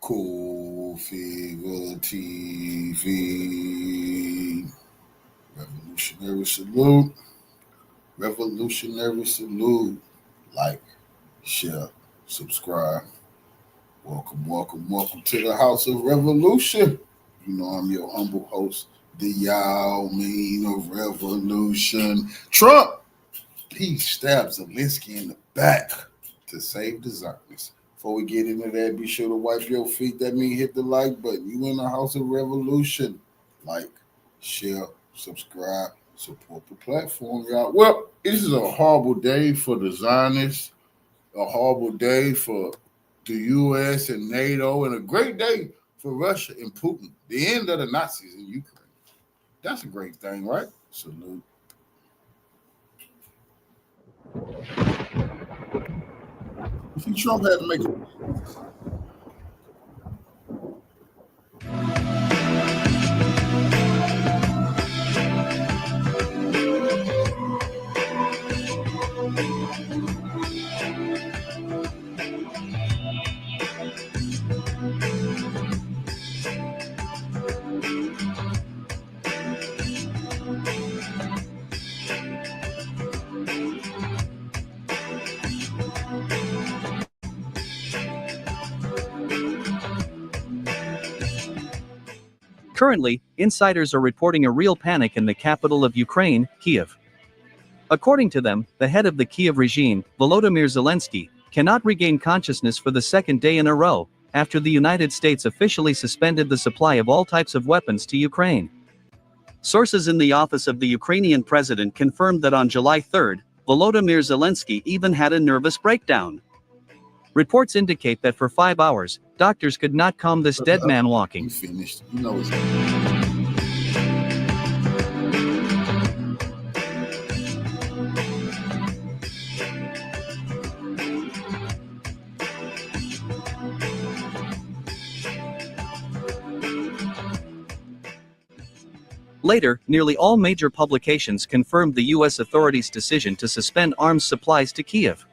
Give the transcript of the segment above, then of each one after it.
Cool Figure TV. Revolutionary salute. Revolutionary salute. Like, share, subscribe. Welcome to the House of Revolution. You know I'm your humble host, the Yao Mean of Revolution. Trump, he stabbed Zelensky in the back to save the Zionists. Before we get into that, be sure to wipe your feet. That means hit the like button. You in the House of Revolution. Like, share, subscribe, support the platform, y'all. Well, this is a horrible day for the Zionists, a horrible day for the U.S. and NATO, and a great day for Russia and Putin. The end of the Nazis in Ukraine. That's a great thing, right? Salute. You see, Trump had to make it. Currently, insiders are reporting a real panic in the capital of Ukraine, Kiev. According to them, the head of the Kiev regime, Volodymyr Zelensky, cannot regain consciousness for the second day in a row, after the United States officially suspended the supply of all types of weapons to Ukraine. Sources in the office of the Ukrainian president confirmed that on July 3, Volodymyr Zelensky even had a nervous breakdown. Reports indicate that for 5 hours, doctors could not calm this dead man walking. You finished. You know it's. Later, nearly all major publications confirmed the U.S. authorities' decision to suspend arms supplies to Kiev.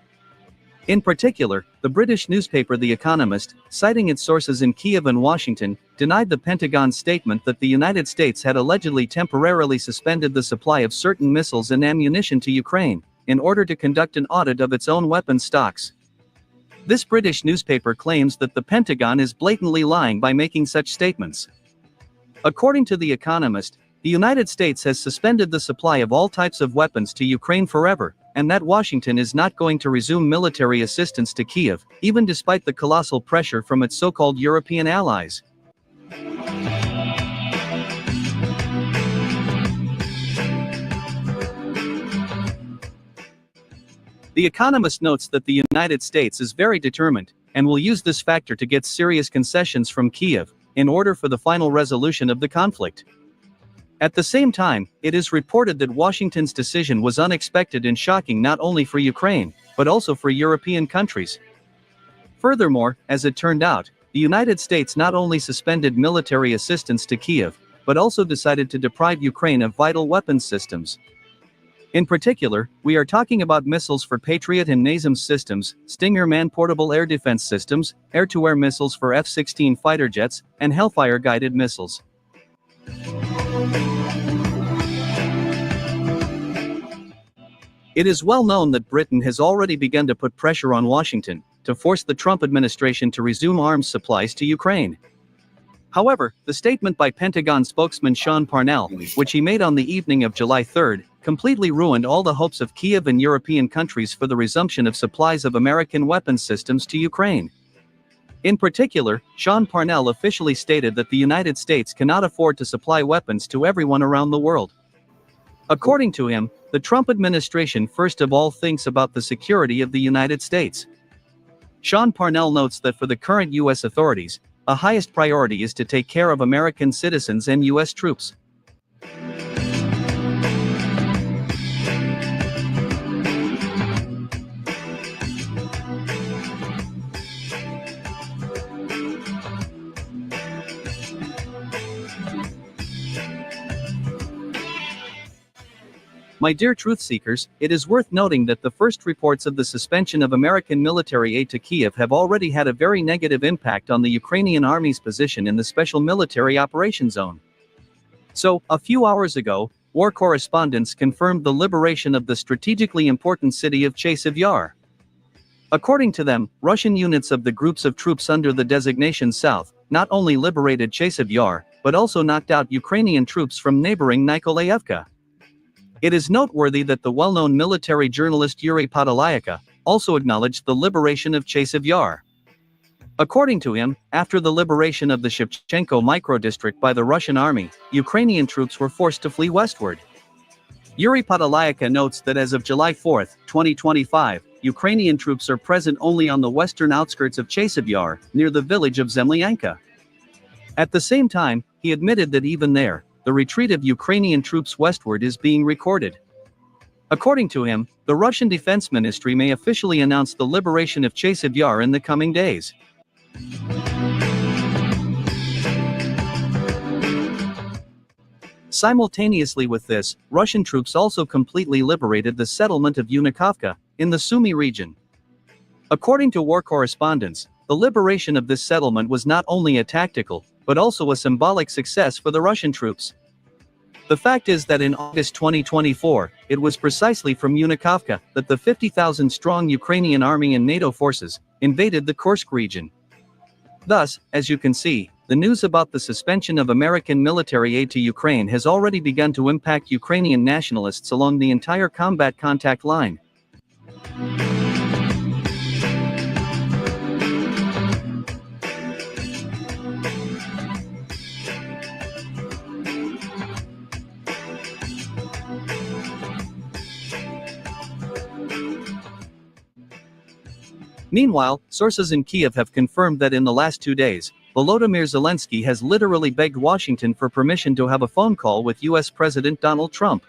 In particular, the British newspaper The Economist, citing its sources in Kiev and Washington, denied the Pentagon's statement that the United States had allegedly temporarily suspended the supply of certain missiles and ammunition to Ukraine, in order to conduct an audit of its own weapons stocks. This British newspaper claims that the Pentagon is blatantly lying by making such statements. According to The Economist, the United States has suspended the supply of all types of weapons to Ukraine forever, and that Washington is not going to resume military assistance to Kiev, even despite the colossal pressure from its so-called European allies. The Economist notes that the United States is very determined, and will use this factor to get serious concessions from Kiev, in order for the final resolution of the conflict. At the same time, it is reported that Washington's decision was unexpected and shocking not only for Ukraine, but also for European countries. Furthermore, as it turned out, the United States not only suspended military assistance to Kiev, but also decided to deprive Ukraine of vital weapons systems. In particular, we are talking about missiles for Patriot and NASAMS systems, Stinger man-portable air defense systems, air-to-air missiles for F-16 fighter jets, and Hellfire-guided missiles. It is well known that Britain has already begun to put pressure on Washington to force the Trump administration to resume arms supplies to Ukraine. However, the statement by Pentagon spokesman Sean Parnell, which he made on the evening of July 3, completely ruined all the hopes of Kiev and European countries for the resumption of supplies of American weapons systems to Ukraine. In particular, Sean Parnell officially stated that the United States cannot afford to supply weapons to everyone around the world. According to him, the Trump administration first of all thinks about the security of the United States. Sean Parnell notes that for the current U.S. authorities, a highest priority is to take care of American citizens and U.S. troops. My dear truth seekers, it is worth noting that the first reports of the suspension of American military aid to Kiev have already had a very negative impact on the Ukrainian army's position in the special military operation zone. So, a few hours ago, war correspondents confirmed the liberation of the strategically important city of Chasiv Yar. According to them, Russian units of the groups of troops under the designation South not only liberated Chasiv Yar, but also knocked out Ukrainian troops from neighboring Nikolaevka. It is noteworthy that the well-known military journalist Yuri Podolyaka also acknowledged the liberation of Chasiv Yar. According to him, after the liberation of the Shevchenko microdistrict by the Russian army, Ukrainian troops were forced to flee westward. Yuri Podolyaka notes that as of July 4, 2025, Ukrainian troops are present only on the western outskirts of Chasiv Yar, near the village of Zemlyanka. At the same time, he admitted that even there, the retreat of Ukrainian troops westward is being recorded. According to him, the Russian Defense Ministry may officially announce the liberation of Chasiv Yar in the coming days. Simultaneously with this, Russian troops also completely liberated the settlement of Unikovka, in the Sumy region. According to war correspondents, the liberation of this settlement was not only a tactical, but also a symbolic success for the Russian troops. The fact is that in August 2024, it was precisely from Unikovka that the 50,000-strong Ukrainian army and NATO forces invaded the Kursk region. Thus, as you can see, the news about the suspension of American military aid to Ukraine has already begun to impact Ukrainian nationalists along the entire combat contact line. Meanwhile, sources in Kiev have confirmed that in the last 2 days, Volodymyr Zelensky has literally begged Washington for permission to have a phone call with US President Donald Trump.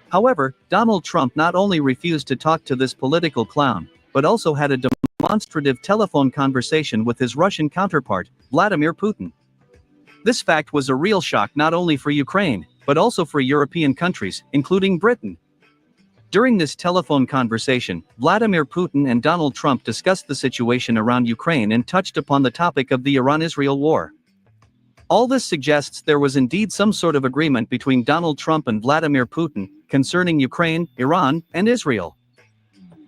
However, Donald Trump not only refused to talk to this political clown, but also had a demonstrative telephone conversation with his Russian counterpart, Vladimir Putin. This fact was a real shock not only for Ukraine, but also for European countries, including Britain. During this telephone conversation, Vladimir Putin and Donald Trump discussed the situation around Ukraine and touched upon the topic of the Iran-Israel war. All this suggests there was indeed some sort of agreement between Donald Trump and Vladimir Putin concerning Ukraine, Iran, and Israel.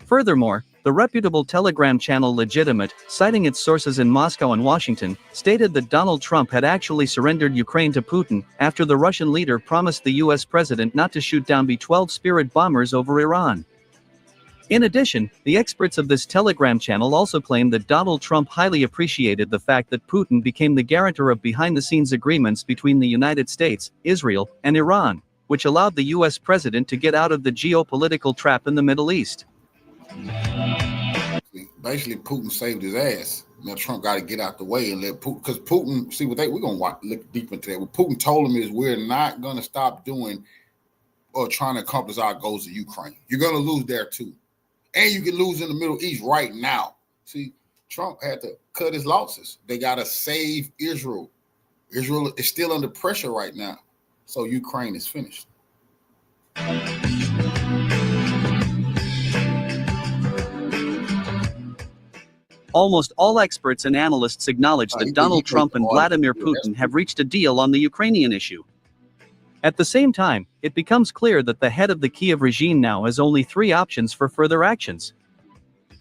Furthermore, the reputable Telegram channel Legitimate, citing its sources in Moscow and Washington, stated that Donald Trump had actually surrendered Ukraine to Putin after the Russian leader promised the US president not to shoot down B-12 Spirit bombers over Iran. In addition, the experts of this Telegram channel also claimed that Donald Trump highly appreciated the fact that Putin became the guarantor of behind-the-scenes agreements between the United States, Israel, and Iran, which allowed the US president to get out of the geopolitical trap in the Middle East. Basically, Putin saved his ass. Now Trump got to get out the way and let Putin, because Putin, see what we're gonna look deep into that. What Putin told him is we're not gonna stop doing or trying to accomplish our goals in Ukraine. You're gonna lose there too, and you can lose in the Middle East right now. See, Trump had to cut his losses. They gotta save Israel. Israel is still under pressure right now, so Ukraine is finished. Almost all experts and analysts acknowledge that Donald Trump and Vladimir Putin have reached a deal on the Ukrainian issue. At the same time, it becomes clear that the head of the Kiev regime now has only 3 options for further actions.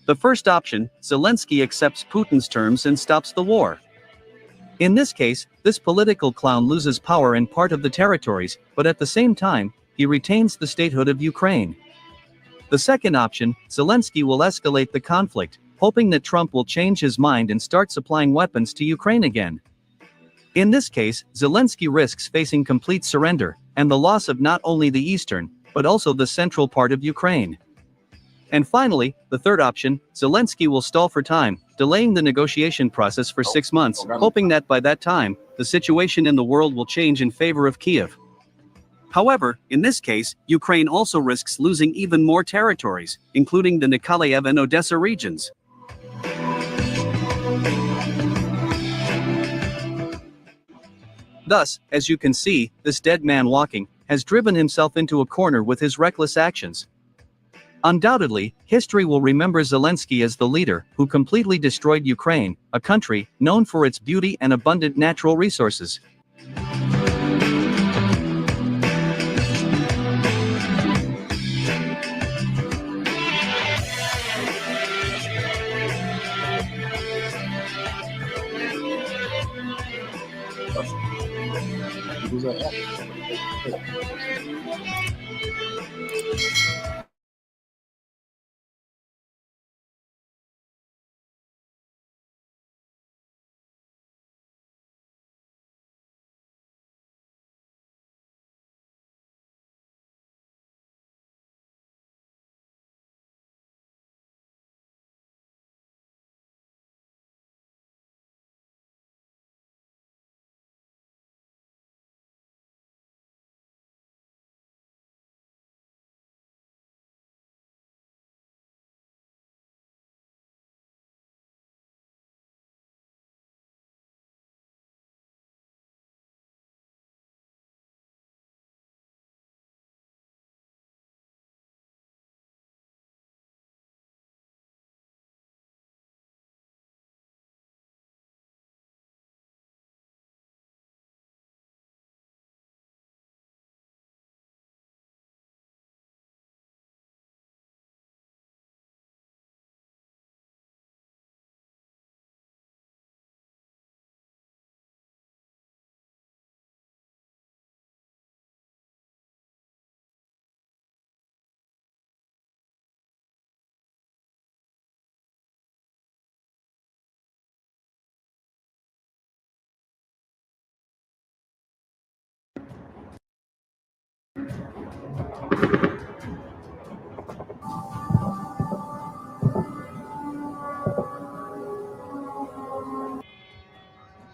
The first option, Zelensky accepts Putin's terms and stops the war. In this case, this political clown loses power in part of the territories, but at the same time, he retains the statehood of Ukraine. The second option, Zelensky will escalate the conflict, hoping that Trump will change his mind and start supplying weapons to Ukraine again. In this case, Zelensky risks facing complete surrender, and the loss of not only the eastern, but also the central part of Ukraine. And finally, the third option, Zelensky will stall for time, delaying the negotiation process for 6 months, hoping that by that time, the situation in the world will change in favor of Kiev. However, in this case, Ukraine also risks losing even more territories, including the Nikolaev and Odessa regions. Thus, as you can see, this dead man walking has driven himself into a corner with his reckless actions. Undoubtedly, history will remember Zelensky as the leader who completely destroyed Ukraine, a country known for its beauty and abundant natural resources.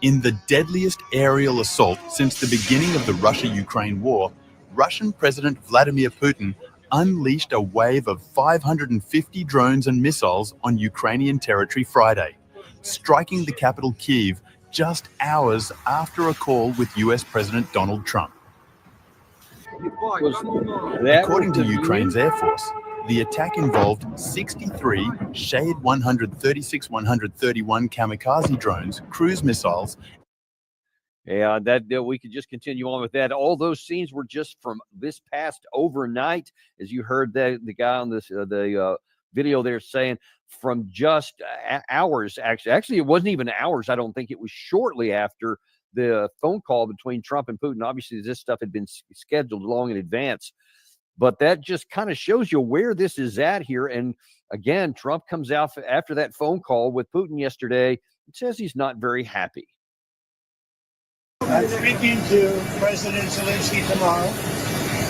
In the deadliest aerial assault since the beginning of the Russia-Ukraine war, Russian President Vladimir Putin unleashed a wave of 550 drones and missiles on Ukrainian territory Friday, striking the capital Kyiv just hours after a call with US President Donald Trump. According to Ukraine's Air Force, the attack involved 63 Shade 136-131 kamikaze drones, cruise missiles. Yeah, that we could just continue on with that. All those scenes were just from this past overnight, as you heard the guy on this the video there saying from just hours. Actually, it wasn't even hours. I don't think it was shortly after the phone call between Trump and Putin. Obviously, this stuff had been scheduled long in advance, but that just kind of shows you where this is at here. And again, Trump comes out after that phone call with Putin yesterday and says he's not very happy. I'm speaking to President Zelensky tomorrow,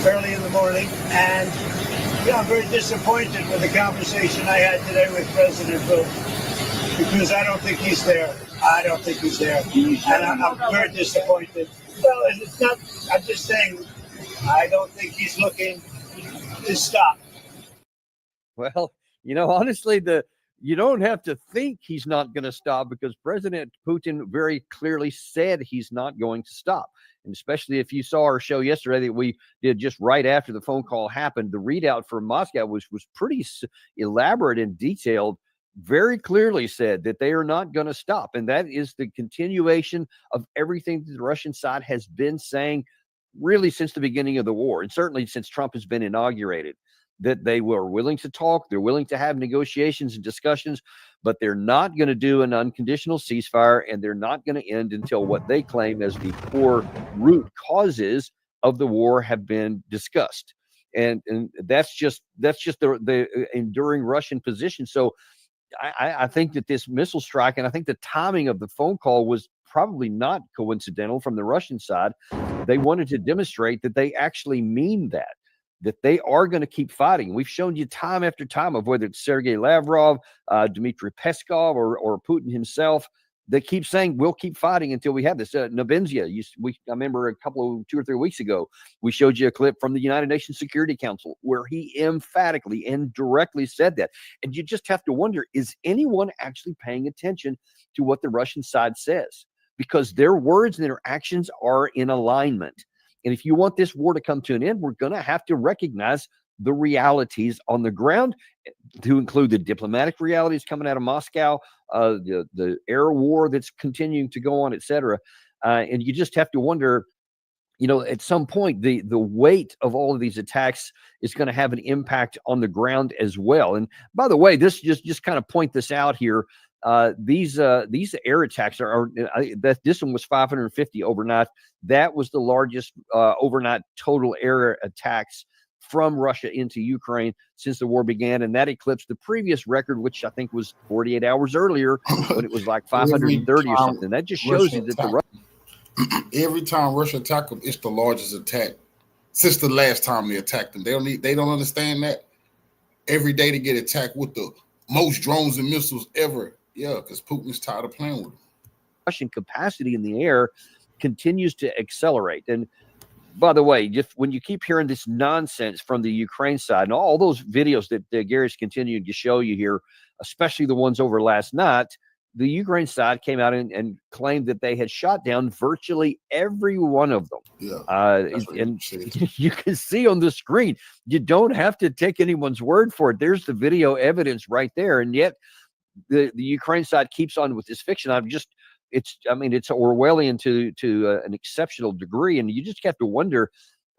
early in the morning, and I'm very disappointed with the conversation I had today with President Putin, because I don't think he's there. And I'm very disappointed. Well, it's not, I'm just saying, I don't think he's looking to stop. Well, honestly, you don't have to think he's not going to stop, because President Putin very clearly said he's not going to stop. And especially if you saw our show yesterday that we did just right after the phone call happened, the readout from Moscow was pretty elaborate and detailed, very clearly said that they are not going to stop. And that is the continuation of everything that the Russian side has been saying really since the beginning of the war, and certainly since Trump has been inaugurated, that they were willing to talk, they're willing to have negotiations and discussions, but they're not going to do an unconditional ceasefire, and they're not going to end until what they claim as the core root causes of the war have been discussed. And that's just the enduring Russian position. So I think that this missile strike, and I think the timing of the phone call was probably not coincidental from the Russian side. They wanted to demonstrate that they actually mean that they are going to keep fighting. We've shown you time after time of whether it's Sergei Lavrov, Dmitry Peskov, or Putin himself. They keep saying, we'll keep fighting until we have this. Nebenzia, I remember 2 or 3 weeks ago, we showed you a clip from the United Nations Security Council where he emphatically and directly said that. And you just have to wonder, is anyone actually paying attention to what the Russian side says? Because their words and their actions are in alignment. And if you want this war to come to an end, we're going to have to recognize the realities on the ground, to include the diplomatic realities coming out of Moscow, the air war that's continuing to go on, et cetera. And you just have to wonder, at some point, the weight of all of these attacks is going to have an impact on the ground as well. And by the way, this just kind of point this out here. These air attacks this one was 550 overnight. That was the largest overnight total air attacks from Russia into Ukraine since the war began, and that eclipsed the previous record, which I think was 48 hours earlier, when it was like 530 or something. That just shows you that every time Russia attacked them, it's the largest attack since the last time they attacked them. They don't understand that. Every day they get attacked with the most drones and missiles ever. Yeah, because Putin's tired of playing with them. Russian capacity in the air continues to accelerate. And by the way, just when you keep hearing this nonsense from the Ukraine side, and all those videos that Gary's continuing to show you here, especially the ones over last night, the Ukraine side came out and claimed that they had shot down virtually every one of them. Yeah, and you can see on the screen, you don't have to take anyone's word for it. There's the video evidence right there. And yet the Ukraine side keeps on with this fiction. It's Orwellian to an exceptional degree. And you just have to wonder,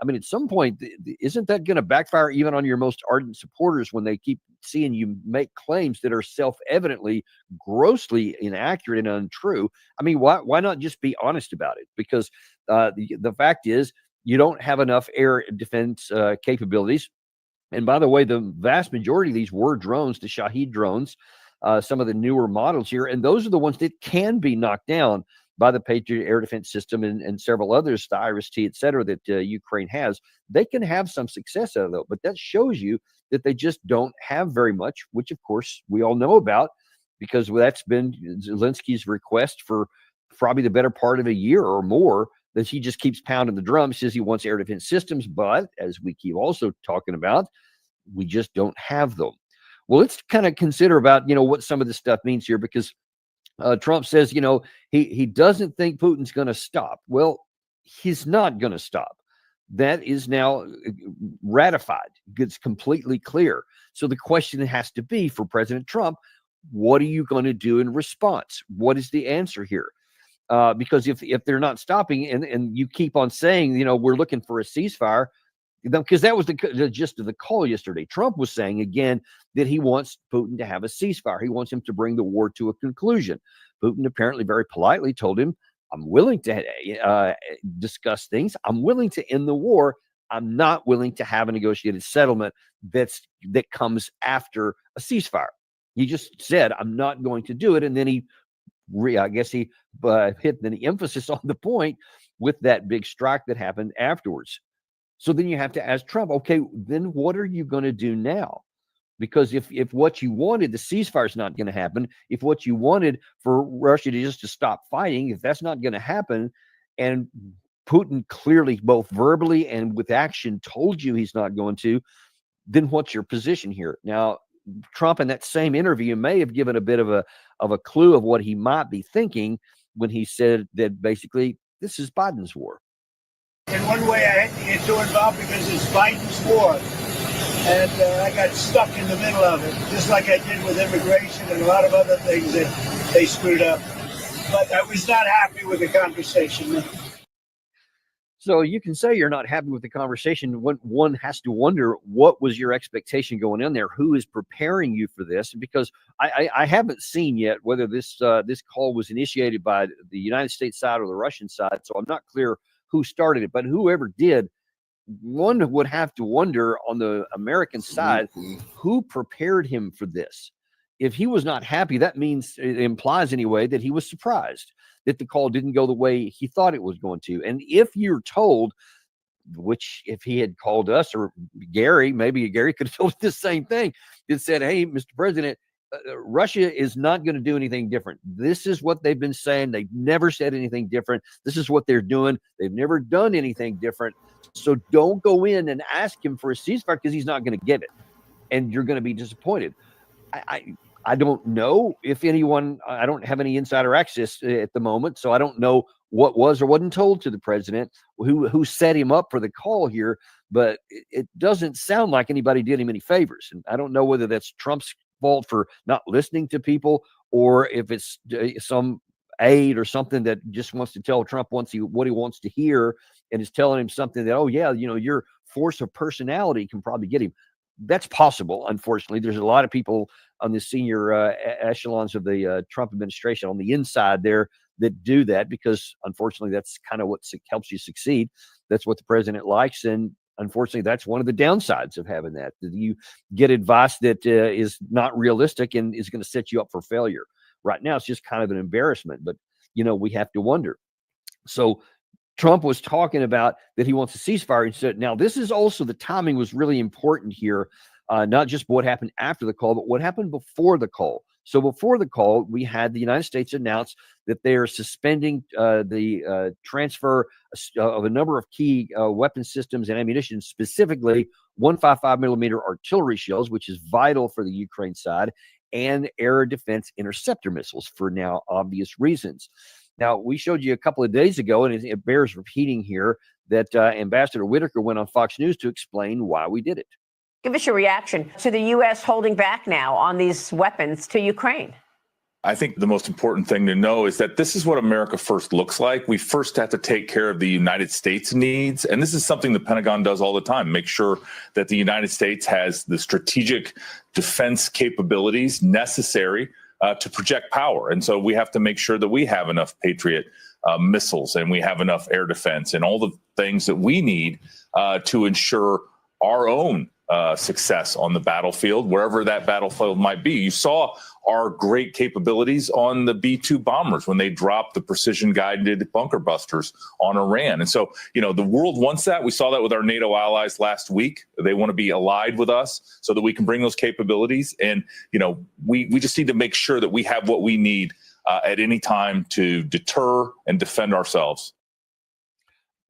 at some point, isn't that going to backfire even on your most ardent supporters when they keep seeing you make claims that are self-evidently grossly inaccurate and untrue? Why not just be honest about it? Because the fact is, you don't have enough air defense capabilities. And by the way, the vast majority of these were drones, the Shahed drones, some of the newer models here, and those are the ones that can be knocked down by the Patriot air defense system and several others, the Iris-T, et cetera, that Ukraine has. They can have some success out of it, but that shows you that they just don't have very much, which, of course, we all know about, because that's been Zelensky's request for probably the better part of a year or more, that he just keeps pounding the drum, says he wants air defense systems, but as we keep also talking about, we just don't have them. Well, let's kind of consider about, what some of this stuff means here, because Trump says, he doesn't think Putin's going to stop. Well, he's not going to stop. That is now ratified. It's completely clear. So the question has to be for President Trump, what are you going to do in response? What is the answer here? Because if they're not stopping and you keep on saying, we're looking for a ceasefire, because that was the gist of the call yesterday. Trump was saying again that he wants Putin to have a ceasefire. He wants him to bring the war to a conclusion. Putin apparently very politely told him, I'm willing to discuss things. I'm willing to end the war. I'm not willing to have a negotiated settlement that comes after a ceasefire. He just said, I'm not going to do it. And then he hit the emphasis on the point with that big strike that happened afterwards. So then you have to ask Trump, okay, then what are you going to do now? Because if what you wanted, the ceasefire is not going to happen. If what you wanted for Russia to just stop fighting, if that's not going to happen, and Putin clearly both verbally and with action told you he's not going to, then what's your position here? Now, Trump in that same interview may have given a bit of a clue of what he might be thinking when he said that basically this is Biden's war. In one way, I had to get too involved because it's Biden's war. And I got stuck in the middle of it, just like I did with immigration and a lot of other things that they screwed up. But I was not happy with the conversation. So you can say you're not happy with the conversation. One has to wonder, what was your expectation going in there? Who is preparing you for this? Because I haven't seen yet whether this call was initiated by the United States side or the Russian side. So I'm not clear who started it, but whoever did, one would have to wonder on the American side, who prepared him for this? If he was not happy, that means, it implies anyway, that he was surprised that the call didn't go the way he thought it was going to. And if you're told, which if he had called us or Gary, maybe Gary could have told the same thing, it said, hey, Mr. President, Russia is not going to do anything different. This is what they've been saying. They've never said anything different. This is what they're doing. They've never done anything different. So don't go in and ask him for a ceasefire, because he's not going to give it. And you're going to be disappointed. I don't know if anyone, I don't have any insider access at the moment, so I don't know what was or wasn't told to the president, who set him up for the call here, but it doesn't sound like anybody did him any favors. And I don't know whether that's Trump's fault for not listening to people, or if it's some aide or something that just wants to tell Trump what he wants to hear, and is telling him something that, oh yeah, your force of personality can probably get him. That's possible. Unfortunately, there's a lot of people on the senior echelons of the Trump administration on the inside there that do that, because unfortunately that's kind of what helps you succeed. That's what the president likes. And unfortunately, that's one of the downsides of having that. You get advice that is not realistic and is going to set you up for failure. Right now, it's just kind of an embarrassment, but we have to wonder. So Trump was talking about that he wants a ceasefire. He said, now this is also, the timing was really important here, not just what happened after the call, but what happened before the call. So before the call, we had the United States announce that they are suspending the transfer of a number of key weapon systems and ammunition, specifically 155 millimeter artillery shells, which is vital for the Ukraine side, and air defense interceptor missiles, for now obvious reasons. Now, we showed you a couple of days ago, and it bears repeating here, that Ambassador Whitaker went on Fox News to explain why we did it. Give us your reaction to the U.S. holding back now on these weapons to Ukraine. I think the most important thing to know is that this is what America First looks like. We first have to take care of the United States needs. And this is something the Pentagon does all the time, make sure that the United States has the strategic defense capabilities necessary to project power. And so we have to make sure that we have enough Patriot missiles, and we have enough air defense and all the things that we need to ensure our own success on the battlefield, wherever that battlefield might be. You saw our great capabilities on the B-2 bombers when they dropped the precision-guided bunker busters on Iran. And so, the world wants that. We saw that with our NATO allies last week. They want to be allied with us so that we can bring those capabilities. And, we just need to make sure that we have what we need at any time to deter and defend ourselves.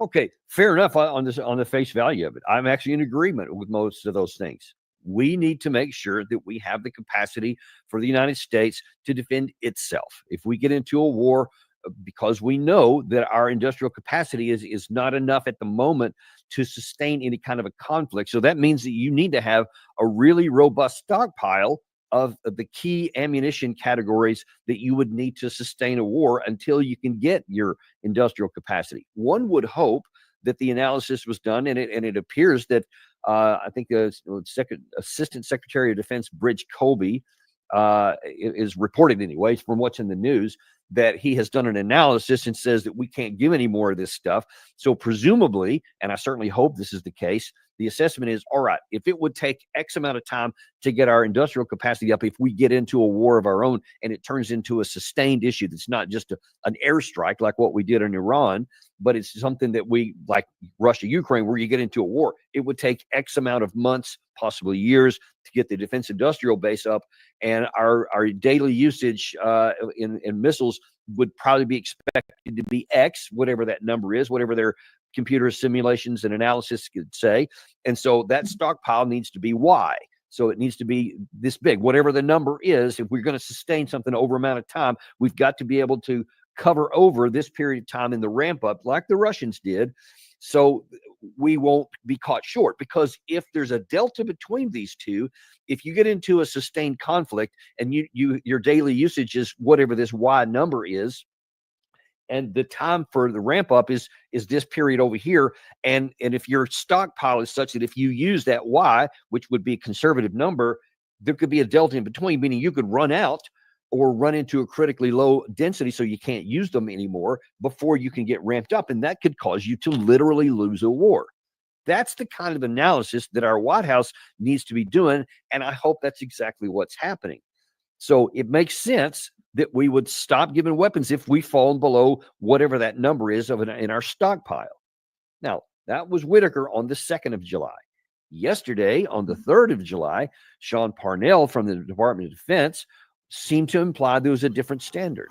Okay, fair enough on the face value of it. I'm actually in agreement with most of those things. We need to make sure that we have the capacity for the United States to defend itself. If we get into a war, because we know that our industrial capacity is not enough at the moment to sustain any kind of a conflict. So that means that you need to have a really robust stockpile of the key ammunition categories that you would need to sustain a war until you can get your industrial capacity. One would hope that the analysis was done, and it appears that I think Assistant Secretary of Defense Bridge Colby is reported, anyways, from what's in the news, that he has done an analysis and says that we can't give any more of this stuff. So presumably, and I certainly hope this is the case, the assessment is, all right, if it would take X amount of time to get our industrial capacity up, if we get into a war of our own and it turns into a sustained issue that's not just an airstrike like what we did in Iran, but it's something that we, like Russia, Ukraine, where you get into a war, it would take X amount of months, possibly years, to get the defense industrial base up. And our daily usage in missiles would probably be expected to be X, whatever that number is, whatever their computer simulations and analysis could say. And so that stockpile needs to be Y. So it needs to be this big, whatever the number is. If we're going to sustain something over amount of time, we've got to be able to cover over this period of time in the ramp up like the Russians did. So we won't be caught short, because if there's a delta between these two, if you get into a sustained conflict and your daily usage is whatever this Y number is, and the time for the ramp up is this period over here, and if your stockpile is such that if you use that Y, which would be a conservative number, there could be a delta in between, meaning you could run out or run into a critically low density so you can't use them anymore before you can get ramped up, and that could cause you to literally lose a war. That's the kind of analysis that our White House needs to be doing, and I hope that's exactly what's happening. So it makes sense that we would stop giving weapons if we fall below whatever that number is in our stockpile. Now, that was Whitaker on the 2nd of July. Yesterday, on the 3rd of July, Sean Parnell from the Department of Defense seemed to imply there was a different standard.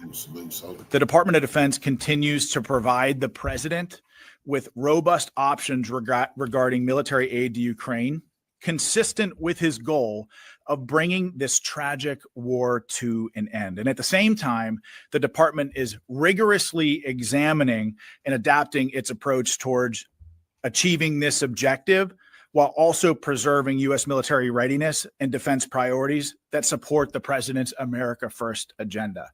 The Department of Defense continues to provide the president with robust options regarding military aid to Ukraine, consistent with his goal of bringing this tragic war to an end. And at the same time, the department is rigorously examining and adapting its approach towards achieving this objective while also preserving U.S. military readiness and defense priorities that support the president's America First agenda.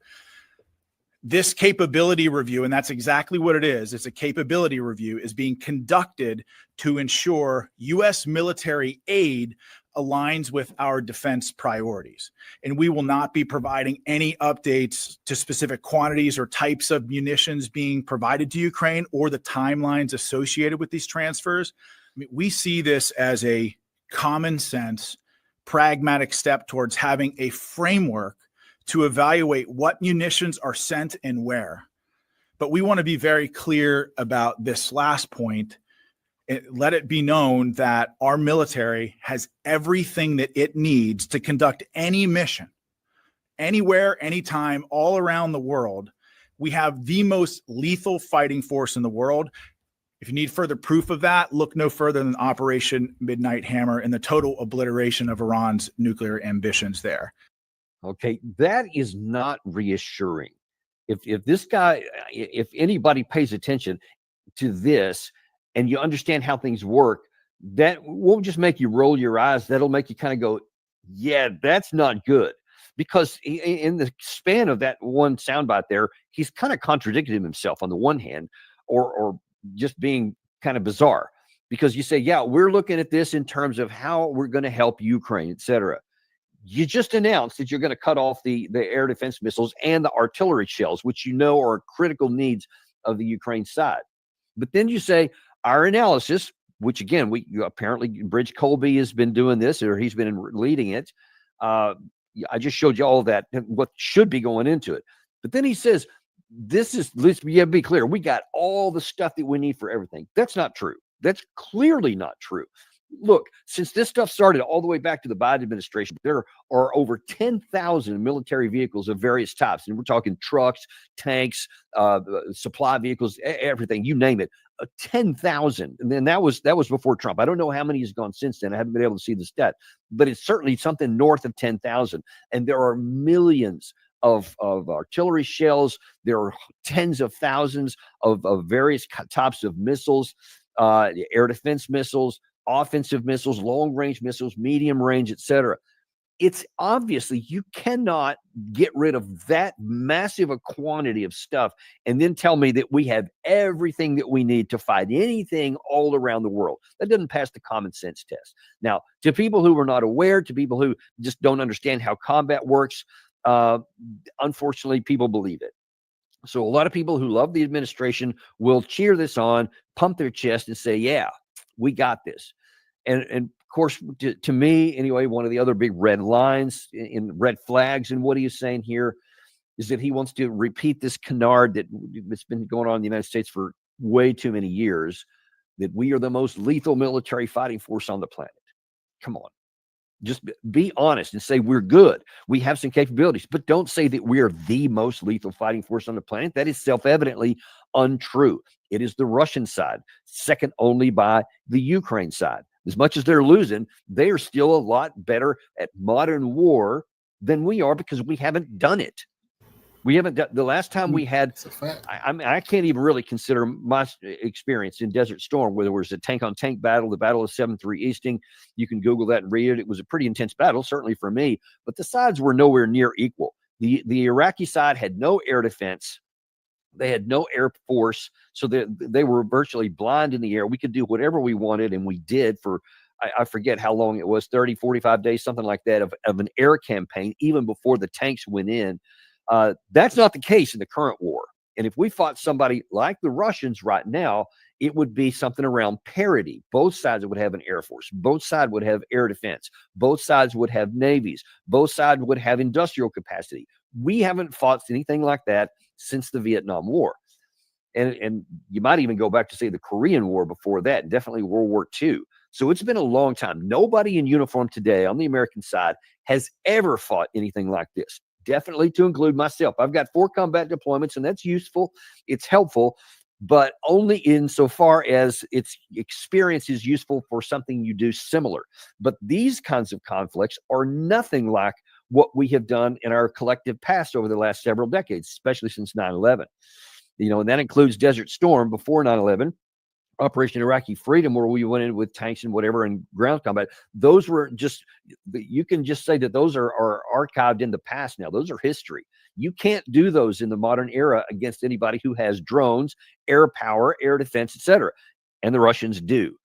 This capability review, and that's exactly what it is, it's a capability review, is being conducted to ensure U.S. military aid aligns with our defense priorities. And we will not be providing any updates to specific quantities or types of munitions being provided to Ukraine or the timelines associated with these transfers. I mean, we see this as a common sense, pragmatic step towards having a framework to evaluate what munitions are sent and where. But we want to be very clear about this last point. Let it be known that our military has everything that it needs to conduct any mission, anywhere, anytime, all around the world. We have the most lethal fighting force in the world. If you need further proof of that, look no further than Operation Midnight Hammer and the total obliteration of Iran's nuclear ambitions there. Okay, that is not reassuring. If this guy, if anybody pays attention to this and you understand how things work, that won't just make you roll your eyes. That'll make you kind of go, yeah, that's not good. Because in the span of that one soundbite there, he's kind of contradicted himself on the one hand, or just being kind of bizarre. Because you say, yeah, we're looking at this in terms of how we're going to help Ukraine, et cetera. You just announced that you're going to cut off the air defense missiles and the artillery shells, which you know are critical needs of the Ukraine side. But then you say our analysis, which again, apparently Bridge Colby has been doing this, or he's been leading it. I just showed you all that, what should be going into it. But then he says, let's be clear, we got all the stuff that we need for everything. That's not true. That's clearly not true. Look, since this stuff started all the way back to the Biden administration, there are over 10,000 military vehicles of various types. And we're talking trucks, tanks, supply vehicles, everything, you name it. 10,000. And then that was before Trump. I don't know how many has gone since then. I haven't been able to see the stat, but it's certainly something north of 10,000. And there are millions of artillery shells. There are tens of thousands of various types of missiles, air defense missiles, offensive missiles, long-range missiles, medium range, etc. It's obviously you cannot get rid of that massive a quantity of stuff and then tell me that we have everything that we need to fight anything all around the world. That doesn't pass the common sense test. Now, to people who are not aware, to people who just don't understand how combat works, unfortunately, people believe it. So a lot of people who love the administration will cheer this on, pump their chest and say, yeah, we got this. And of course, to me, anyway, one of the other big red lines in red flags in what he is saying here is that he wants to repeat this canard that's been going on in the United States for way too many years, that we are the most lethal military fighting force on the planet. Come on. Just be honest and say we're good. We have some capabilities, but don't say that we are the most lethal fighting force on the planet. That is self-evidently untrue. It is the Russian side, second only by the Ukraine side. As much as they're losing, they are still a lot better at modern war than we are because we haven't done it. We haven't done the last time we had. I mean, I can't even really consider my experience in Desert Storm, where there was a tank-on-tank battle, the Battle of 7-3 Easting. You can Google that and read it. It was a pretty intense battle, certainly for me, but the sides were nowhere near equal. The Iraqi side had no air defense. They had no air force, so they were virtually blind in the air. We could do whatever we wanted, and we did for, I forget how long it was, 30, 45 days, something like that, of an air campaign, even before the tanks went in. That's not the case in the current war. And if we fought somebody like the Russians right now, it would be something around parity. Both sides would have an air force. Both sides would have air defense. Both sides would have navies. Both sides would have industrial capacity. We haven't fought anything like that since the Vietnam War. And you might even go back to, say, the Korean War before that, and definitely World War II. So it's been a long time. Nobody in uniform today on the American side has ever fought anything like this. Definitely to include myself. I've got 4 combat deployments, and that's useful. It's helpful. but only insofar as its experience is useful for something you do similar. But these kinds of conflicts are nothing like what we have done in our collective past over the last several decades, especially since 9/11. And that includes Desert Storm before 9/11, Operation Iraqi Freedom, where we went in with tanks and whatever and ground combat. Those were just, you can just say that those are archived in the past now. Those are history. You can't do those in the modern era against anybody who has drones, air power, air defense, etc. And the Russians do.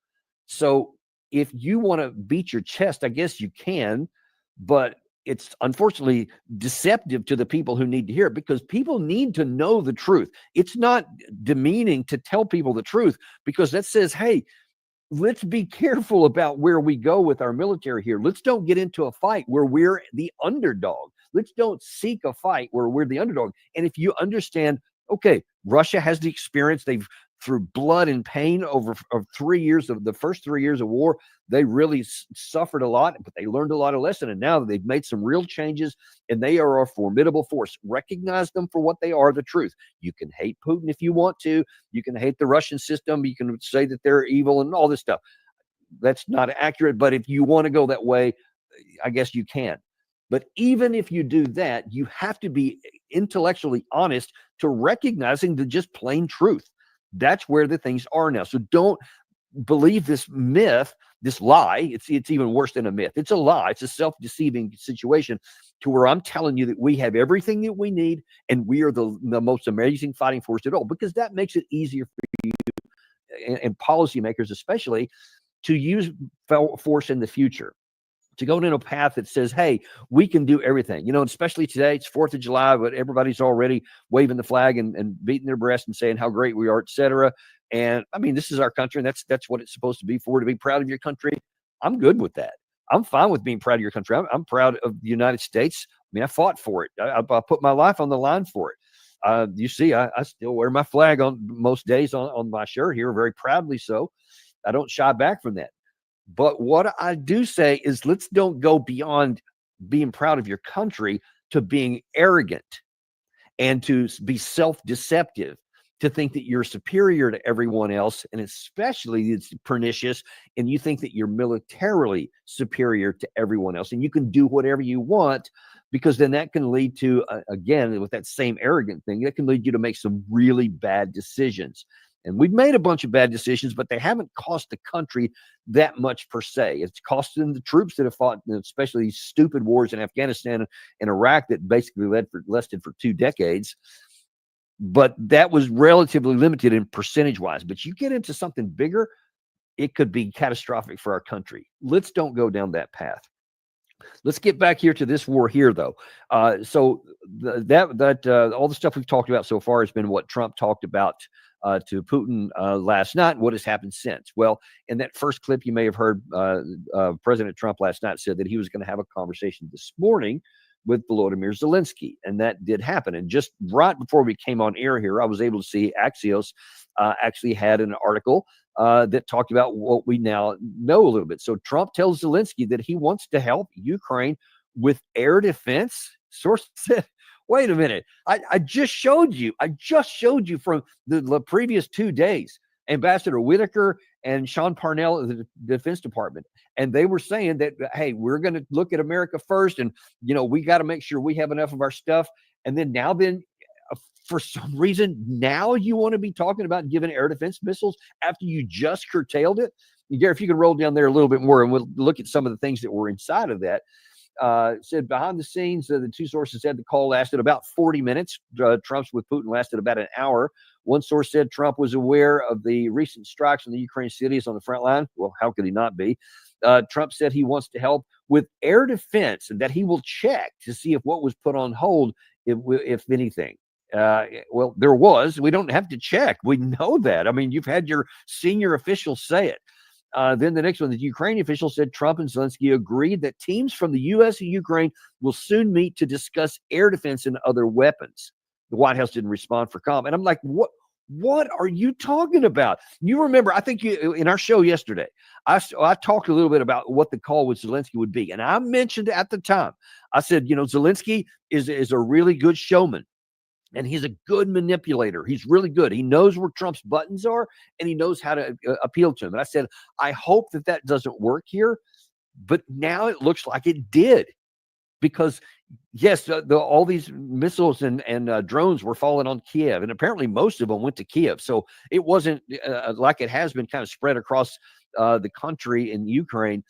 So if you want to beat your chest, I guess you can, but it's unfortunately deceptive to the people who need to hear it, because people need to know the truth. It's not demeaning to tell people the truth, because that says, hey, let's be careful about where we go with our military here. Let's don't get into a fight where we're the underdog. Let's don't seek a fight where we're the underdog. And if you understand, okay, Russia has the experience. They've, through blood and pain over 3 years of the first 3 years of war, they really suffered a lot, but they learned a lot of lesson. And now they've made some real changes, and they are a formidable force. Recognize them for what they are, the truth. You can hate Putin if you want to. You can hate the Russian system. You can say that they're evil and all this stuff. That's not accurate. But if you want to go that way, I guess you can. But even if you do that, you have to be intellectually honest to recognizing the just plain truth. That's where the things are now. So don't believe this myth, this lie. It's even worse than a myth. It's a lie. It's a self-deceiving situation to where I'm telling you that we have everything that we need and we are the most amazing fighting force at all, because that makes it easier for you and policymakers especially to use force in the future, to go down a path that says, hey, we can do everything. Especially today, it's 4th of July, but everybody's already waving the flag and beating their breast and saying how great we are, et cetera. And I mean, this is our country, and that's what it's supposed to be for, to be proud of your country. I'm good with that. I'm fine with being proud of your country. I'm proud of the United States. I mean, I fought for it. I put my life on the line for it. You see, I still wear my flag on most days on my shirt here, very proudly so. I don't shy back from that. But what I do say is, let's don't go beyond being proud of your country to being arrogant and to be self-deceptive, to think that you're superior to everyone else. And especially it's pernicious, and you think that you're militarily superior to everyone else and you can do whatever you want, because then that can lead to, again, with that same arrogant thing, that can lead you to make some really bad decisions. And we've made a bunch of bad decisions, but they haven't cost the country that much per se. It's costing the troops that have fought, especially these stupid wars in Afghanistan and Iraq that basically lasted for 2 decades. But that was relatively limited in percentage-wise. But you get into something bigger, it could be catastrophic for our country. Let's don't go down that path. Let's get back here to this war here, though. So all the stuff we've talked about so far has been what Trump talked about to Putin last night, and what has happened since. Well, in that first clip, you may have heard President Trump last night said that he was going to have a conversation this morning with Volodymyr Zelensky, and that did happen. And just right before we came on air here, I was able to see Axios actually had an article that talked about what we now know a little bit. So Trump tells Zelensky that he wants to help Ukraine with air defense. Source said, wait a minute, I just showed you from the previous 2 days, Ambassador Whitaker and Sean Parnell of the Defense Department. And they were saying that, hey, we're going to look at America first. And, we got to make sure we have enough of our stuff. And then for some reason, now you want to be talking about giving air defense missiles after you just curtailed it. Gary, if you could roll down there a little bit more, and we'll look at some of the things that were inside of that. Said behind the scenes, the two sources said the call lasted about 40 minutes. Trump's with Putin lasted about an hour. One source said Trump was aware of the recent strikes on the Ukraine cities on the front line. Well, how could he not be? Trump said he wants to help with air defense and that he will check to see if what was put on hold, if anything. Well, there was. We don't have to check. We know that. I mean, you've had your senior officials say it. Then the next one, the Ukrainian official said Trump and Zelensky agreed that teams from the U.S. and Ukraine will soon meet to discuss air defense and other weapons. The White House didn't respond for comment. And I'm like, what are you talking about? You remember, I think in our show yesterday, I talked a little bit about what the call with Zelensky would be. And I mentioned at the time, I said, Zelensky is a really good showman. And he's a good manipulator. He's really good. He knows where Trump's buttons are, and he knows how to appeal to him. And I said, I hope that that doesn't work here. But now it looks like it did. Because, yes, all these missiles and drones were falling on Kiev. And apparently most of them went to Kiev. So it wasn't like it has been kind of spread across the country in Ukraine,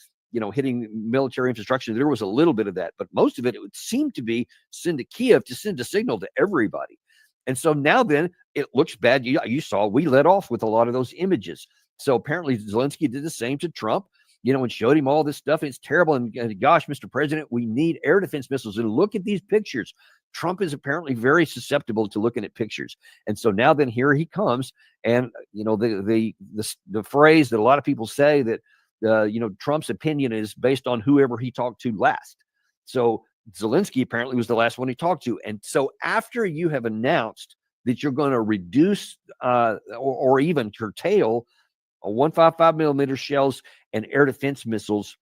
hitting military infrastructure. There was a little bit of that, but most of it would seem to be sent to Kiev to send a signal to everybody. And so now then it looks bad. You saw we let off with a lot of those images. So apparently Zelensky did the same to Trump, and showed him all this stuff. And it's terrible. And gosh, Mr. President, we need air defense missiles. And look at these pictures. Trump is apparently very susceptible to looking at pictures. And so now then here he comes. And, the phrase that a lot of people say that, Trump's opinion is based on whoever he talked to last. So Zelensky apparently was the last one he talked to. And so after you have announced that you're going to reduce or even curtail 155 millimeter shells and air defense missiles,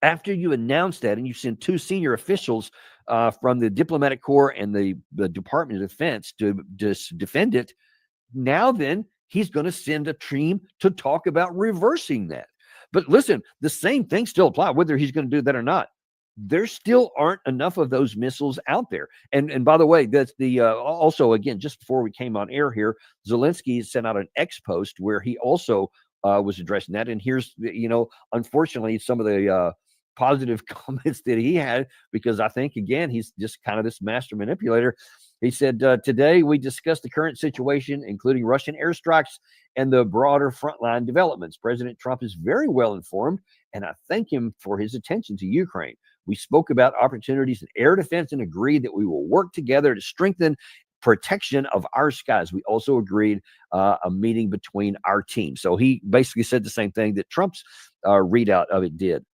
after you announce that and you send two senior officials from the diplomatic corps and the Department of Defense to defend it, now then he's going to send a team to talk about reversing that. But listen, the same thing still applies, whether he's going to do that or not. There still aren't enough of those missiles out there. And by the way, that's the also, again, just before we came on air here, Zelensky sent out an X post where he also was addressing that. And here's, unfortunately, some of the positive comments that he had, because I think, again, he's just kind of this master manipulator. He said, today we discussed the current situation, including Russian airstrikes and the broader frontline developments. President Trump is very well informed, and I thank him for his attention to Ukraine. We spoke about opportunities in air defense and agreed that we will work together to strengthen protection of our skies. We also agreed a meeting between our teams. So he basically said the same thing that Trump's readout of it did.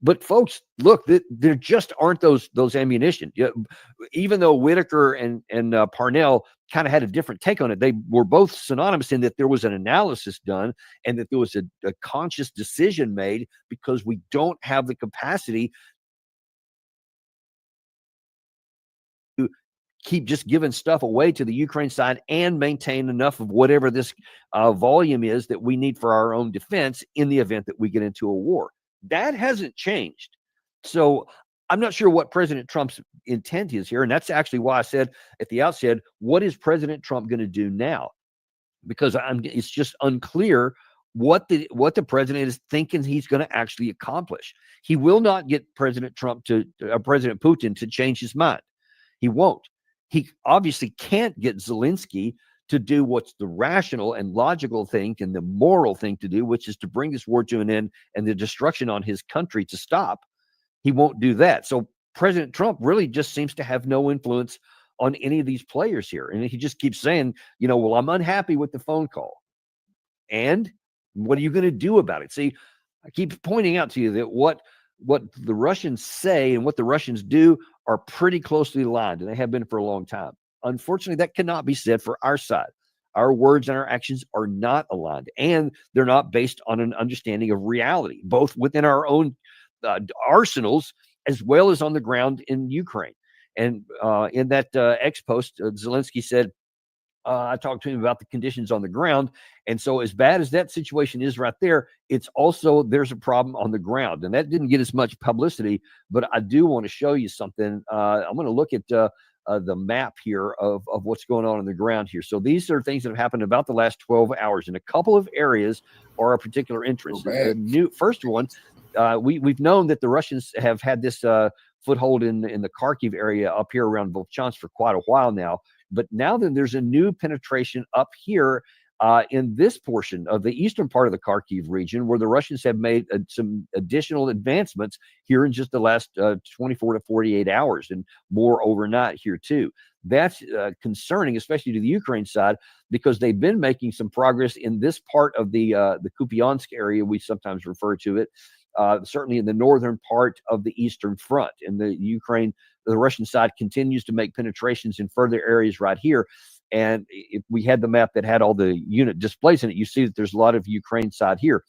But folks, look, there just aren't those ammunition. Even though Whitaker and Parnell kind of had a different take on it, they were both synonymous in that there was an analysis done and that there was a conscious decision made, because we don't have the capacity to keep just giving stuff away to the Ukraine side and maintain enough of whatever this volume is that we need for our own defense in the event that we get into a war. That hasn't changed. So I'm not sure what President Trump's intent is here. And that's actually why I said at the outset, what is President Trump going to do now? Because it's just unclear what the president is thinking he's going to actually accomplish. He will not get President Putin to change his mind. He won't. He obviously can't get Zelensky to do what's the rational and logical thing and the moral thing to do, which is to bring this war to an end and the destruction on his country to stop. He won't do that. So President Trump really just seems to have no influence on any of these players here. And he just keeps saying, well, I'm unhappy with the phone call. And what are you going to do about it? See, I keep pointing out to you that what the Russians say and what the Russians do are pretty closely aligned, and they have been for a long time. Unfortunately, that cannot be said for our side. Our words and our actions are not aligned, and they're not based on an understanding of reality, both within our own arsenals as well as on the ground in Ukraine. And in that X post, Zelensky said, I talked to him about the conditions on the ground. And so as bad as that situation is right there, it's also, there's a problem on the ground. And that didn't get as much publicity, but I do want to show you something. I'm going to look at the map here of what's going on the ground here. So these are things that have happened about the last 12 hours, and a couple of areas are of particular interest. The first one, we've known that the Russians have had this foothold in the Kharkiv area up here around Volchansk for quite a while now. But now then there's a new penetration up here in this portion of the eastern part of the Kharkiv region, where the Russians have made some additional advancements here in just the last 24 to 48 hours, and more overnight here too. That's concerning, especially to the Ukraine side, because they've been making some progress in this part of the Kupiansk area, we sometimes refer to it, certainly in the northern part of the eastern front. And the Russian side continues to make penetrations in further areas right here. And if we had the map that had all the unit displays in it, you see that there's a lot of Ukraine side here.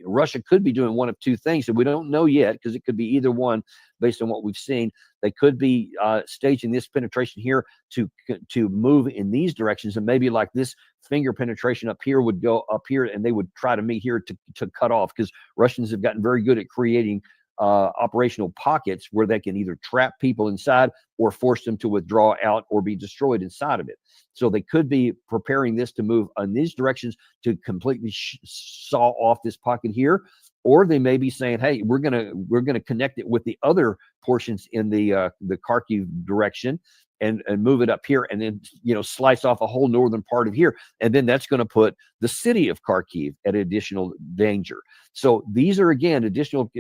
Russia could be doing one of two things, and we don't know yet because it could be either one based on what we've seen. They could be staging this penetration here to move in these directions, and maybe like this finger penetration up here would go up here, and they would try to meet here to cut off, because Russians have gotten very good at creating operational pockets where they can either trap people inside or force them to withdraw out or be destroyed inside of it. So they could be preparing this to move in these directions to completely saw off this pocket here, or they may be saying, "Hey, we're gonna connect it with the other portions in the Kharkiv direction and move it up here, and then slice off a whole northern part of here, and then that's going to put the city of Kharkiv at additional danger." So these are again additional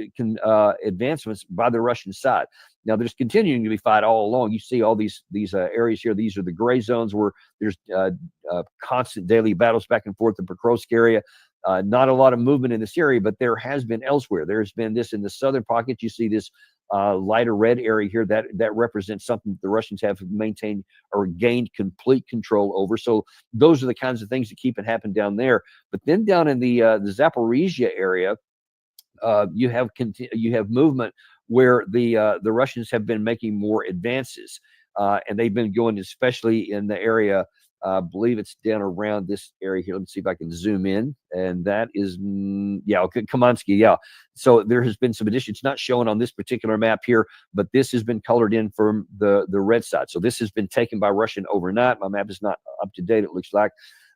advancements by the Russian side. Now there's continuing to be fight all along. You see all these areas here. These are the gray zones where there's constant daily battles back and forth. The Pokrovsk area. Not a lot of movement in this area, but there has been elsewhere. There's been this in the southern pocket. You see this lighter red area here that represents something that the Russians have maintained or gained complete control over. So those are the kinds of things that keep it happen down there. But then down in the Zaporizhia area, you have movement where the Russians have been making more advances, and they've been going especially in the area. I believe it's down around this area here. Let me see if I can zoom in. And that is, Kamansky, yeah. So there has been some addition. It's not showing on this particular map here, but this has been colored in from the red side. So this has been taken by Russian overnight. My map is not up to date, it looks like.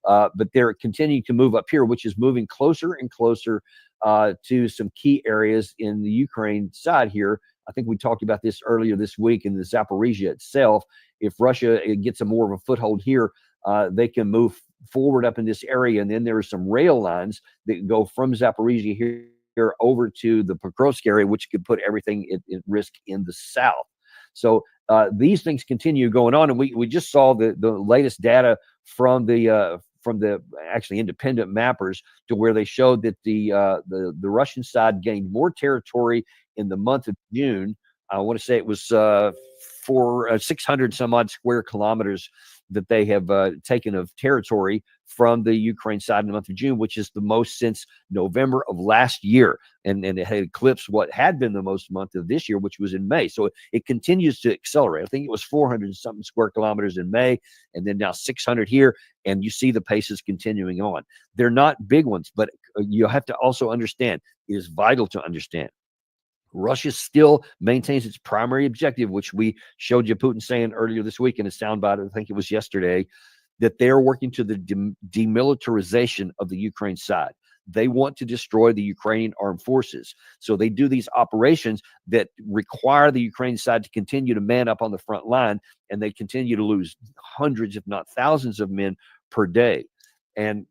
But they're continuing to move up here, which is moving closer and closer to some key areas in the Ukraine side here. I think we talked about this earlier this week in the Zaporizhia itself. If Russia gets a more of a foothold here, they can move forward up in this area, and then there are some rail lines that go from Zaporizhia here over to the Pokrovsk area, which could put everything at risk in the south. So these things continue going on, and we just saw the latest data from the actually independent mappers, to where they showed that the Russian side gained more territory in the month of June. I want to say it was for 600 some odd square kilometers that they have taken of territory from the Ukraine side in the month of June, which is the most since November of last year. And it had eclipsed what had been the most month of this year, which was in May. So it continues to accelerate. I think it was 400 and something square kilometers in May, and then now 600 here. And you see the paces continuing on. They're not big ones, but you have to also understand, it is vital to understand, Russia still maintains its primary objective, which we showed you Putin saying earlier this week in a soundbite, I think it was yesterday, that they're working to the demilitarization of the Ukraine side. They want to destroy the Ukrainian armed forces. So they do these operations that require the Ukrainian side to continue to man up on the front line, and they continue to lose hundreds, if not thousands, of men per day. And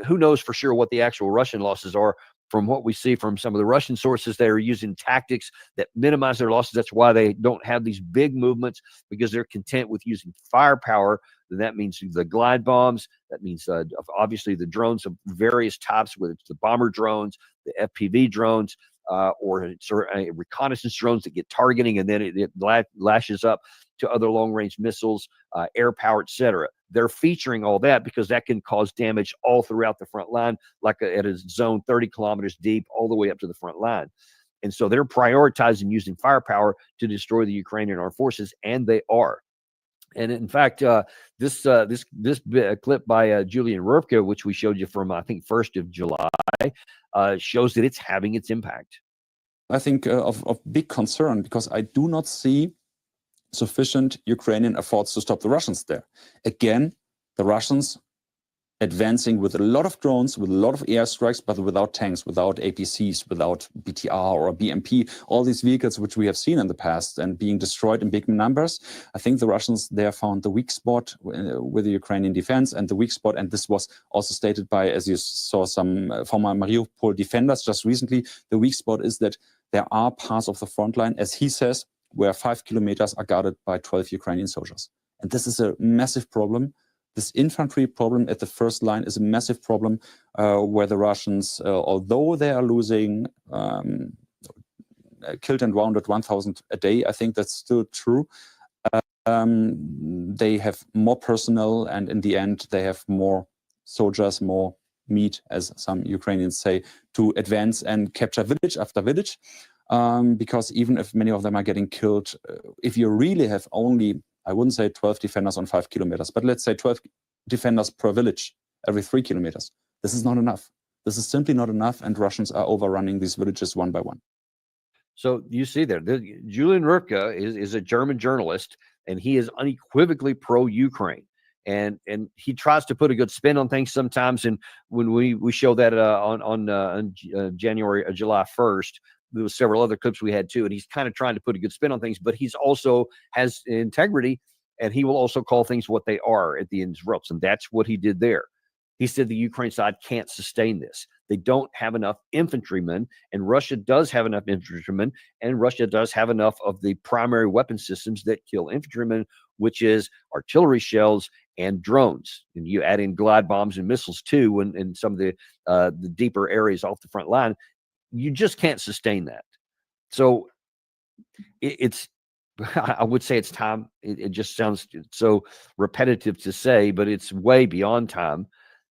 who knows for sure what the actual Russian losses are. From what we see from some of the Russian sources, they are using tactics that minimize their losses. That's why they don't have these big movements, because they're content with using firepower. And that means the glide bombs. That means obviously the drones of various types, whether it's the bomber drones, the FPV drones, or reconnaissance drones that get targeting, and then it lashes up to other long-range missiles, air power, etc. They're featuring all that because that can cause damage all throughout the front line, like at a zone 30 kilometers deep, all the way up to the front line. And so they're prioritizing using firepower to destroy the Ukrainian armed forces, and they are. And in fact, this clip by Julian Rurka, which we showed you from, I think, 1st of July, shows that it's having its impact. I think of big concern, because I do not see sufficient Ukrainian efforts to stop the Russians there. Again, the Russians advancing with a lot of drones, with a lot of airstrikes, but without tanks, without APCs, without BTR or BMP, all these vehicles which we have seen in the past and being destroyed in big numbers. I think the Russians there found the weak spot with the Ukrainian defense, and the weak spot, and this was also stated by, as you saw, some former Mariupol defenders just recently, the weak spot is that there are parts of the front line, as he says, where 5 kilometers are guarded by 12 Ukrainian soldiers. And this is a massive problem. This infantry problem at the first line is a massive problem, where the Russians, although they are losing killed and wounded 1,000 a day, I think that's still true. They have more personnel, and in the end, they have more soldiers, more meat, as some Ukrainians say, to advance and capture village after village. Because even if many of them are getting killed, if you really have only, I wouldn't say 12 defenders on 5 kilometers, but let's say 12 defenders per village every 3 kilometers, this is not enough. This is simply not enough, and Russians are overrunning these villages one by one. So you see there, Julian Ripka is a German journalist, and he is unequivocally pro-Ukraine. And he tries to put a good spin on things sometimes. And when we show that on July 1st, there was several other clips we had too, and he's kind of trying to put a good spin on things, but he's also has integrity, and he will also call things what they are at the end of ropes. And that's what he did there. He said the Ukraine side can't sustain this. They don't have enough infantrymen, and Russia does have enough infantrymen, and Russia does have enough of the primary weapon systems that kill infantrymen, which is artillery shells and drones. And you add in glide bombs and missiles too, and some of the deeper areas off the front line. You just can't sustain that. So it's I would say it's time. It just sounds so repetitive to say, but it's way beyond time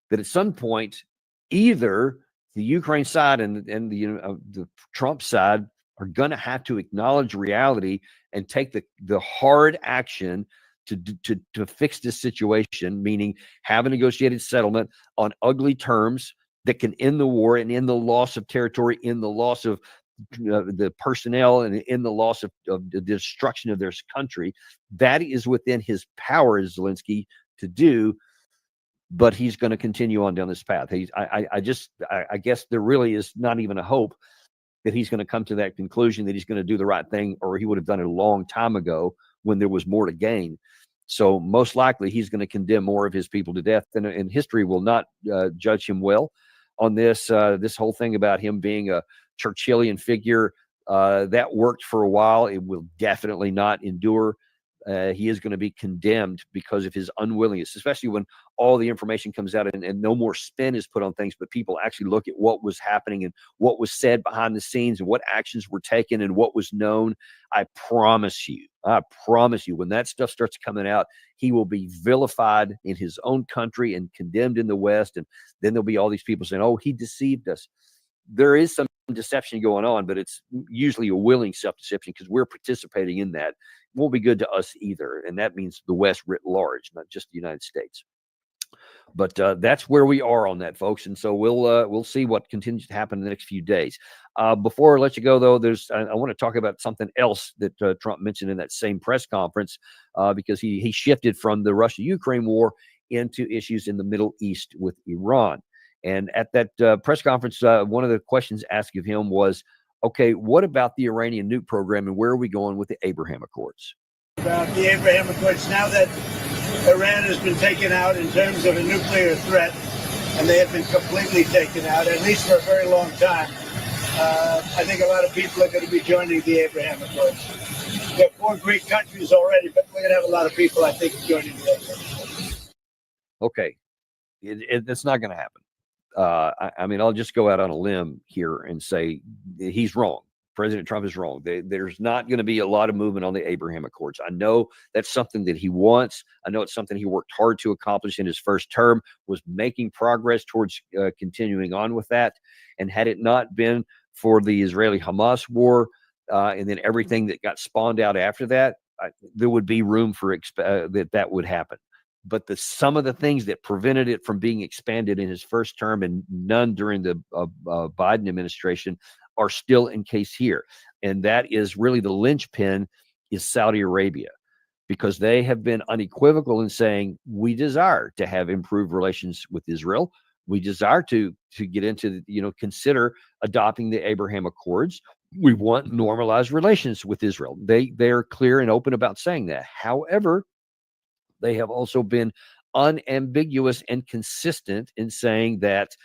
that at some point, either the Ukraine side and the Trump side are going to have to acknowledge reality and take the hard action to fix this situation, meaning have a negotiated settlement on ugly terms that can end the war and end the loss of territory, in the loss of the personnel, and in the loss of the destruction of their country. That is within his power, as Zelensky, to do. But he's going to continue on down this path. I guess there really is not even a hope that he's going to come to that conclusion that he's going to do the right thing, or he would have done it a long time ago when there was more to gain. So most likely he's going to condemn more of his people to death, and history will not judge him well on this. This whole thing about him being a Churchillian figure, that worked for a while. It will definitely not endure. He is going to be condemned because of his unwillingness, especially when all the information comes out and no more spin is put on things, but people actually look at what was happening and what was said behind the scenes and what actions were taken and what was known. I promise you, when that stuff starts coming out, he will be vilified in his own country and condemned in the West. And then there'll be all these people saying, oh, he deceived us. There is some deception going on, but it's usually a willing self-deception because we're participating in that. It won't be good to us either. And that means the West writ large, not just the United States. But that's where we are on that, folks. And so we'll see what continues to happen in the next few days. Before I let you go, though, I want to talk about something else that Trump mentioned in that same press conference, because he shifted from the Russia-Ukraine war into issues in the Middle East with Iran. And at that press conference, one of the questions asked of him was, okay, what about the Iranian nuke program, and where are we going with the Abraham Accords? About the Abraham Accords, now that Iran has been taken out in terms of a nuclear threat, and they have been completely taken out, at least for a very long time, I think a lot of people are going to be joining the Abraham Accords. There are 4 Greek countries already, but we're going to have a lot of people, I think, joining the Abraham Accords. Okay, it's not going to happen. I mean, I'll just go out on a limb here and say he's wrong. President Trump is wrong. There's not going to be a lot of movement on the Abraham Accords. I know that's something that he wants. I know it's something he worked hard to accomplish in his first term, was making progress towards continuing on with that. And had it not been for the Israeli-Hamas war and then everything that got spawned out after that, there would be room for that would happen. But some of the things that prevented it from being expanded in his first term and none during the Biden administration are still in case here. And that is really the linchpin is Saudi Arabia, because they have been unequivocal in saying, we desire to have improved relations with Israel. We desire to get into, consider adopting the Abraham Accords. We want normalized relations with Israel. They are clear and open about saying that. However, they have also been unambiguous and consistent in saying that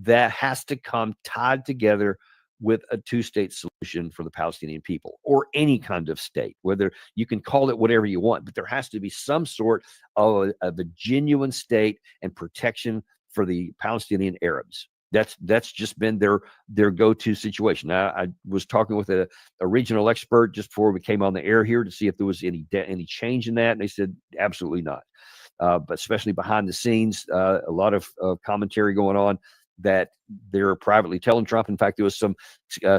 has to come tied together with a 2-state solution for the Palestinian people, or any kind of state, whether you can call it whatever you want, but there has to be some sort of a genuine state and protection for the Palestinian Arabs. That's just been their go-to situation. Now, I was talking with a regional expert just before we came on the air here to see if there was any change in that, and they said absolutely not. but especially behind the scenes, a lot of commentary going on that they're privately telling Trump. In fact, there was some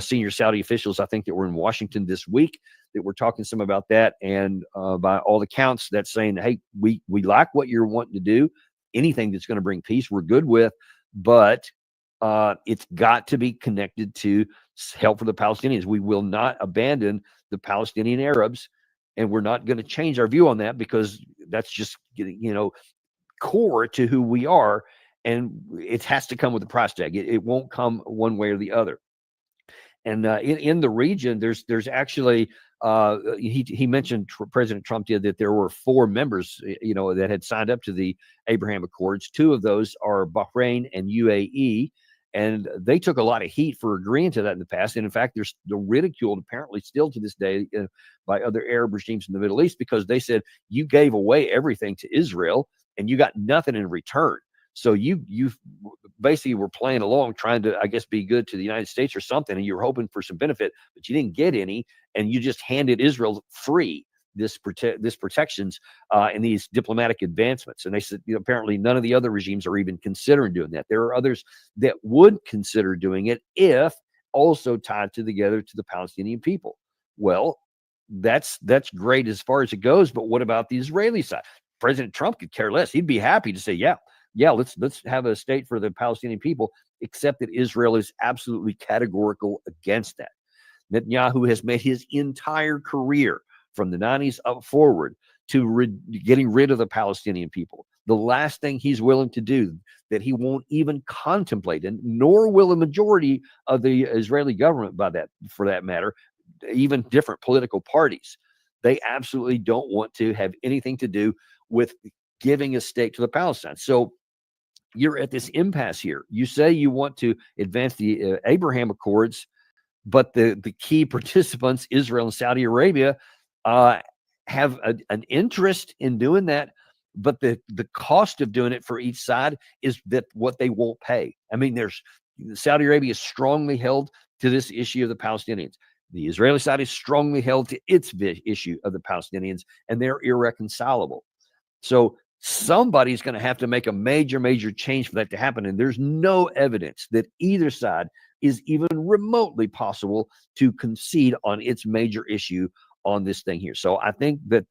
senior Saudi officials, I think, that were in Washington this week that were talking some about that. And by all accounts, that's saying, hey, we like what you're wanting to do. Anything that's going to bring peace, we're good with, but it's got to be connected to help for the Palestinians. We will not abandon the Palestinian Arabs, and we're not going to change our view on that, because that's just, core to who we are, and it has to come with a price tag. It won't come one way or the other. And in the region, there's actually he mentioned, President Trump did, that there were 4 members that had signed up to the Abraham Accords. 2 of those are Bahrain and UAE, and they took a lot of heat for agreeing to that in the past. And in fact, they're ridiculed apparently still to this day by other Arab regimes in the Middle East, because they said, you gave away everything to Israel and you got nothing in return. So you basically were playing along, trying to, I guess, be good to the United States or something, and you were hoping for some benefit, but you didn't get any, and you just handed Israel free this protections and these diplomatic advancements. And they said, apparently none of the other regimes are even considering doing that. There are others that would consider doing it if also tied together to the Palestinian people. Well, that's great as far as it goes, but what about the Israeli side? President Trump could care less. He'd be happy to say, yeah, let's have a state for the Palestinian people, except that Israel is absolutely categorical against that. Netanyahu has made his entire career from the 90s up forward to getting rid of the Palestinian people. The last thing he's willing to do, that he won't even contemplate, and nor will a majority of the Israeli government, for that matter, even different political parties, they absolutely don't want to have anything to do with giving a state to the Palestinians. So you're at this impasse here. You say you want to advance the Abraham Accords, but the key participants, Israel and Saudi Arabia, have an interest in doing that, but the cost of doing it for each side is that what they won't pay. I mean, Saudi Arabia is strongly held to this issue of the Palestinians. The Israeli side is strongly held to its issue of the Palestinians, and they're irreconcilable. So somebody's going to have to make a major change for that to happen. And there's no evidence that either side is even remotely possible to concede on its major issue on this thing here. So I think that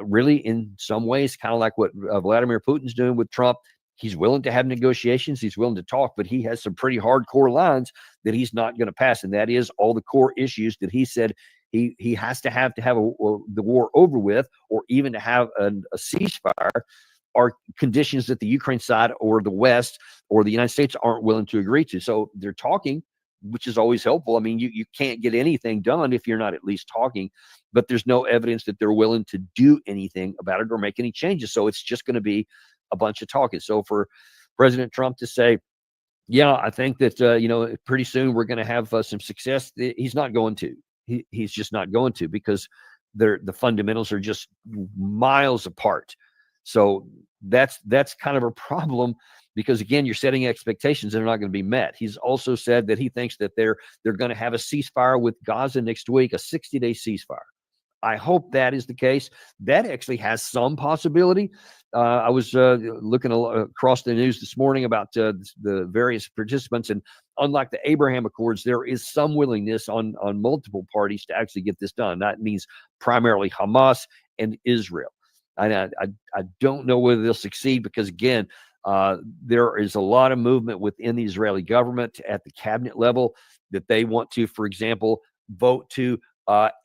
really, in some ways, kind of like what Vladimir Putin's doing with Trump, he's willing to have negotiations, he's willing to talk, but he has some pretty hardcore lines that he's not going to pass. And that is all the core issues that he said he has to have the war over with, or even to have a ceasefire, are conditions that the Ukraine side or the West or the United States aren't willing to agree to. So they're talking, which is always helpful. I mean, you can't get anything done if you're not at least talking, but there's no evidence that they're willing to do anything about it or make any changes. So it's just going to be a bunch of talking. So for President Trump to say, yeah, I think that, pretty soon we're going to have some success, he's not going to. He's just not going to, because the fundamentals are just miles apart. So that's kind of a problem, because again, you're setting expectations that are not going to be met. He's also said that he thinks that they're going to have a ceasefire with Gaza next week, a 60-day ceasefire. I hope that is the case. That actually has some possibility. I was looking across the news this morning about the various participants, and unlike the Abraham Accords, there is some willingness on multiple parties to actually get this done. That means primarily Hamas and Israel. I don't know whether they'll succeed, because again, there is a lot of movement within the Israeli government at the cabinet level that they want to, for example, vote to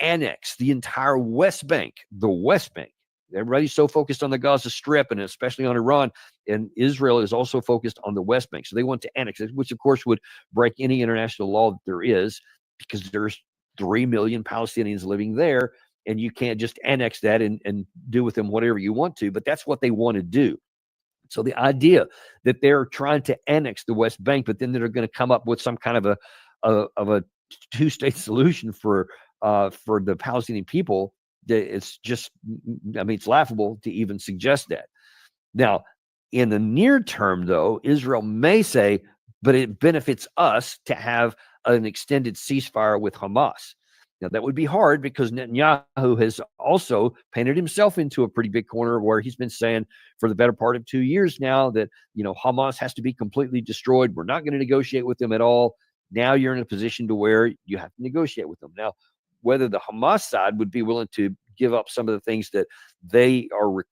annex the entire West Bank, the West Bank. Everybody's so focused on the Gaza Strip and especially on Iran, and Israel is also focused on the West Bank. So they want to annex it, which of course would break any international law that there is, because there's 3 million Palestinians living there, and you can't just annex that and do with them whatever you want to, but that's what they want to do. So the idea that they're trying to annex the West Bank, but then they're going to come up with some kind of a two-state solution for the Palestinian people, it's just, I mean, it's laughable to even suggest that. Now, in the near term, though, Israel may say, but it benefits us to have an extended ceasefire with Hamas. Now, that would be hard because Netanyahu has also painted himself into a pretty big corner where he's been saying for the better part of 2 years now that, Hamas has to be completely destroyed. We're not going to negotiate with them at all. Now you're in a position to where you have to negotiate with them. Now, whether the Hamas side would be willing to give up some of the things that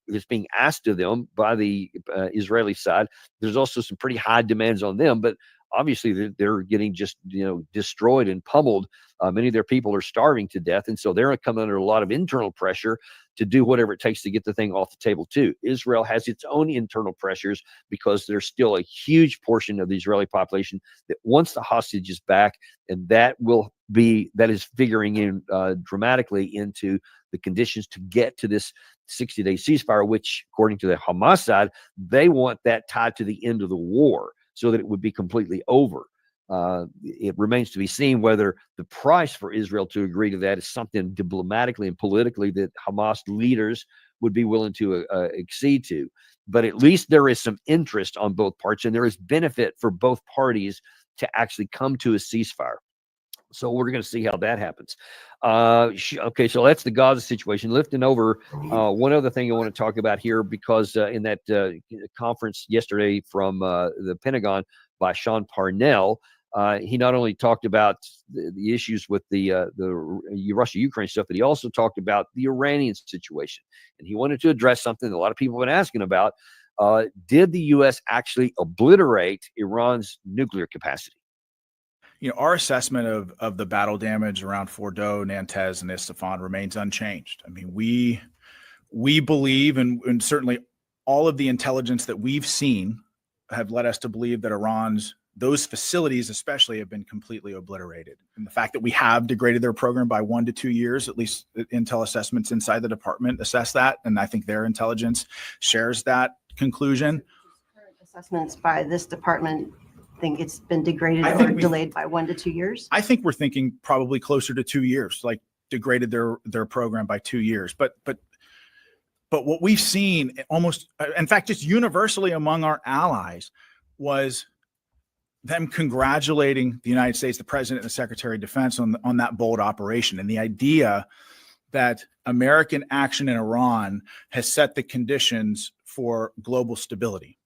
is being asked of them by the Israeli side, there's also some pretty high demands on them, but obviously they're getting just destroyed and pummeled. Many of their people are starving to death, and so they're coming under a lot of internal pressure to do whatever it takes to get the thing off the table too. Israel has its own internal pressures because there's still a huge portion of the Israeli population that wants the hostages back, and that is figuring in dramatically into the conditions to get to this 60-day ceasefire, which, according to the Hamas side, they want that tied to the end of the war so that it would be completely over. It remains to be seen whether the price for Israel to agree to that is something diplomatically and politically that Hamas leaders would be willing to accede to. But at least there is some interest on both parts, and there is benefit for both parties to actually come to a ceasefire. So we're going to see how that happens. Okay, so that's the Gaza situation. Lifting over, one other thing I want to talk about here, because in that conference yesterday from the Pentagon by Sean Parnell, he not only talked about the issues with the Russia-Ukraine stuff, but he also talked about the Iranian situation. And he wanted to address something that a lot of people have been asking about. Did the U.S. actually obliterate Iran's nuclear capacity? Our assessment of the battle damage around Fordow, Nantes, and Isfahan remains unchanged. I mean, we believe, and certainly all of the intelligence that we've seen have led us to believe that those facilities especially have been completely obliterated. And the fact that we have degraded their program by 1 to 2 years, at least intel assessments inside the department assess that. And I think their intelligence shares that conclusion. Current assessments by this department think it's been degraded or delayed by 1 to 2 years? I think we're thinking probably closer to 2 years, like degraded their program by 2 years. But what we've seen almost, in fact, just universally among our allies, was them congratulating the United States, the president and the secretary of defense on that bold operation. And the idea that American action in Iran has set the conditions for global stability.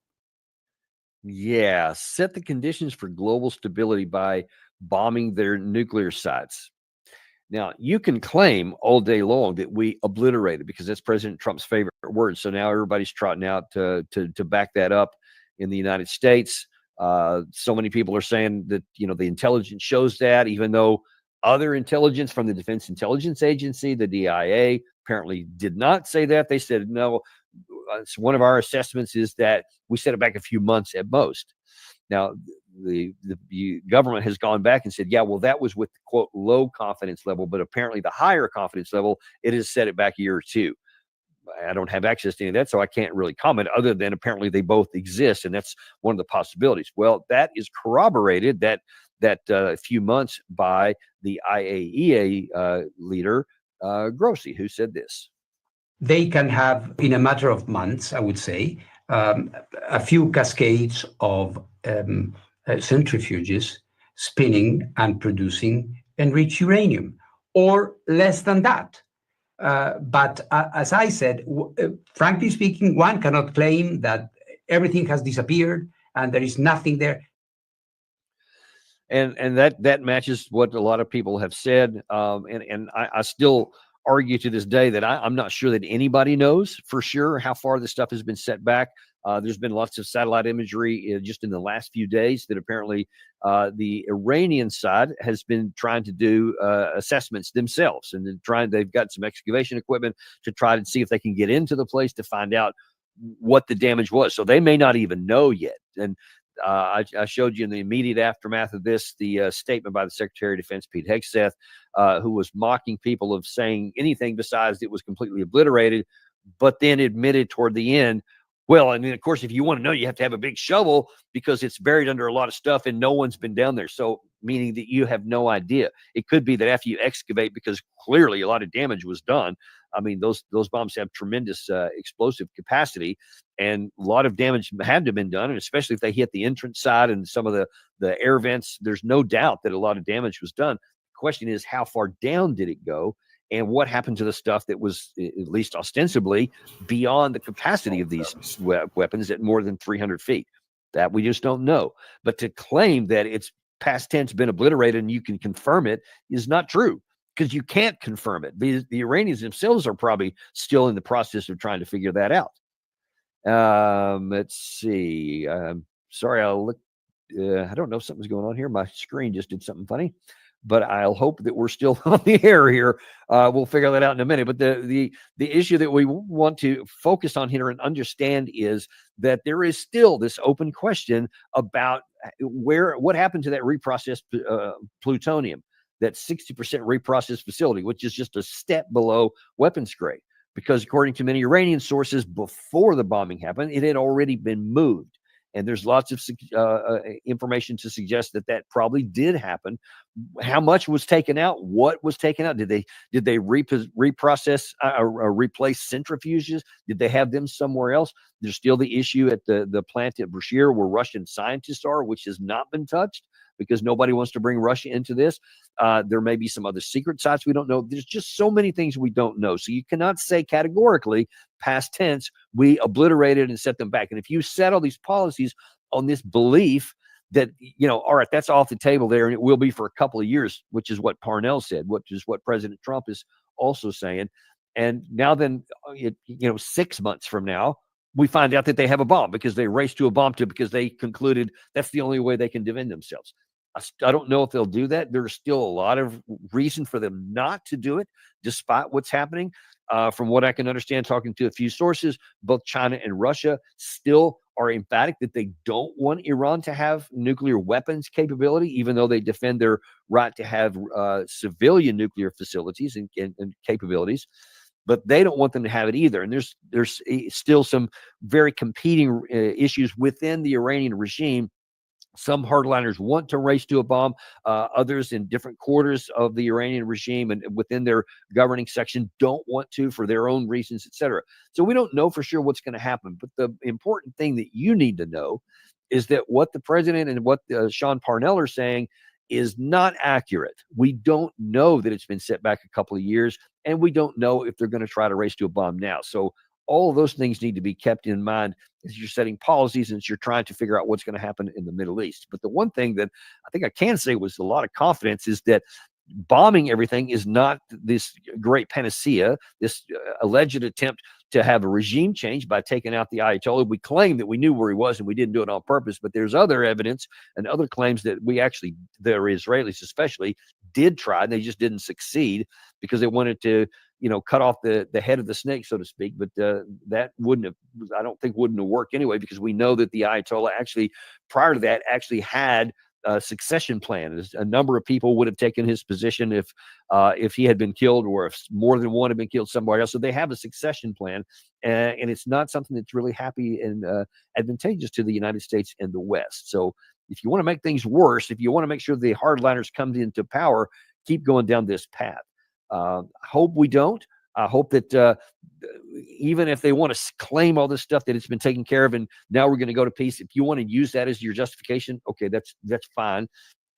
Yeah, set the conditions for global stability by bombing their nuclear sites. Now, you can claim all day long that we obliterated, because that's President Trump's favorite word. So now everybody's trotting out to back that up in the United States. So many people are saying that, the intelligence shows that, even though other intelligence from the Defense Intelligence Agency, the DIA, apparently did not say that. They said, no, it's one of our assessments is that we set it back a few months at most. Now, the government has gone back and said, yeah, well, that was with the quote low confidence level, but apparently the higher confidence level, it has set it back a year or two. I don't have access to any of that, so I can't really comment, other than apparently they both exist, and that's one of the possibilities. Well, that is corroborated that few months by the IAEA leader, Grossi, who said this. They can have, in a matter of months, I would say, a few cascades of centrifuges spinning and producing enriched uranium, or less than that. But as I said, frankly speaking, one cannot claim that everything has disappeared and there is nothing there. And that matches what a lot of people have said. And I still argue to this day that I'm not sure that anybody knows for sure how far this stuff has been set back. There's been lots of satellite imagery just in the last few days that apparently the Iranian side has been trying to do assessments themselves, and they've got some excavation equipment to try to see if they can get into the place to find out what the damage was. So they may not even know yet. And I showed you in the immediate aftermath of this, the statement by the Secretary of Defense, Pete Hegseth, who was mocking people of saying anything besides it was completely obliterated, but then admitted toward the end, well, and then, of course, if you want to know, you have to have a big shovel because it's buried under a lot of stuff and no one's been down there. So meaning that you have no idea. It could be that after you excavate, because clearly a lot of damage was done. I mean, those bombs have tremendous explosive capacity, and a lot of damage had to have been done. And especially if they hit the entrance side and some of the air vents, there's no doubt that a lot of damage was done. question is, how far down did it go? And what happened to the stuff that was, at least ostensibly, beyond the capacity of these weapons at more than 300 feet? That we just don't know. But to claim that it's past tense been obliterated and you can confirm it is not true, because you can't confirm it. The Iranians themselves are probably still in the process of trying to figure that out. Let's see. Sorry, I'll look. I don't know if something's going on here. My screen just did something funny, but I'll hope that we're still on the air here. We'll figure that out in a minute. But the issue that we want to focus on here and understand is that there is still this open question about what happened to that reprocessed plutonium, that 60% reprocessed facility, which is just a step below weapons grade. Because according to many Iranian sources, before the bombing happened, it had already been moved. And there's lots of information to suggest that that probably did happen. How much was taken out? What was taken out? Did they reprocess or replace centrifuges? Did they have them somewhere else? There's still the issue at the plant at Bushehr where Russian scientists are, which has not been touched because nobody wants to bring Russia into this. There may be some other secret sites we don't know. There's just so many things we don't know. So you cannot say categorically, past tense, we obliterated and set them back. And if you set all these policies on this belief that, all right, that's off the table there, and it will be for a couple of years, which is what Parnell said, which is what President Trump is also saying. And now then, 6 months from now, we find out that they have a bomb because they raced to a bomb because they concluded that's the only way they can defend themselves. I don't know if they'll do that. There's still a lot of reason for them not to do it, despite what's happening. From what I can understand, talking to a few sources, both China and Russia still are emphatic that they don't want Iran to have nuclear weapons capability, even though they defend their right to have civilian nuclear facilities and capabilities. But they don't want them to have it either. And there's still some very competing issues within the Iranian regime. Some hardliners want to race to a bomb. Others in different quarters of the Iranian regime and within their governing section don't want to for their own reasons, etc. So we don't know for sure what's going to happen. But the important thing that you need to know is that what the president and what Sean Parnell are saying is not accurate. We don't know that it's been set back a couple of years, and we don't know if they're going to try to race to a bomb now. So all of those things need to be kept in mind as you're setting policies and as you're trying to figure out what's going to happen in the Middle East. But the one thing that I think I can say with a lot of confidence is that bombing everything is not this great panacea, this alleged attempt to have a regime change by taking out the Ayatollah. We claim that we knew where he was and we didn't do it on purpose, but there's other evidence and other claims that the Israelis especially, did try. They just didn't succeed because they wanted to cut off the head of the snake, so to speak. But that wouldn't have worked anyway, because we know that the Ayatollah actually, prior to that, actually had a succession plan. A number of people would have taken his position if he had been killed, or if more than one had been killed somewhere else. So they have a succession plan, and it's not something that's really happy and advantageous to the United States and the West. So if you want to make things worse, if you want to make sure the hardliners come into power, keep going down this path. I hope we don't. I hope that even if they want to claim all this stuff that it's been taken care of and now we're going to go to peace, if you want to use that as your justification, okay, that's fine.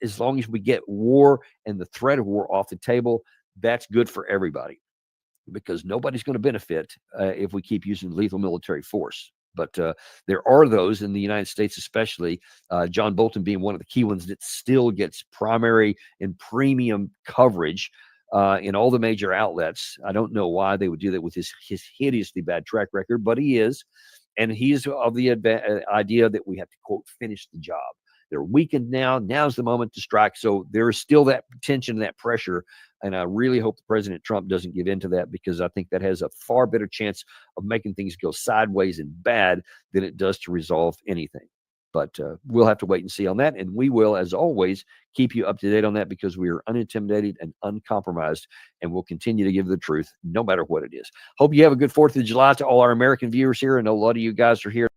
As long as we get war and the threat of war off the table, that's good for everybody, because nobody's going to benefit if we keep using lethal military force. But there are those in the United States, especially John Bolton being one of the key ones, that still gets primary and premium coverage in all the major outlets. I don't know why they would do that with his hideously bad track record, but he is. And he's of the idea that we have to, quote, finish the job. They're weakened now. Now's the moment to strike. So there is still that tension, that pressure. And I really hope President Trump doesn't give in to that, because I think that has a far better chance of making things go sideways and bad than it does to resolve anything. But we'll have to wait and see on that. And we will, as always, keep you up to date on that, because we are unintimidated and uncompromised, and we'll continue to give the truth no matter what it is. Hope you have a good 4th of July to all our American viewers here. I know a lot of you guys are here.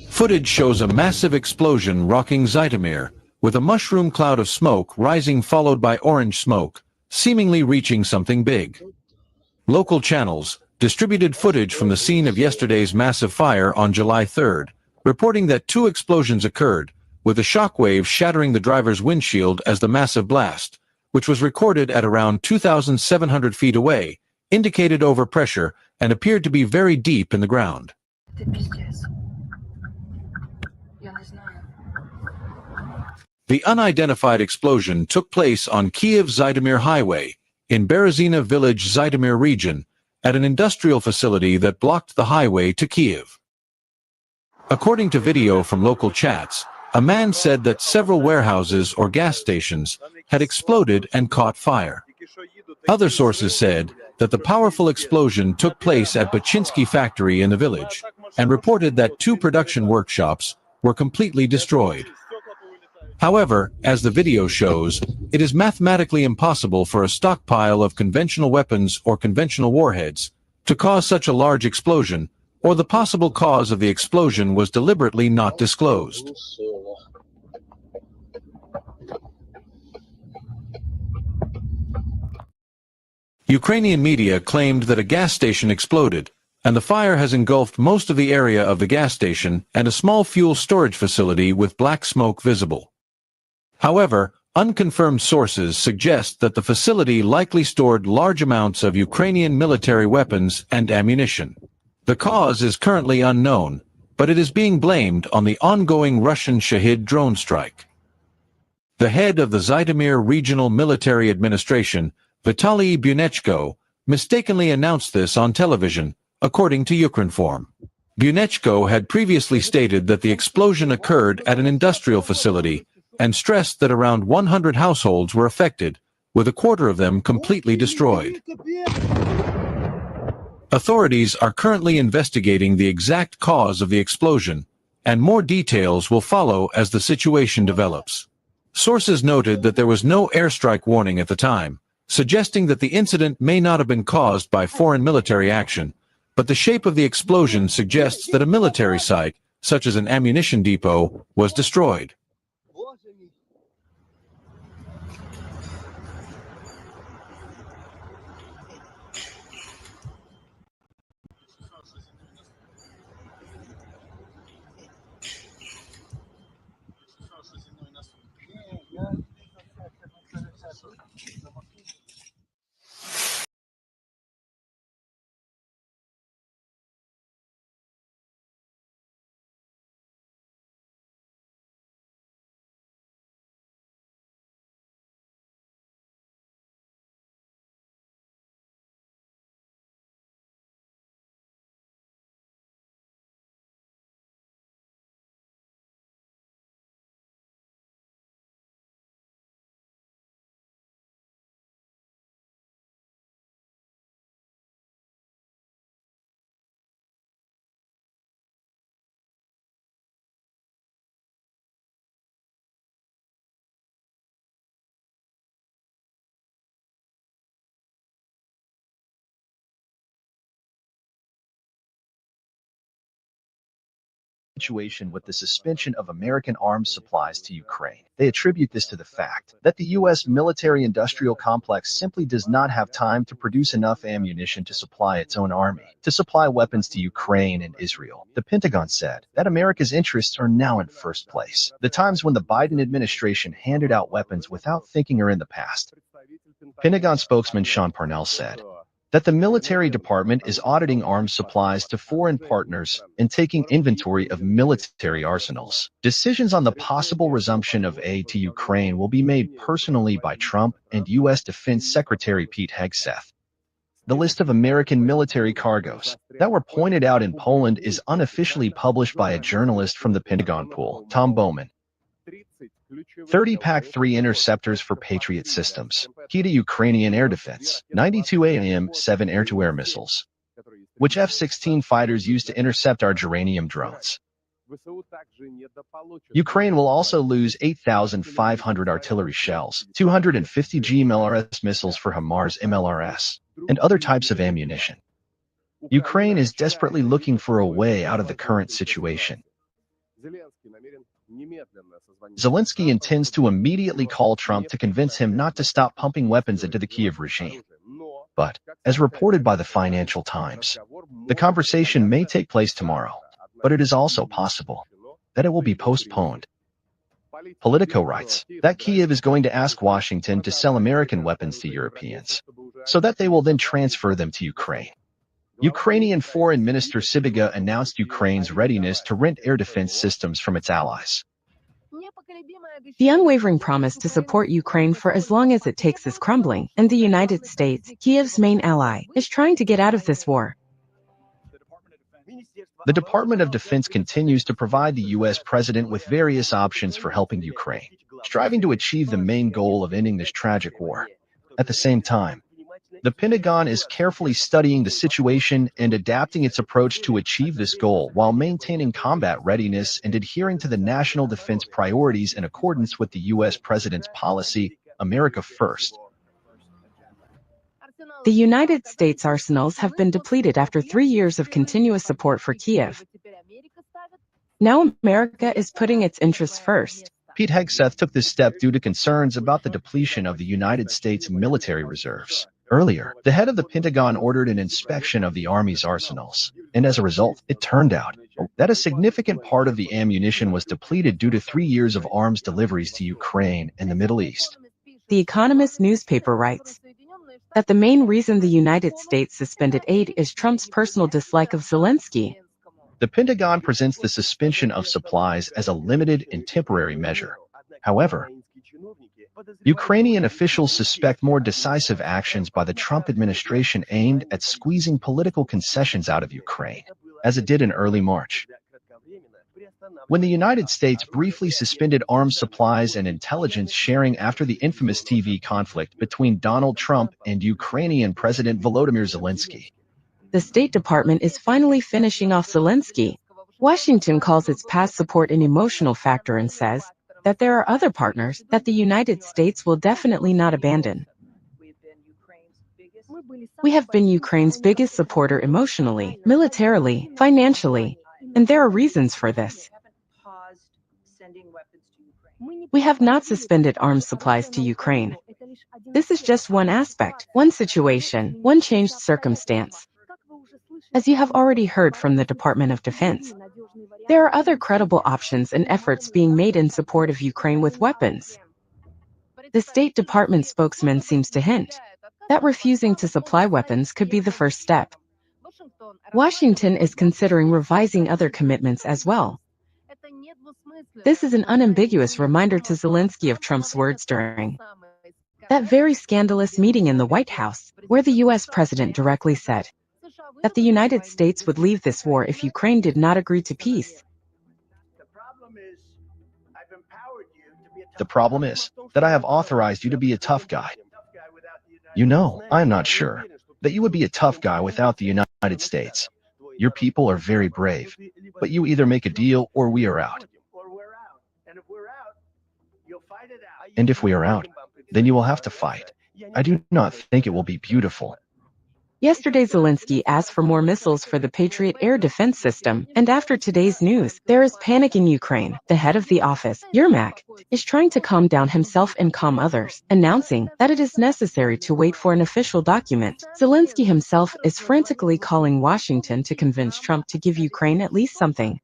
Footage shows a massive explosion rocking Zhytomyr, with a mushroom cloud of smoke rising followed by orange smoke, seemingly reaching something big. Local channels distributed footage from the scene of yesterday's massive fire on July 3rd, reporting that 2 explosions occurred, with a shockwave shattering the driver's windshield as the massive blast, which was recorded at around 2,700 feet away, indicated overpressure and appeared to be very deep in the ground. The unidentified explosion took place on Kyiv-Zhytomyr Highway, in Berezina village, Zhytomyr region, at an industrial facility that blocked the highway to Kyiv. According to video from local chats, a man said that several warehouses or gas stations had exploded and caught fire. Other sources said that the powerful explosion took place at Bachinsky factory in the village, and reported that 2 production workshops were completely destroyed. However, as the video shows, it is mathematically impossible for a stockpile of conventional weapons or conventional warheads to cause such a large explosion, or the possible cause of the explosion was deliberately not disclosed. Ukrainian media claimed that a gas station exploded, and the fire has engulfed most of the area of the gas station and a small fuel storage facility with black smoke visible. However, unconfirmed sources suggest that the facility likely stored large amounts of Ukrainian military weapons and ammunition. The cause is currently unknown, but it is being blamed on the ongoing Russian Shahid drone strike. The head of the Zhytomyr Regional Military Administration, Vitaly Bunechko, mistakenly announced this on television, according to Ukrinform. Bunechko had previously stated that the explosion occurred at an industrial facility and stressed that around 100 households were affected, with a quarter of them completely destroyed. Authorities are currently investigating the exact cause of the explosion, and more details will follow as the situation develops. Sources noted that there was no airstrike warning at the time, suggesting that the incident may not have been caused by foreign military action, but the shape of the explosion suggests that a military site, such as an ammunition depot, was destroyed. Situation with the suspension of American arms supplies to Ukraine. They attribute this to the fact that the U.S. military-industrial complex simply does not have time to produce enough ammunition to supply its own army, to supply weapons to Ukraine and Israel. The Pentagon said that America's interests are now in first place. The times when the Biden administration handed out weapons without thinking are in the past. Pentagon spokesman Sean Parnell said that the military department is auditing arms supplies to foreign partners and taking inventory of military arsenals. Decisions on the possible resumption of aid to Ukraine will be made personally by Trump and U.S. Defense Secretary Pete Hegseth. The list of American military cargoes that were pointed out in Poland is unofficially published by a journalist from the Pentagon pool, Tom Bowman. 30 PAC-3 interceptors for Patriot systems, key to Ukrainian air defense, 92 AIM-7 air-to-air missiles, which F-16 fighters use to intercept our geranium drones. Ukraine will also lose 8,500 artillery shells, 250 GMLRS missiles for HIMARS MLRS, and other types of ammunition. Ukraine is desperately looking for a way out of the current situation. Zelensky intends to immediately call Trump to convince him not to stop pumping weapons into the Kyiv regime. But, as reported by the Financial Times, the conversation may take place tomorrow, but it is also possible that it will be postponed. Politico writes that Kyiv is going to ask Washington to sell American weapons to Europeans, so that they will then transfer them to Ukraine. Ukrainian Foreign Minister Sybiga announced Ukraine's readiness to rent air defense systems from its allies. The unwavering promise to support Ukraine for as long as it takes is crumbling, and the United States, Kyiv's main ally, is trying to get out of this war. The Department of Defense continues to provide the U.S. president with various options for helping Ukraine, striving to achieve the main goal of ending this tragic war. At the same time, the Pentagon is carefully studying the situation and adapting its approach to achieve this goal while maintaining combat readiness and adhering to the national defense priorities in accordance with the U.S. president's policy, America First. The United States arsenals have been depleted after 3 years of continuous support for Kyiv. Now America is putting its interests first. Pete Hegseth took this step due to concerns about the depletion of the United States military reserves. Earlier, the head of the Pentagon ordered an inspection of the Army's arsenals, and as a result, it turned out that a significant part of the ammunition was depleted due to 3 years of arms deliveries to Ukraine and the Middle East. The Economist newspaper writes that the main reason the United States suspended aid is Trump's personal dislike of Zelensky. The Pentagon presents the suspension of supplies as a limited and temporary measure. However, Ukrainian officials suspect more decisive actions by the Trump administration aimed at squeezing political concessions out of Ukraine, as it did in early March. When the United States briefly suspended arms supplies and intelligence sharing after the infamous TV conflict between Donald Trump and Ukrainian President Volodymyr Zelensky. The State Department is finally finishing off Zelensky. Washington calls its past support an emotional factor and says that there are other partners that the United States will definitely not abandon. We have been Ukraine's biggest supporter emotionally, militarily, financially, and there are reasons for this. We have not suspended arms supplies to Ukraine. This is just one aspect, one situation, one changed circumstance. As you have already heard from the Department of Defense, there are other credible options and efforts being made in support of Ukraine with weapons. The State Department spokesman seems to hint that refusing to supply weapons could be the first step. Washington is considering revising other commitments as well. This is an unambiguous reminder to Zelensky of Trump's words during that very scandalous meeting in the White House, where the U.S. president directly said that the United States would leave this war if Ukraine did not agree to peace. The problem is that I have authorized you to be a tough guy. You know, I am not sure that you would be a tough guy without the United States. Your people are very brave, but you either make a deal or we are out. And if we are out, then you will have to fight. I do not think it will be beautiful. Yesterday, Zelensky asked for more missiles for the Patriot air defense system, and after today's news, there is panic in Ukraine. The head of the office, Yermak, is trying to calm down himself and calm others, announcing that it is necessary to wait for an official document. Zelensky himself is frantically calling Washington to convince Trump to give Ukraine at least something.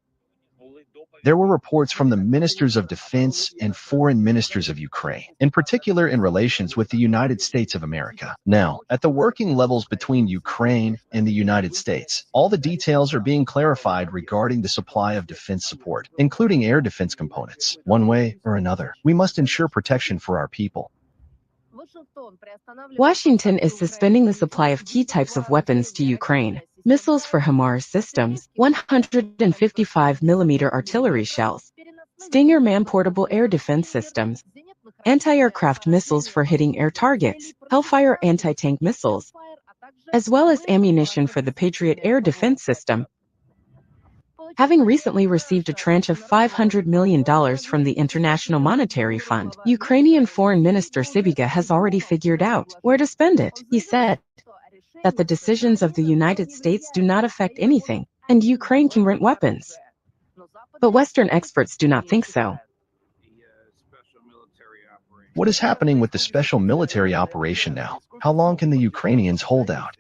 There were reports from the ministers of defense and foreign ministers of Ukraine, in particular in relations with the United States of America. Now, at the working levels between Ukraine and the United States, all the details are being clarified regarding the supply of defense support, including air defense components. One way or another, we must ensure protection for our people. Washington is suspending the supply of key types of weapons to Ukraine. Missiles for HIMARS systems, 155mm artillery shells, Stinger man-portable air defense systems, anti-aircraft missiles for hitting air targets, Hellfire anti-tank missiles, as well as ammunition for the Patriot air defense system. Having recently received a tranche of $500 million from the International Monetary Fund, Ukrainian Foreign Minister Sybiga has already figured out where to spend it. He said that the decisions of the United States do not affect anything, and Ukraine can rent weapons. But Western experts do not think so. What is happening with the special military operation now? How long can the Ukrainians hold out?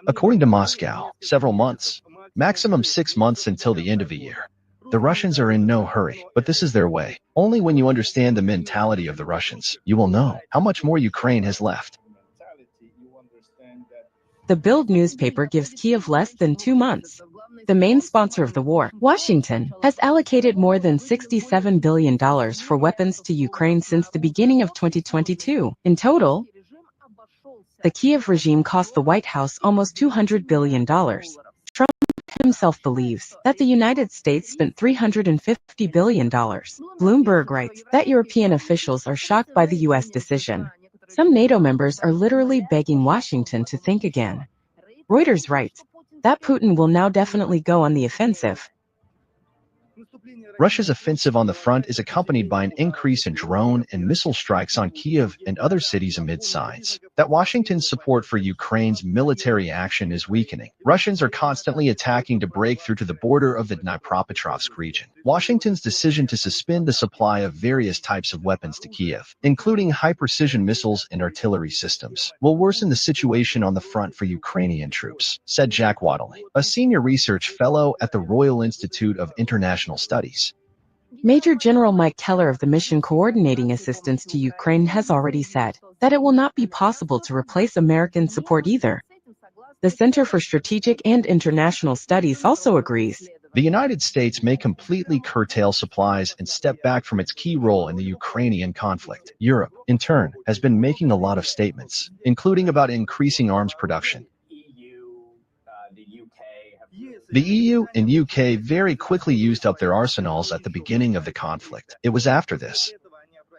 According to Moscow, several months, maximum 6 months until the end of the year. The Russians are in no hurry, but this is their way. Only when you understand the mentality of the Russians, you will know how much more Ukraine has left. The Bild newspaper gives Kyiv less than 2 months. The main sponsor of the war, Washington, has allocated more than $67 billion for weapons to Ukraine since the beginning of 2022. In total, the Kyiv regime cost the White House almost $200 billion. Trump himself believes that the United States spent $350 billion. Bloomberg writes that European officials are shocked by the U.S. decision. Some NATO members are literally begging Washington to think again. Reuters writes that Putin will now definitely go on the offensive. Russia's offensive on the front is accompanied by an increase in drone and missile strikes on Kyiv and other cities amid signs that Washington's support for Ukraine's military action is weakening. Russians are constantly attacking to break through to the border of the Dnipropetrovsk region. Washington's decision to suspend the supply of various types of weapons to Kyiv, including high-precision missiles and artillery systems, will worsen the situation on the front for Ukrainian troops, said Jack Wadley, a senior research fellow at the Royal Institute of International Studies. Major General Mike Keller of the Mission Coordinating Assistance to Ukraine has already said that it will not be possible to replace American support either. The Center for Strategic and International Studies also agrees. The United States may completely curtail supplies and step back from its key role in the Ukrainian conflict. Europe, in turn, has been making a lot of statements, including about increasing arms production. The EU and UK very quickly used up their arsenals at the beginning of the conflict. It was after this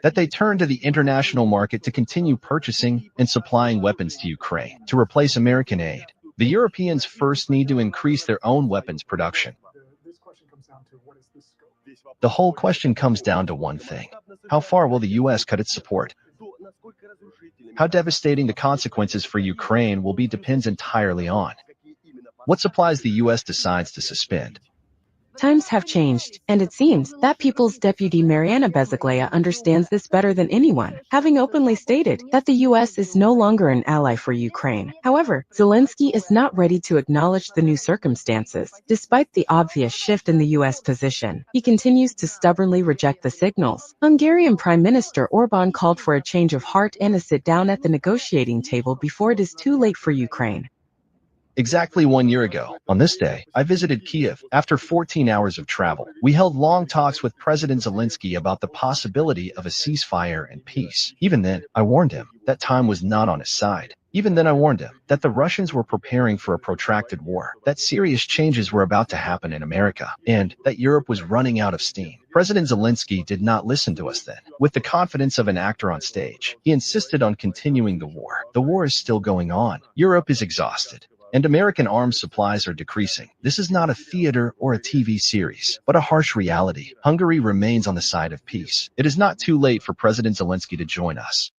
that they turned to the international market to continue purchasing and supplying weapons to Ukraine to replace American aid. The Europeans first need to increase their own weapons production. The whole question comes down to one thing. How far will the US cut its support? How devastating the consequences for Ukraine will be depends entirely on what supplies the U.S. decides to suspend. Times have changed, and it seems that People's Deputy Mariana Bezaglaya understands this better than anyone, having openly stated that the U.S. is no longer an ally for Ukraine. However, Zelensky is not ready to acknowledge the new circumstances. Despite the obvious shift in the U.S. position, he continues to stubbornly reject the signals. Hungarian Prime Minister Orbán called for a change of heart and a sit-down at the negotiating table before it is too late for Ukraine. Exactly 1 year ago, on this day, I visited Kyiv. After 14 hours of travel, we held long talks with President Zelensky about the possibility of a ceasefire and peace. Even then, I warned him that time was not on his side. Even then, I warned him that the Russians were preparing for a protracted war, that serious changes were about to happen in America, and that Europe was running out of steam. President Zelensky did not listen to us then. With the confidence of an actor on stage, he insisted on continuing the war. The war is still going on. Europe is exhausted, and American arms supplies are decreasing. This is not a theater or a TV series, but a harsh reality. Hungary remains on the side of peace. It is not too late for President Zelensky to join us.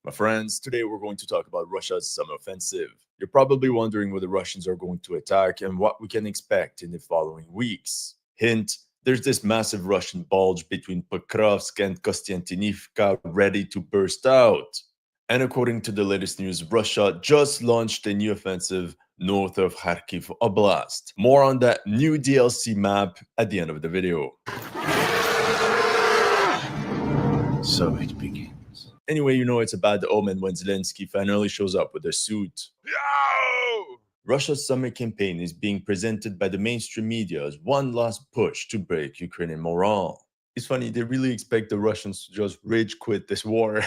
My friends, today we're going to talk about Russia's summer offensive. You're probably wondering where the Russians are going to attack and what we can expect in the following weeks. Hint, there's this massive Russian bulge between Pokrovsk and Kostiantynivka ready to burst out. And according to the latest news, Russia just launched a new offensive north of Kharkiv Oblast. More on that new DLC map at the end of the video. So it begins. Anyway, you know it's a bad omen when Zelensky finally shows up with a suit. Russia's summer campaign is being presented by the mainstream media as one last push to break Ukrainian morale. It's funny, they really expect the Russians to just rage quit this war.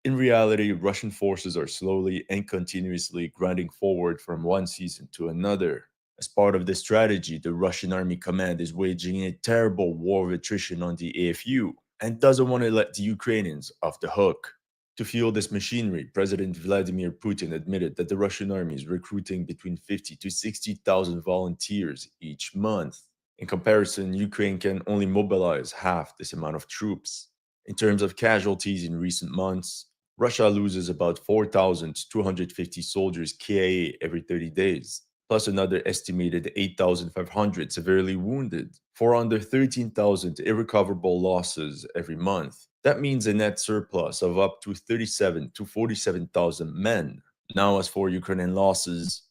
In reality, Russian forces are slowly and continuously grinding forward from one season to another. As part of this strategy, the Russian Army Command is waging a terrible war of attrition on the AFU and doesn't want to let the Ukrainians off the hook. To fuel this machinery, President Vladimir Putin admitted that the Russian army is recruiting between 50 to 60,000 volunteers each month. In comparison, Ukraine can only mobilize half this amount of troops. In terms of casualties in recent months, Russia loses about 4,250 soldiers KIA every 30 days, plus another estimated 8,500 severely wounded, for under 13,000 irrecoverable losses every month. That means a net surplus of up to 37 to 47,000 men. Now, as for Ukrainian losses,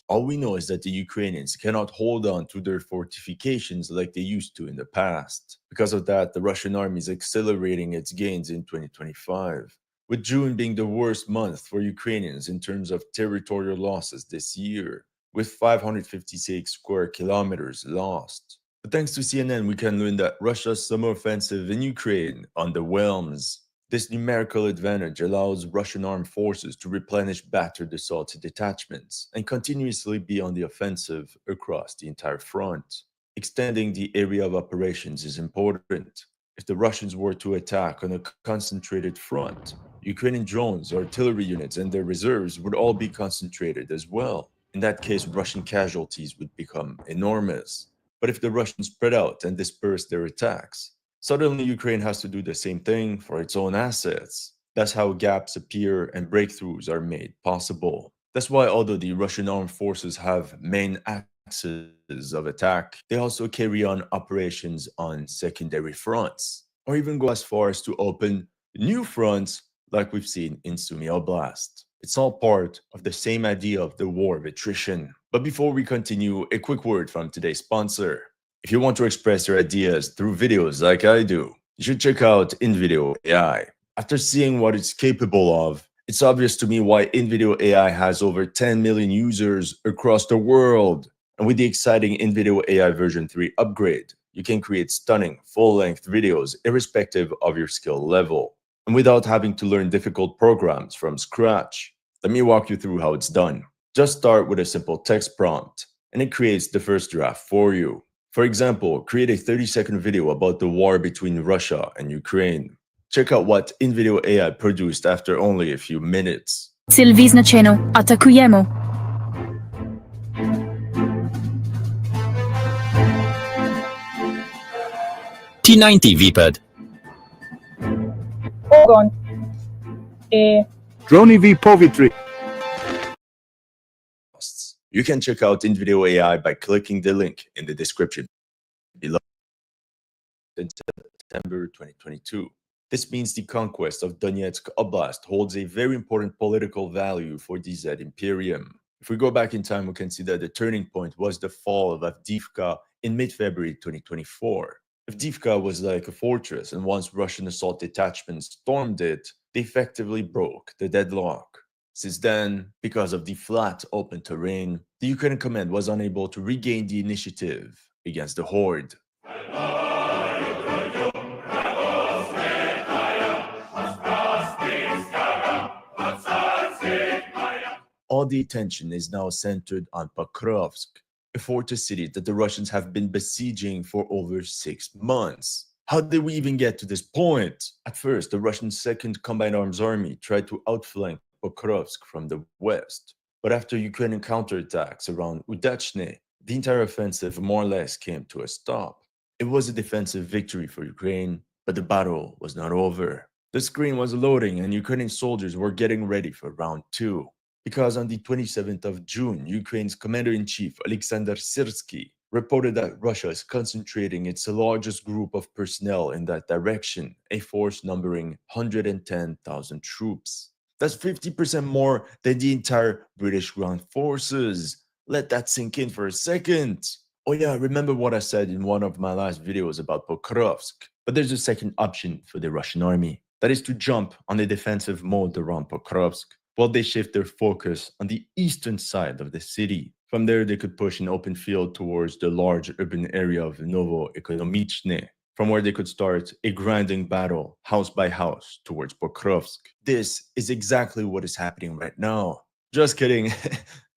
all we know is that the Ukrainians cannot hold on to their fortifications like they used to in the past. Because of that, the Russian army is accelerating its gains in 2025, with June being the worst month for Ukrainians in terms of territorial losses this year, with 556 square kilometers lost. But thanks to CNN, we can learn that Russia's summer offensive in Ukraine underwhelms. This numerical advantage allows Russian armed forces to replenish battered assault detachments and continuously be on the offensive across the entire front. Extending the area of operations is important. If the Russians were to attack on a concentrated front, Ukrainian drones, artillery units, and their reserves would all be concentrated as well. In that case, Russian casualties would become enormous. But if the Russians spread out and disperse their attacks, suddenly Ukraine has to do the same thing for its own assets. That's how gaps appear and breakthroughs are made possible. That's why although the Russian armed forces have main axes of attack, they also carry on operations on secondary fronts, or even go as far as to open new fronts like we've seen in Sumy Oblast. It's all part of the same idea of the war of attrition. But before we continue, a quick word from today's sponsor. If you want to express your ideas through videos like I do, you should check out InVideo AI. After seeing what it's capable of, it's obvious to me why InVideo AI has over 10 million users across the world. And with the exciting InVideo AI version 3 upgrade, you can create stunning, full-length videos irrespective of your skill level, and without having to learn difficult programs from scratch. Let me walk you through how it's done. Just start with a simple text prompt, and it creates the first draft for you. For example, create a 30-second video about the war between Russia and Ukraine. Check out what InVideo AI produced after only a few minutes. Ціль визначено. Атакуємо. T90 VPAD. Ogon. Drone EV Povitry. You can check out InVideo AI by clicking the link in the description below. In September 2022. This means the conquest of Donetsk Oblast holds a very important political value for the Z Imperium. If we go back in time, we can see that the turning point was the fall of Avdiivka in mid-February 2024. Avdiivka was like a fortress, and once Russian assault detachments stormed it, they effectively broke the deadlock. Since then, because of the flat, open terrain, the Ukrainian command was unable to regain the initiative against the horde. All the attention is now centered on Pokrovsk, a fortress city that the Russians have been besieging for over 6 months. How did we even get to this point? At first, the Russian 2nd Combined Arms Army tried to outflank Pokrovsk from the west. But after Ukrainian counterattacks around Udachne, the entire offensive more or less came to a stop. It was a defensive victory for Ukraine, But the battle was not over. The screen was loading and Ukrainian soldiers were getting ready for round 2. Because on the 27th of June, Ukraine's commander-in-chief Alexander Syrsky reported that Russia is concentrating its largest group of personnel in that direction, a force numbering 110,000 troops. That's 50% more than the entire British ground forces. Let that sink in for a second. Oh yeah, remember what I said in one of my last videos about Pokrovsk. But there's a second option for the Russian army. That is to jump on the defensive mode around Pokrovsk, while they shift their focus on the eastern side of the city. From there, they could push an open field towards the large urban area of Novoekonomichne, from where they could start a grinding battle, house by house, towards Pokrovsk. This is exactly what is happening right now. Just kidding,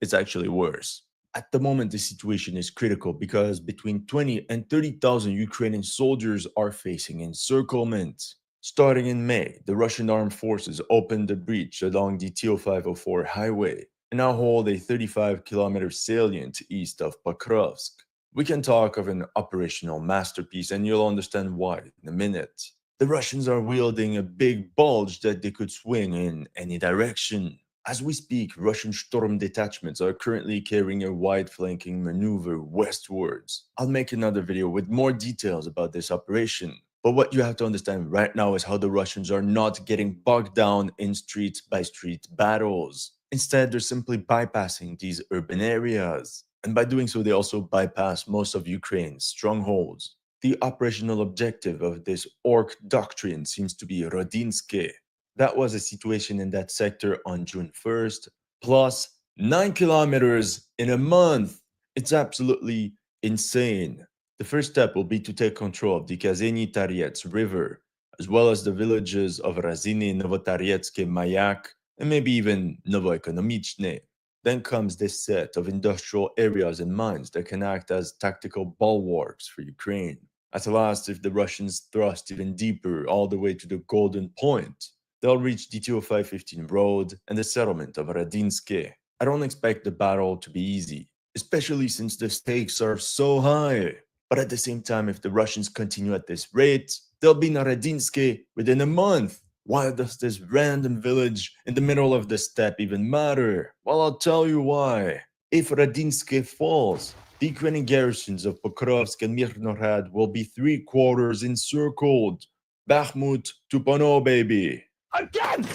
it's actually worse. At the moment, the situation is critical because between 20 and 30,000 Ukrainian soldiers are facing encirclement. Starting in May, the Russian armed forces opened a breach along the TO-504 highway and now hold a 35-kilometer salient east of Pokrovsk. We can talk of an operational masterpiece, and you'll understand why in a minute. The Russians are wielding a big bulge that they could swing in any direction. As we speak, Russian storm detachments are currently carrying a wide flanking maneuver westwards. I'll make another video with more details about this operation. But what you have to understand right now is how the Russians are not getting bogged down in street-by-street battles. Instead, they're simply bypassing these urban areas. And by doing so, they also bypass most of Ukraine's strongholds. The operational objective of this orc doctrine seems to be Rodinsky. That was a situation in that sector on June 1st, plus 9 kilometers in a month. It's absolutely insane. The first step will be to take control of the Kazeni-Tariets River, as well as the villages of Raziny, Novotarietsky, Mayak, and maybe even Novoekonomichne. Then comes this set of industrial areas and mines that can act as tactical bulwarks for Ukraine. At last, if the Russians thrust even deeper all the way to the Golden Point, they'll reach the TO-515 road and the settlement of Radinsky. I don't expect the battle to be easy, especially since the stakes are so high. But at the same time, if the Russians continue at this rate, they'll be in Radinsky within a month. Why does this random village in the middle of the steppe even matter? Well, I'll tell you why. If Radinsky falls, the Ukrainian garrisons of Pokrovsk and Mirnorad will be 3/4 encircled. Bakhmut 2.0, baby. Again!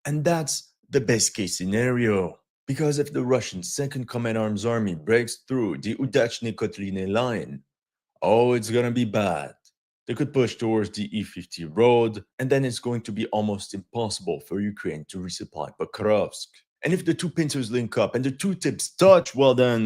And that's the best case scenario. Because if the Russian 2nd Command Arms Army breaks through the Udachny-Kotline line, oh, it's gonna be bad. They could push towards the E50 road, and then it's going to be almost impossible for Ukraine to resupply Pokrovsk. And if the two pincers link up and the two tips touch, well then,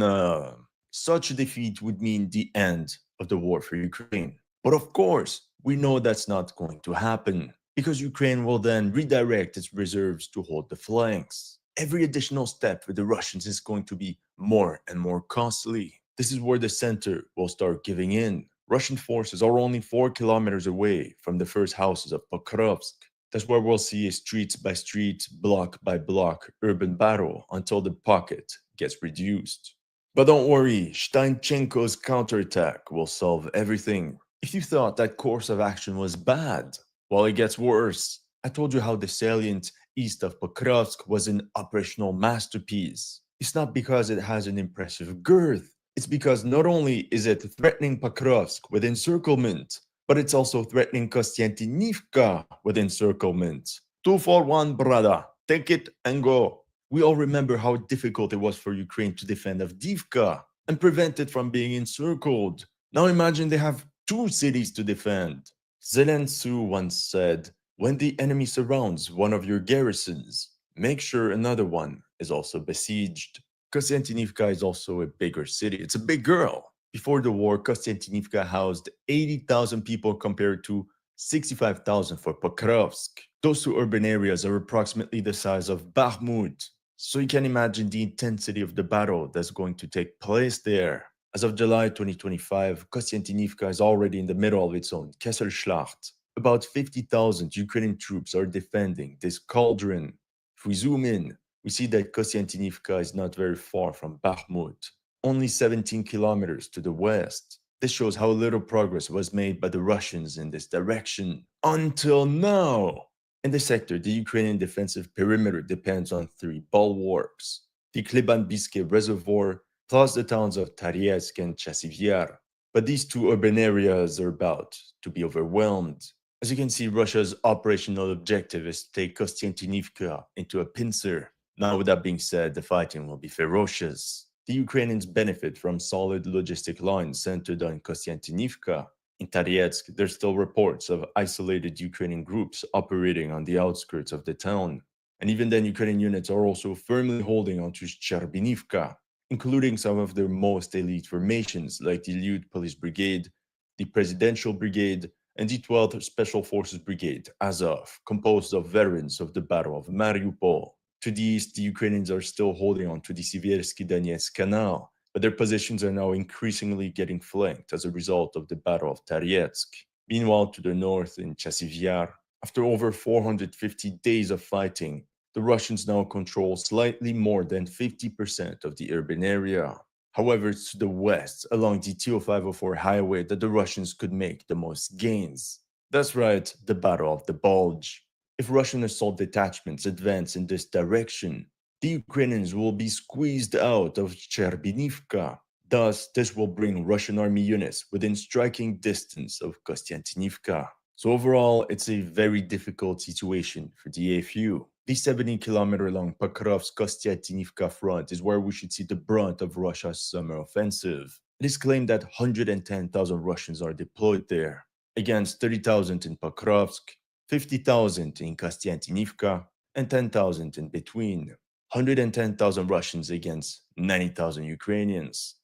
such a defeat would mean the end of the war for Ukraine. But of course, we know that's not going to happen, because Ukraine will then redirect its reserves to hold the flanks. Every additional step for the Russians is going to be more and more costly. This is where the center will start giving in. Russian forces are only 4 kilometers away from the first houses of Pokrovsk. That's where we'll see a street-by-street, block-by-block urban battle until the pocket gets reduced. But don't worry, Steinchenko's counterattack will solve everything. If you thought that course of action was bad, well, it gets worse. I told you how the salient east of Pokrovsk was an operational masterpiece. It's not because it has an impressive girth. It's because not only is it threatening Pokrovsk with encirclement, but it's also threatening Kostiantynivka with encirclement. 2 for 1, brother. Take it and go. We all remember how difficult it was for Ukraine to defend Avdiivka and prevent it from being encircled. Now imagine they have 2 cities to defend. Zelensky once said, when the enemy surrounds one of your garrisons, make sure another one is also besieged. Kostiantynivka is also a bigger city. It's a big girl. Before the war, Kostiantynivka housed 80,000 people compared to 65,000 for Pokrovsk. Those 2 urban areas are approximately the size of Bakhmut. So you can imagine the intensity of the battle that's going to take place there. As of July 2025, Kostiantynivka is already in the middle of its own Kesselschlacht. About 50,000 Ukrainian troops are defending this cauldron. If we zoom in, we see that Kostiantynivka is not very far from Bakhmut, only 17 kilometers to the west. This shows how little progress was made by the Russians in this direction until now. In the sector, the Ukrainian defensive perimeter depends on 3 bulwarks: the Kleban-Biske Reservoir, plus the towns of Tarietsk and Chasivyar. But these 2 urban areas are about to be overwhelmed. As you can see, Russia's operational objective is to take Kostiantynivka into a pincer. Now, with that being said, the fighting will be ferocious. The Ukrainians benefit from solid logistic lines centered on Kostiantynivka. In Tarietsk, there's still reports of isolated Ukrainian groups operating on the outskirts of the town. And even then, Ukrainian units are also firmly holding on to Shcherbinivka, including some of their most elite formations like the Lyud Police Brigade, the Presidential Brigade, and the 12th Special Forces Brigade, Azov, composed of veterans of the Battle of Mariupol. To the east, the Ukrainians are still holding on to the Siversky Donetsk Canal, but their positions are now increasingly getting flanked as a result of the Battle of Tarietsk. Meanwhile, to the north in Chasivyar, after over 450 days of fighting, the Russians now control slightly more than 50% of the urban area. However, it's to the west, along the TO-504 highway, that the Russians could make the most gains. That's right, the Battle of the Bulge. If Russian assault detachments advance in this direction, the Ukrainians will be squeezed out of Shcherbinivka. Thus, this will bring Russian army units within striking distance of Kostiantynivka. So overall, it's a very difficult situation for the AFU. The 70-kilometer-long Pokrovsk-Kostiantynivka front is where we should see the brunt of Russia's summer offensive. It is claimed that 110,000 Russians are deployed there, against 30,000 in Pokrovsk, 50,000 in Kostiantynivka, and 10,000 in between. 110,000 Russians against 90,000 Ukrainians.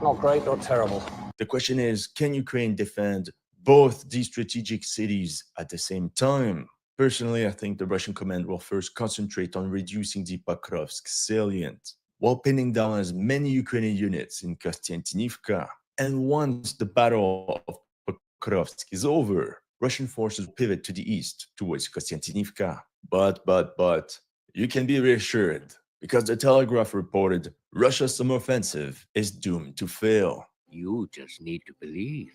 Not great, not terrible. The question is, can Ukraine defend both these strategic cities at the same time? Personally, I think the Russian command will first concentrate on reducing the Pokrovsk salient, while pinning down as many Ukrainian units in Kostiantynivka. And once the Battle of Pokrovsk is over, Russian forces pivot to the east towards Kostiantynivka. But, you can be reassured, because the Telegraph reported Russia's summer offensive is doomed to fail. You just need to believe.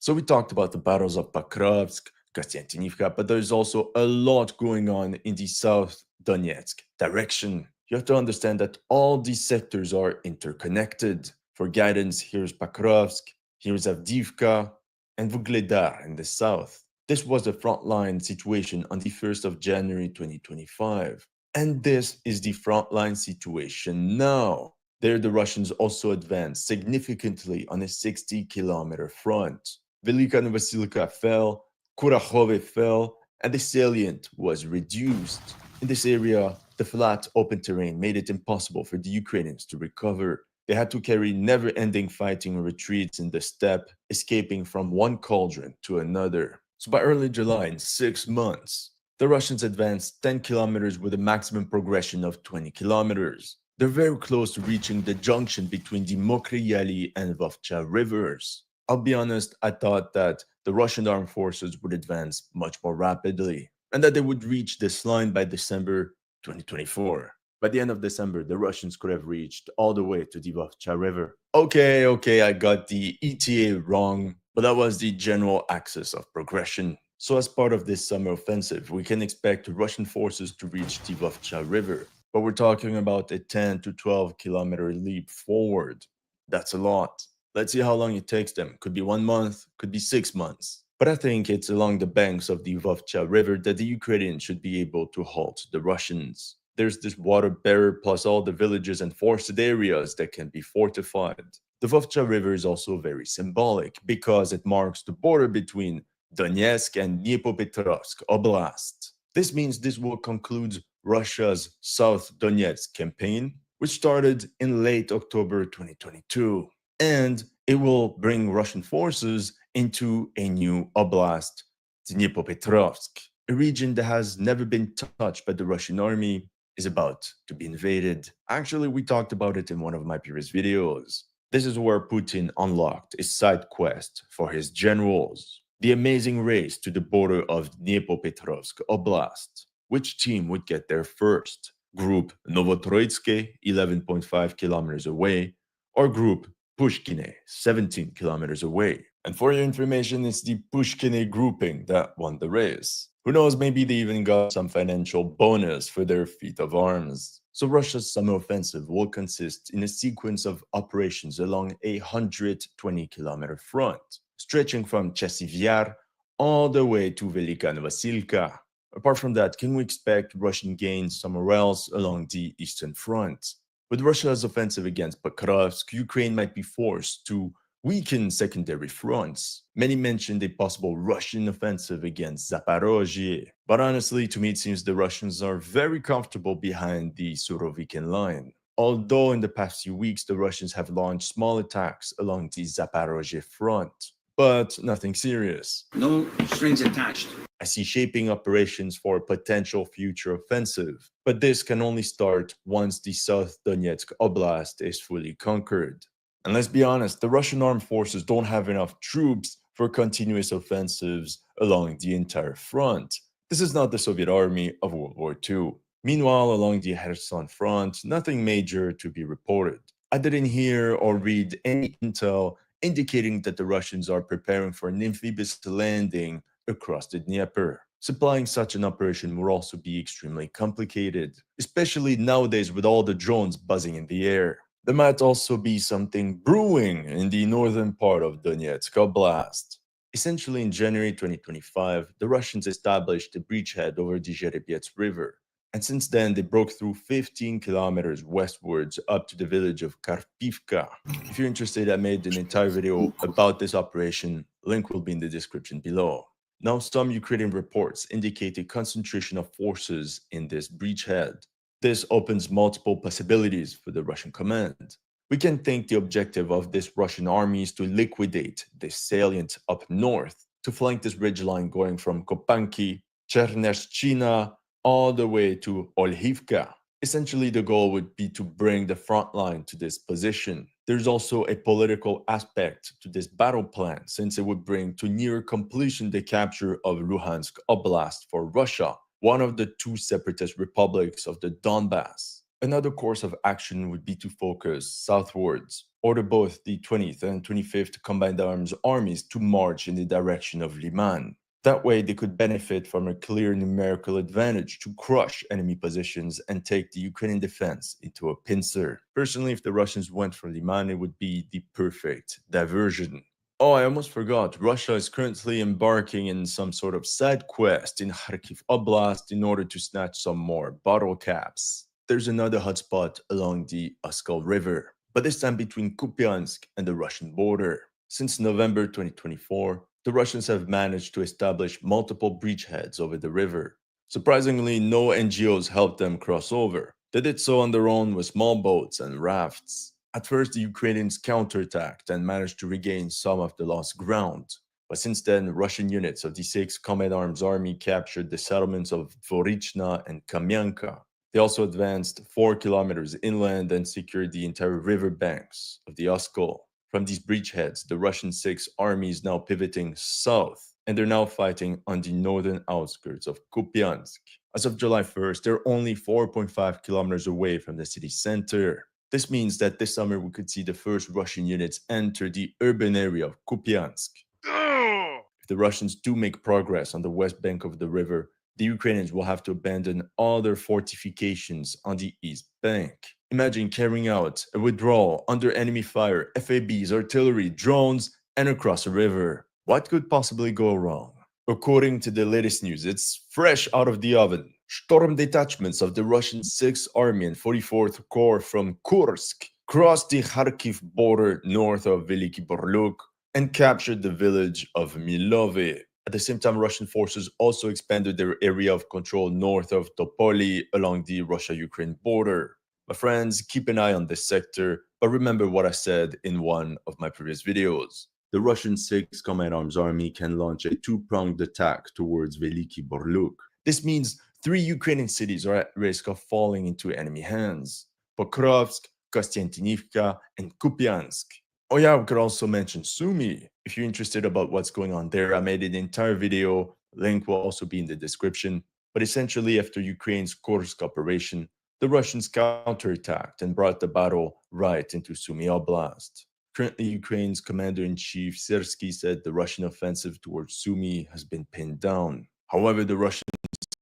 So we talked about the battles of Pokrovsk, Kostiantynivka, but there's also a lot going on in the South Donetsk direction. You have to understand that all these sectors are interconnected. For guidance, here's Pokrovsk, here's Avdiivka, and Vuhledar in the south. This was the frontline situation on the 1st of January 2025. And this is the frontline situation now. There, the Russians also advanced significantly on a 60-kilometer front. Velika Novosilka fell, Kurakhove fell, and the salient was reduced. In this area, the flat, open terrain made it impossible for the Ukrainians to recover. They had to carry never-ending fighting retreats in the steppe, escaping from one cauldron to another. So by early July, in 6 months, the Russians advanced 10 kilometers with a maximum progression of 20 kilometers. They're very close to reaching the junction between the Mokry Yali and Vovcha rivers. I'll be honest, I thought that the Russian armed forces would advance much more rapidly, and that they would reach this line by December 2024. By the end of December, the Russians could have reached all the way to the Vovcha River. Okay, I got the ETA wrong, but that was the general axis of progression. So as part of this summer offensive, we can expect Russian forces to reach the Vovcha River. But we're talking about a 10 to 12 kilometer leap forward. That's a lot. Let's see how long it takes them. Could be 1 month, could be 6 months. But I think it's along the banks of the Vovcha River that the Ukrainians should be able to halt the Russians. There's this water barrier plus all the villages and forested areas that can be fortified. The Vovcha River is also very symbolic because it marks the border between Donetsk and Dnipropetrovsk Oblast. This means this will conclude Russia's South Donetsk campaign, which started in late October 2022. And it will bring Russian forces into a new oblast, Dnipropetrovsk. A region that has never been touched by the Russian army is about to be invaded. Actually, we talked about it in one of my previous videos. This is where Putin unlocked a side quest for his generals. The amazing race to the border of Dnipropetrovsk Oblast. Which team would get there first? Group Novotroitsky, 11.5 kilometers away, or Group Pushkine, 17 kilometers away. And for your information, it's the Pushkine grouping that won the race. Who knows, maybe they even got some financial bonus for their feat of arms. So Russia's summer offensive will consist in a sequence of operations along a 120-kilometer front, stretching from Chasiv Yar all the way to Velika Novosilka. Apart from that, can we expect Russian gains somewhere else along the eastern front? With Russia's offensive against Pokrovsk, Ukraine might be forced to weaken secondary fronts. Many mentioned a possible Russian offensive against Zaporozhye, but honestly, to me it seems the Russians are very comfortable behind the Surovikin line. Although in the past few weeks the Russians have launched small attacks along the Zaporozhye front, but nothing serious. No strings attached. I see shaping operations for a potential future offensive, but this can only start once the South Donetsk Oblast is fully conquered. And let's be honest, the Russian armed forces don't have enough troops for continuous offensives along the entire front. This is not the Soviet army of World War II. Meanwhile, along the Kherson front, nothing major to be reported. I didn't hear or read any intel indicating that the Russians are preparing for an amphibious landing across the Dnieper. Supplying such an operation will also be extremely complicated, especially nowadays with all the drones buzzing in the air. There might also be something brewing in the northern part of Donetsk Oblast. Essentially, in January 2025, the Russians established a bridgehead over the Zherebyets River, and since then they broke through 15 kilometers westwards up to the village of Karpivka. If you're interested, I made an entire video about this operation. Link will be in the description below. Now, some Ukrainian reports indicate a concentration of forces in this bridgehead. This opens multiple possibilities for the Russian command. We can think the objective of this Russian army is to liquidate this salient up north, to flank this ridgeline going from Kopanki, Cherneshchina, all the way to Olhivka. Essentially, the goal would be to bring the front line to this position. There's also a political aspect to this battle plan, since it would bring to near completion the capture of Luhansk Oblast for Russia, one of the two separatist republics of the Donbass. Another course of action would be to focus southwards, order both the 20th and 25th Combined Arms armies to march in the direction of Liman. That way, they could benefit from a clear numerical advantage to crush enemy positions and take the Ukrainian defense into a pincer. Personally, if the Russians went for Liman, it would be the perfect diversion. Oh, I almost forgot. Russia is currently embarking in some sort of side quest in Kharkiv Oblast in order to snatch some more bottle caps. There's another hotspot along the Oskol River, but this time between Kupiansk and the Russian border. Since November 2024, the Russians have managed to establish multiple bridgeheads over the river. Surprisingly, no NGOs helped them cross over. They did so on their own with small boats and rafts. At first, the Ukrainians counterattacked and managed to regain some of the lost ground. But since then, Russian units of the 6th Combined Arms Army captured the settlements of Dvorichna and Kamyanka. They also advanced 4 kilometers inland and secured the entire river banks of the Oskol. From these bridgeheads, the Russian 6th Army is now pivoting south, and they're now fighting on the northern outskirts of Kupiansk. As of July 1st, they're only 4.5 kilometers away from the city center. This means that this summer we could see the first Russian units enter the urban area of Kupiansk. If the Russians do make progress on the west bank of the river, the Ukrainians will have to abandon all their fortifications on the east bank. Imagine carrying out a withdrawal under enemy fire, FABs, artillery, drones, and across a river. What could possibly go wrong? According to the latest news, it's fresh out of the oven. Storm detachments of the Russian 6th Army and 44th Corps from Kursk crossed the Kharkiv border north of Veliki Borluk and captured the village of Milove. At the same time, Russian forces also expanded their area of control north of Topoli along the Russia-Ukraine border. My friends, keep an eye on this sector, but remember what I said in one of my previous videos. The Russian 6th Combined Arms Army can launch a two-pronged attack towards Veliki Borluk. This means 3 Ukrainian cities are at risk of falling into enemy hands: Pokrovsk, Kostiantynivka, and Kupiansk. Oh yeah, we could also mention Sumy. If you're interested about what's going on there, I made an entire video. Link will also be in the description. But essentially, after Ukraine's Kursk operation, the Russians counterattacked and brought the battle right into Sumy Oblast. Currently, Ukraine's commander-in-chief Syrskyi said the Russian offensive towards Sumy has been pinned down. However, the Russians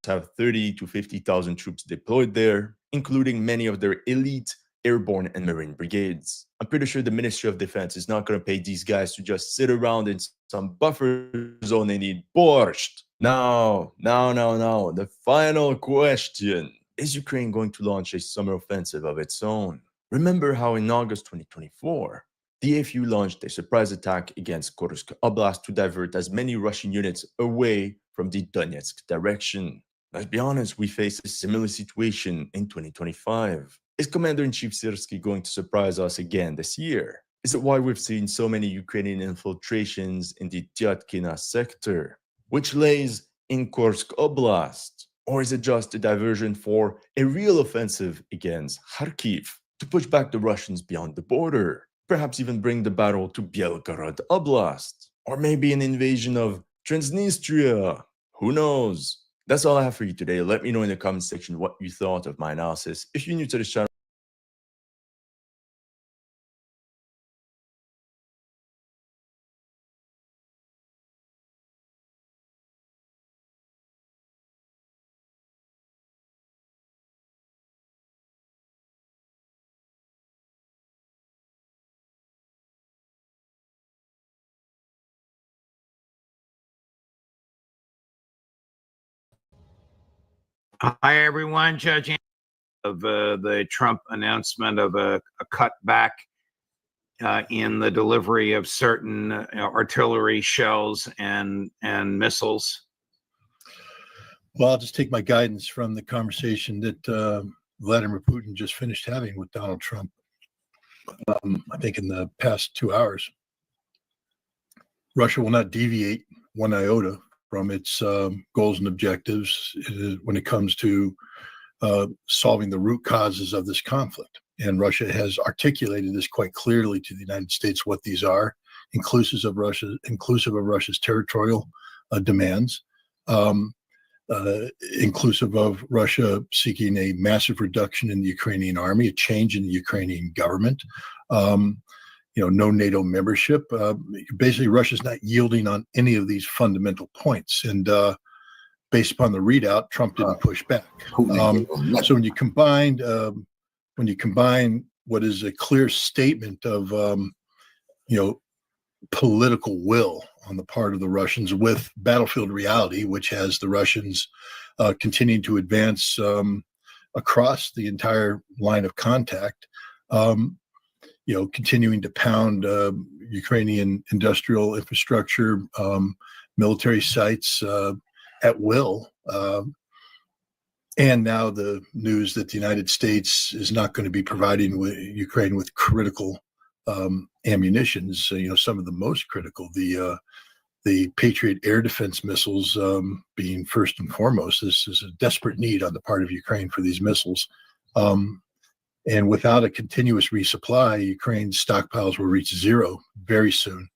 have 30 to 50,000 troops deployed there, including many of their elite airborne and marine brigades. I'm pretty sure the Ministry of Defense is not going to pay these guys to just sit around in some buffer zone and eat borscht. No. The final question. Is Ukraine going to launch a summer offensive of its own? Remember how in August 2024, the AFU launched a surprise attack against Kursk Oblast to divert as many Russian units away from the Donetsk direction. Let's be honest, we face a similar situation in 2025. Is Commander-in-Chief Syrskyi going to surprise us again this year? Is it why we've seen so many Ukrainian infiltrations in the Tyatkina sector, which lays in Kursk Oblast? Or is it just a diversion for a real offensive against Kharkiv to push back the Russians beyond the border? Perhaps even bring the battle to Belgorod Oblast? Or maybe an invasion of Transnistria? Who knows? That's all I have for you today. Let me know in the comment section what you thought of my analysis. If you're new to this channel, Hi, everyone. Judge of the Trump announcement of a cutback in the delivery of certain artillery shells and missiles. Well, I'll just take my guidance from the conversation that Vladimir Putin just finished having with Donald Trump, I think in the past 2 hours. Russia will not deviate one iota from its goals and objectives when it comes to solving the root causes of this conflict. And Russia has articulated this quite clearly to the United States, what these are, inclusive of Russia's territorial demands, inclusive of Russia seeking a massive reduction in the Ukrainian army, a change in the Ukrainian government, no NATO membership. Basically, Russia's not yielding on any of these fundamental points. And based upon the readout, Trump didn't push back. So when you combine what is a clear statement of political will on the part of the Russians with battlefield reality, which has the Russians continuing to advance across the entire line of contact, continuing to pound Ukrainian industrial infrastructure, military sites at will. And now the news that the United States is not going to be providing Ukraine with critical ammunitions, some of the most critical, the Patriot air defense missiles being first and foremost. This is a desperate need on the part of Ukraine for these missiles. And without a continuous resupply, Ukraine's stockpiles will reach zero very soon.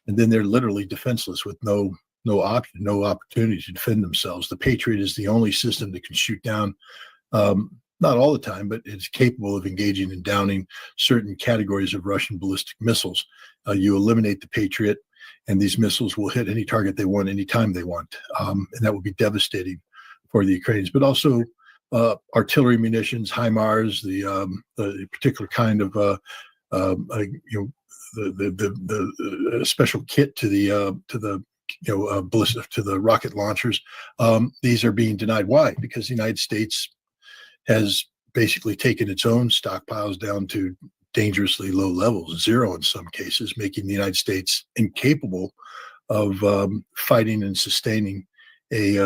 And then they're literally defenseless with no opportunity to defend themselves. The Patriot is the only system that can shoot down, not all the time, but it's capable of engaging and downing certain categories of Russian ballistic missiles. You eliminate the Patriot, and these missiles will hit any target they want, anytime they want. And that would be devastating for the Ukrainians, but also artillery munitions, HIMARS, the particular kind of the special kit to the ballistic, to the rocket launchers. These are being denied. Why? Because the United States has basically taken its own stockpiles down to dangerously low levels, zero in some cases, making the United States incapable of fighting and sustaining a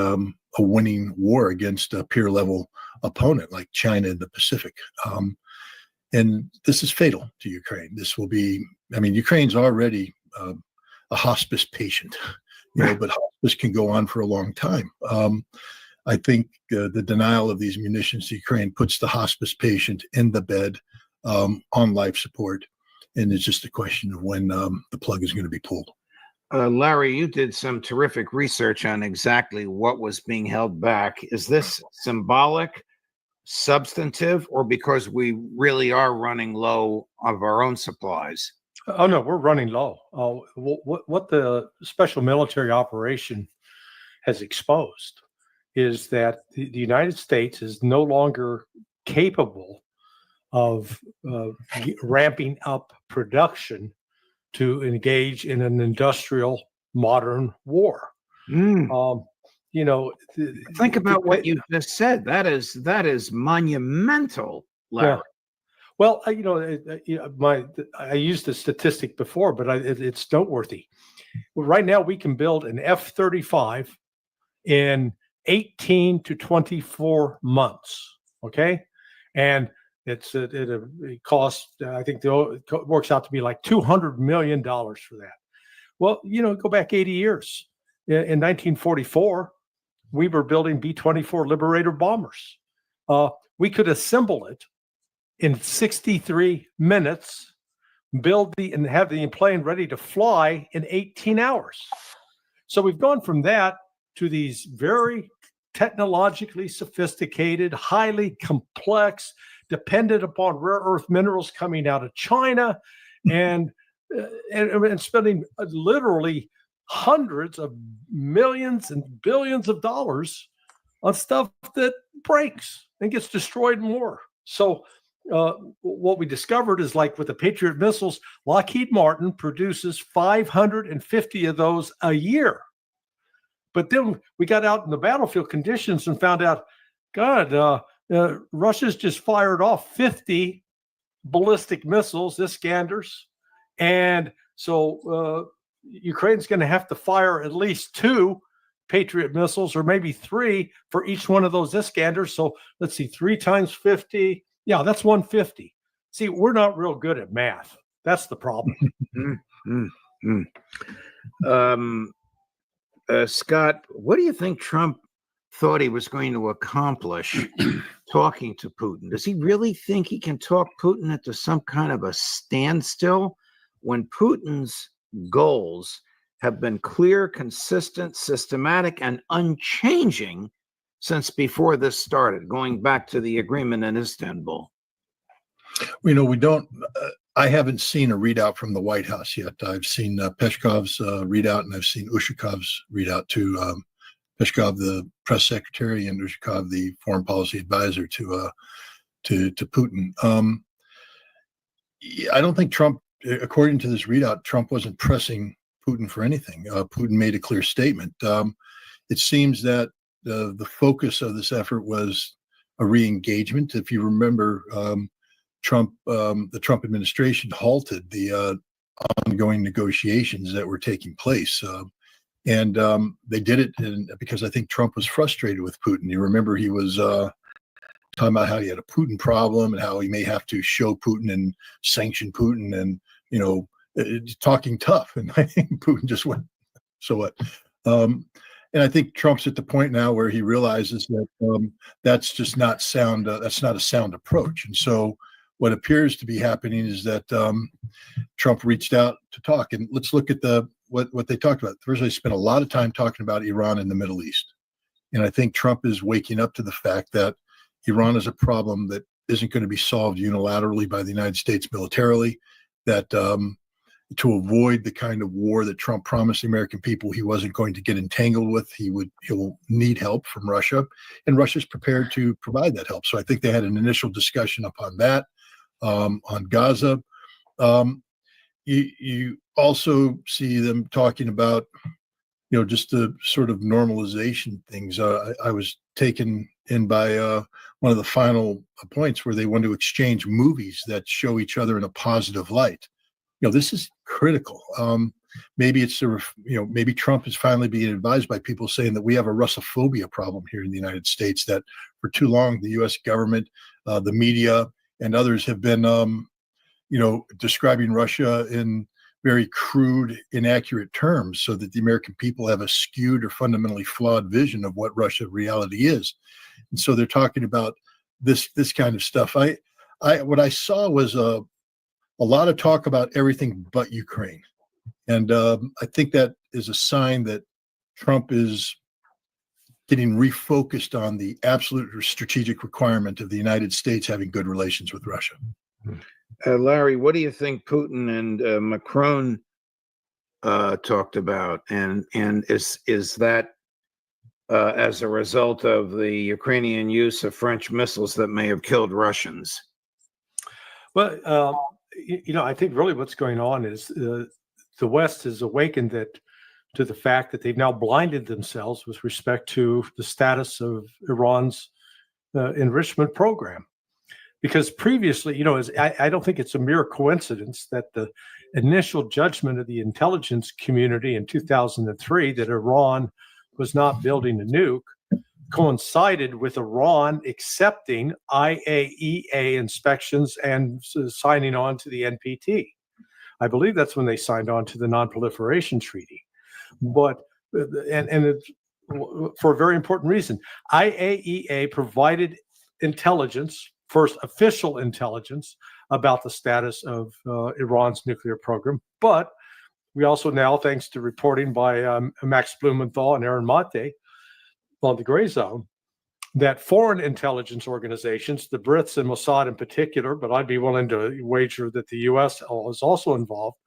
winning war against a peer level opponent like China in the Pacific. And this is fatal to Ukraine. This will be, Ukraine's already a hospice patient, but hospice can go on for a long time. I think the denial of these munitions to Ukraine puts the hospice patient in the bed on life support. And it's just a question of when the plug is going to be pulled. Larry, you did some terrific research on exactly what was being held back. Is this symbolic, substantive, or because we really are running low of our own supplies? Oh no, we're running low. What the special military operation has exposed is that the United States is no longer capable of ramping up production to engage in an industrial modern war. You know, think about what you just said. That is monumental, Larry. Yeah. Well, you know, I used the statistic before, but it's noteworthy. Right now, we can build an F-35 in 18 to 24 months. Okay, and it costs. I think it works out to be like $200 million for that. Well, you know, go back 80 years. In 1944, we were building B-24 Liberator bombers. We could assemble it in 63 minutes, build and have the plane ready to fly in 18 hours. So we've gone from that to these very technologically sophisticated, highly complex, dependent upon rare earth minerals coming out of China, and spending literally hundreds of millions and billions of dollars on stuff that breaks and gets destroyed in war. So what we discovered is, like with the Patriot missiles, Lockheed Martin produces 550 of those a year. But then we got out in the battlefield conditions and found out, God, Russia's just fired off 50 ballistic missiles, Iskanders. And so Ukraine's going to have to fire at least 2 Patriot missiles, or maybe 3 for each one of those Iskanders. So let's see, 3 times 50. Yeah, that's 150. See, we're not real good at math. That's the problem. Scott, what do you think Trump thought he was going to accomplish talking to Putin? Does he really think he can talk Putin into some kind of a standstill when Putin's goals have been clear, consistent, systematic, and unchanging since before this started, going back to the agreement in Istanbul? You know, we don't. I haven't seen a readout from the White House yet. I've seen Peshkov's readout, and I've seen Ushakov's readout to Peskov, the press secretary, and Ushakov, the foreign policy advisor to Putin. I don't think Trump, according to this readout, Trump wasn't pressing Putin for anything. Putin made a clear statement. It seems that the focus of this effort was a re-engagement. If you remember, the Trump administration halted the ongoing negotiations that were taking place. And they did it because I think Trump was frustrated with Putin. You remember he was talking about how he had a Putin problem and how he may have to show Putin and sanction Putin and, you know, talking tough. And I think Putin just went, so what? And I think Trump's at the point now where he realizes that that's just not sound. That's not a sound approach. And so what appears to be happening is that Trump reached out to talk. And let's look at what they talked about. First, they spent a lot of time talking about Iran and the Middle East. And I think Trump is waking up to the fact that Iran is a problem that isn't going to be solved unilaterally by the United States militarily, that to avoid the kind of war that Trump promised the American people he wasn't going to get entangled with, he'll need help from Russia, and Russia's prepared to provide that help. So I think they had an initial discussion upon that, on Gaza. You also see them talking about, you know, just the sort of normalization things. I was taken in by one of the final points where they want to exchange movies that show each other in a positive light. You know, this is critical. Maybe it's maybe Trump is finally being advised by people saying that we have a Russophobia problem here in the United States, that for too long the U.S. government, the media, and others have been, describing Russia in very crude, inaccurate terms, so that the American people have a skewed or fundamentally flawed vision of what Russia reality is. And so they're talking about this kind of stuff. What I saw was a lot of talk about everything but Ukraine. And I think that is a sign that Trump is getting refocused on the absolute strategic requirement of the United States having good relations with Russia. Larry, what do you think Putin and Macron talked about, and is that as a result of the Ukrainian use of French missiles that may have killed Russians? Well, I think really what's going on is the West has awakened to the fact that they've now blinded themselves with respect to the status of Iran's enrichment program. Because previously, I don't think it's a mere coincidence that the initial judgment of the intelligence community in 2003 that Iran was not building a nuke coincided with Iran accepting IAEA inspections and signing on to the NPT. I believe that's when they signed on to the Non-Proliferation Treaty. But it's for a very important reason. IAEA provided intelligence, first official intelligence, about the status of Iran's nuclear program. But we also now, thanks to reporting by Max Blumenthal and Aaron Mate on the Gray Zone, that foreign intelligence organizations, the Brits and Mossad in particular, but I'd be willing to wager that the U.S. was also involved,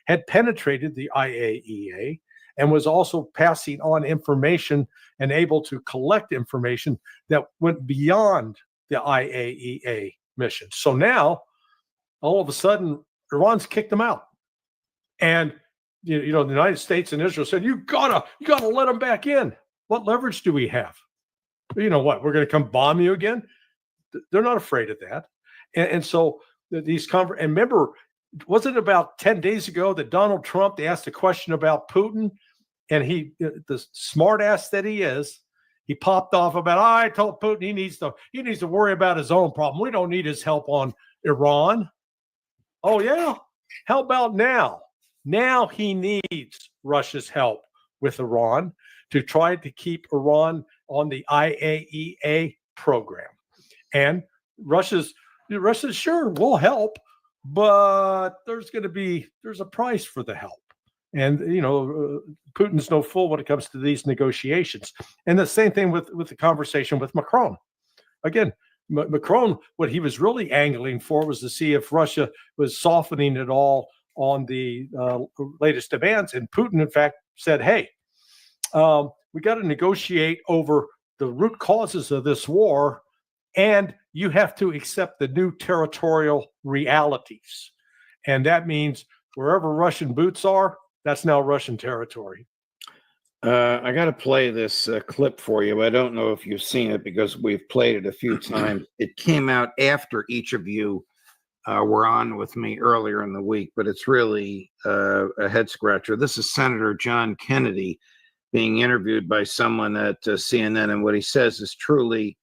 had penetrated the IAEA and was also passing on information and able to collect information that went beyond the IAEA mission. So now, all of a sudden, Iran's kicked them out. And the United States and Israel said, you gotta let them back in. What leverage do we have? You know what? We're going to come bomb you again? They're not afraid of that. And so these and remember, wasn't it about 10 days ago that Donald Trump, they asked a question about Putin, and he, the smart ass that he is, he popped off about, I told Putin he needs to worry about his own problem. We don't need his help on Iran. Oh yeah? How about now? Now he needs Russia's help with Iran to try to keep Iran on the IAEA program. And Russia's sure will help, but there's a price for the help. And Putin's no fool when it comes to these negotiations. And the same thing with the conversation with Macron. Again, Macron, what he was really angling for was to see if Russia was softening at all on the latest demands. And Putin, in fact, said, hey, we got to negotiate over the root causes of this war, and you have to accept the new territorial realities. And that means wherever Russian boots are, that's now Russian territory. I got to play this clip for you. I don't know if you've seen it because we've played it a few times. It came out after each of you were on with me earlier in the week, but it's really a head scratcher. This is Senator John Kennedy being interviewed by someone at CNN, and what he says is truly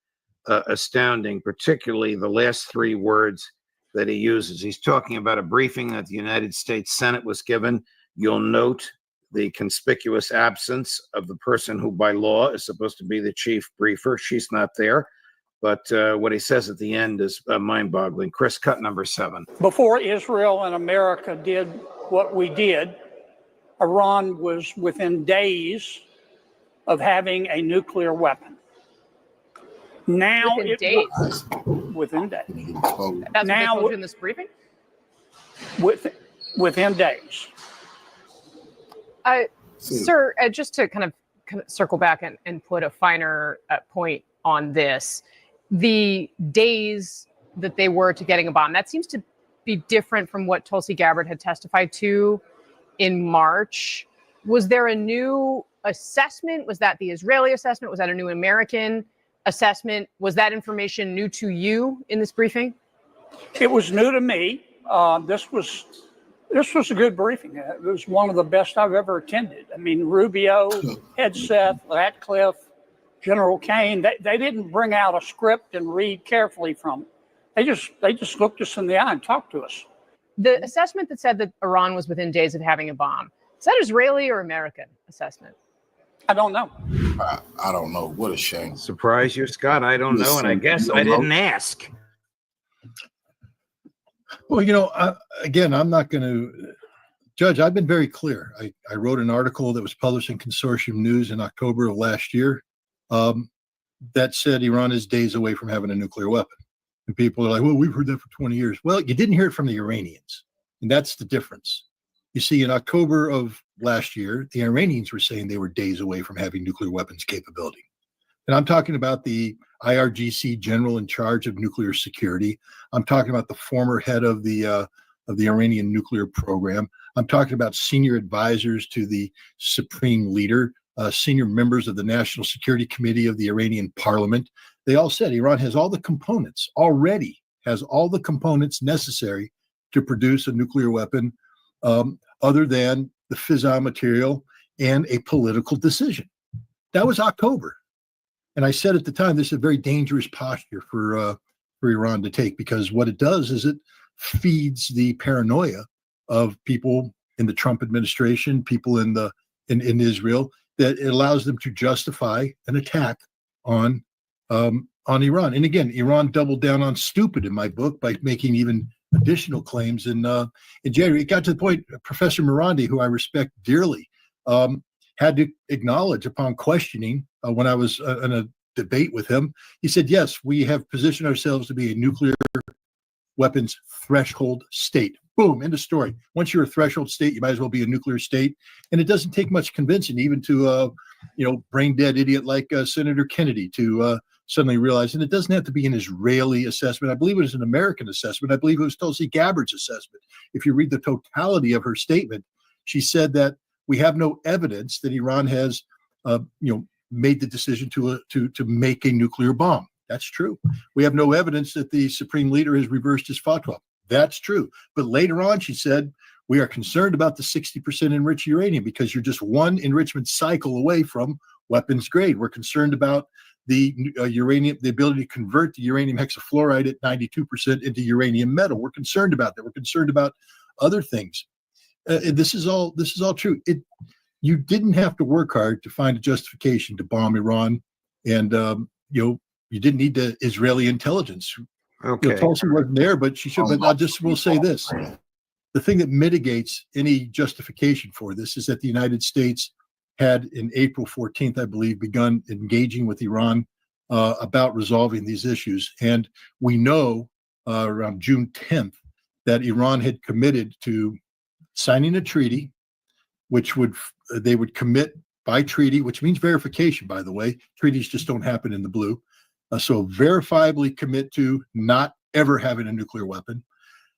astounding, particularly the last three words that he uses. He's talking about a briefing that the United States Senate was given. You'll note the conspicuous absence of the person who by law is supposed to be the chief briefer. She's not there. But what he says at the end is mind-boggling. Chris, cut number 7. Before Israel and America did what we did, Iran was within days of having a nuclear weapon. Now within days. Within days. That's now, what they told you in this briefing? Within days. Sir, just to kind of circle back and put a finer point on this, the days that they were to getting a bomb, that seems to be different from what Tulsi Gabbard had testified to in March. Was there a new assessment? Was that the Israeli assessment? Was that a new American assessment? Was that information new to you in this briefing? It was new to me. This was a good briefing. It was one of the best I've ever attended. I mean, Rubio, Hegseth, Ratcliffe, General Kane, they didn't bring out a script and read carefully from it. They just looked us in the eye and talked to us. The assessment that said that Iran was within days of having a bomb, is that Israeli or American assessment? I don't know. I don't know. What a shame. Surprise you, Scott. I don't know, and I guess I didn't ask. Well, again, I'm not going to judge. I've been very clear. I wrote an article that was published in Consortium News in October of last year that said Iran is days away from having a nuclear weapon. And people are like, well, we've heard that for 20 years. Well, you didn't hear it from the Iranians. And that's the difference. You see, in October of last year, the Iranians were saying they were days away from having nuclear weapons capability. And I'm talking about the IRGC general in charge of nuclear security. I'm talking about the former head of the Iranian nuclear program. I'm talking about senior advisors to the supreme leader, senior members of the National Security Committee of the Iranian parliament. They all said Iran has all the components, already has all the components necessary to produce a nuclear weapon, other than the fissile material and a political decision. That was October. And I said at the time, this is a very dangerous posture for Iran to take, because what it does is it feeds the paranoia of people in the Trump administration, people in Israel, that it allows them to justify an attack on Iran. And again, Iran doubled down on stupid in my book by making even additional claims in January. It got to the point, Professor Morandi, who I respect dearly, had to acknowledge upon questioning when I was in a debate with him. He said, yes, we have positioned ourselves to be a nuclear weapons threshold state. Boom, end of story. Once you're a threshold state, you might as well be a nuclear state. And it doesn't take much convincing, even to brain dead idiot like Senator Kennedy to suddenly realize. And it doesn't have to be an Israeli assessment. I believe it was an American assessment. I believe it was Tulsi Gabbard's assessment. If you read the totality of her statement, she said that we have no evidence that Iran has made the decision to make a nuclear bomb. That's true. We have no evidence that the supreme leader has reversed his fatwa. That's true. But later on, she said, we are concerned about the 60% enriched uranium because you're just one enrichment cycle away from weapons grade. We're concerned about the uranium, the ability to convert the uranium hexafluoride at 92% into uranium metal. We're concerned about that. We're concerned about other things. This is all true. You didn't have to work hard to find a justification to bomb Iran, and you didn't need the Israeli intelligence. Okay. Tulsi wasn't there, but she should. But I just will say this: the thing that mitigates any justification for this is that the United States had, in April 14th, I believe, begun engaging with Iran about resolving these issues, and we know around June 10th that Iran had committed to signing a treaty, which they would commit by treaty, which means verification, by the way. Treaties just don't happen in the blue. So verifiably commit to not ever having a nuclear weapon.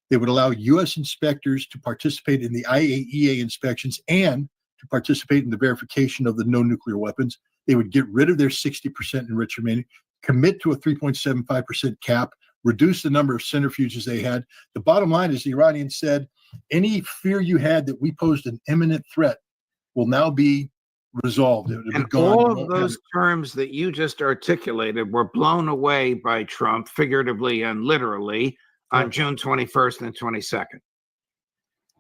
They would allow U.S. inspectors to participate in the IAEA inspections and to participate in the verification of the no nuclear weapons. They would get rid of their 60% enriched uranium, commit to a 3.75% cap, reduce the number of centrifuges they had. The bottom line is the Iranians said, any fear you had that we posed an imminent threat will now be resolved. And all of those terms that you just articulated were blown away by Trump, figuratively and literally, on June 21st and 22nd.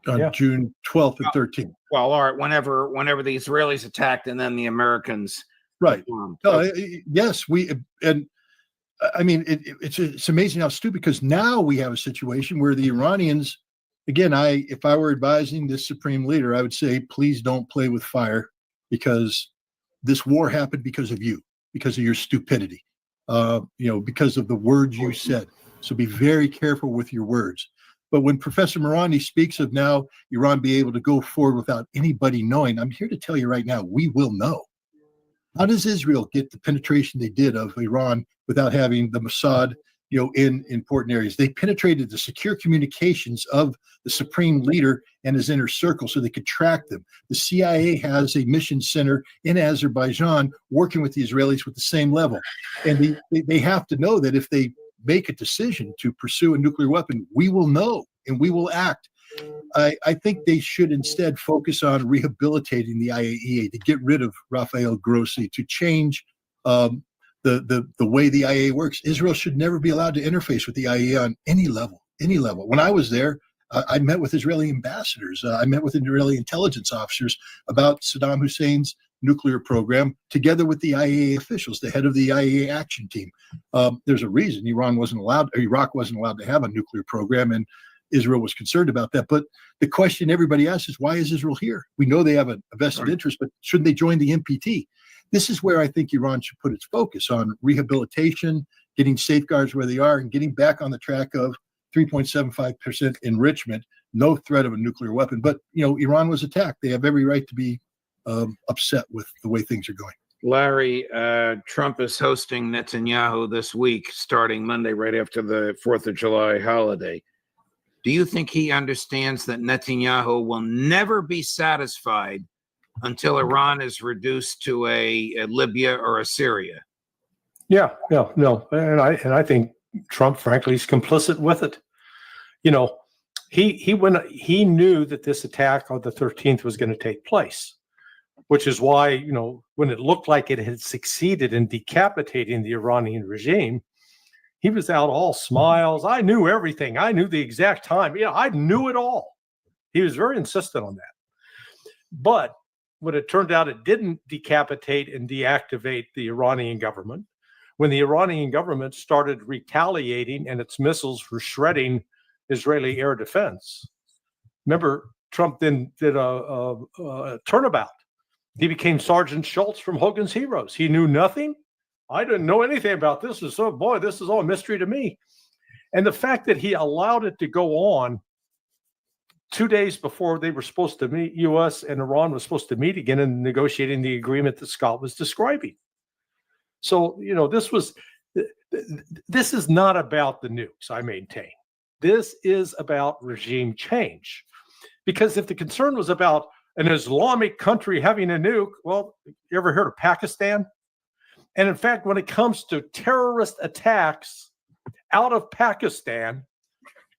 On June 12th and 13th. Well, all right, whenever the Israelis attacked and then the Americans. Right. Yes, it's amazing how stupid, because now we have a situation where the Iranians, again, if I were advising this supreme leader, I would say, please don't play with fire, because this war happened because of you, because of your stupidity, because of the words you said. So be very careful with your words. But when Professor Morandi speaks of now Iran be able to go forward without anybody knowing, I'm here to tell you right now, we will know. How does Israel get the penetration they did of Iran without having the Mossad, in important areas? They penetrated the secure communications of the supreme leader and his inner circle so they could track them. The CIA has a mission center in Azerbaijan working with the Israelis with the same level. And they have to know that if they make a decision to pursue a nuclear weapon, we will know and we will act. I think they should instead focus on rehabilitating the IAEA, to get rid of Rafael Grossi, to change the way the IAEA works. Israel should never be allowed to interface with the IAEA on any level. When I was there, I met with Israeli ambassadors. I met with Israeli intelligence officers about Saddam Hussein's nuclear program, together with the IAEA officials, the head of the IAEA action team. There's a reason Iraq wasn't allowed to have a nuclear program, and Israel was concerned about that. But the question everybody asks is, why is Israel here? We know they have a vested interest, but shouldn't they join the NPT? This is where I think Iran should put its focus on rehabilitation, getting safeguards where they are, and getting back on the track of 3.75% enrichment, no threat of a nuclear weapon. But, Iran was attacked. They have every right to be upset with the way things are going. Larry, Trump is hosting Netanyahu this week, starting Monday, right after the 4th of July holiday. Do you think he understands that Netanyahu will never be satisfied until Iran is reduced to a Libya or a Syria? Yeah, no, and I think Trump, frankly, is complicit with it. He knew that this attack on the 13th was going to take place, which is why, when it looked like it had succeeded in decapitating the Iranian regime, he was out all smiles. I knew everything. I knew the exact time. I knew it all. He was very insistent on that. But when it turned out it didn't decapitate and deactivate the Iranian government, when the Iranian government started retaliating and its missiles were shredding Israeli air defense, remember, Trump then did a turnabout. He became Sergeant Schultz from Hogan's Heroes. He knew nothing. I didn't know anything about this. This is all a mystery to me. And the fact that he allowed it to go on 2 days before they were supposed to meet, U.S. and Iran was supposed to meet again and negotiating the agreement that Scott was describing. So, this is not about the nukes, I maintain. This is about regime change. Because if the concern was about an Islamic country having a nuke, well, you ever heard of Pakistan? And in fact, when it comes to terrorist attacks out of Pakistan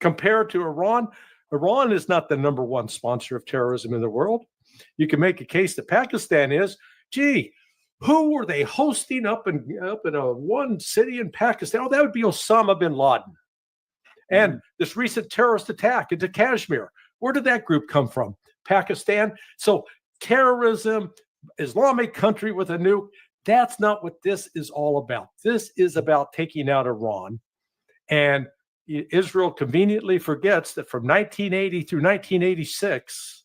compared to Iran, Iran is not the number one sponsor of terrorism in the world. You can make a case that Pakistan is. Gee, who were they hosting up in a one city in Pakistan? Oh, that would be Osama bin Laden. And this recent terrorist attack into Kashmir, where did that group come from? Pakistan. So terrorism, Islamic country with a nuke, that's not what this is all about. This is about taking out Iran. And Israel conveniently forgets that from 1980 through 1986,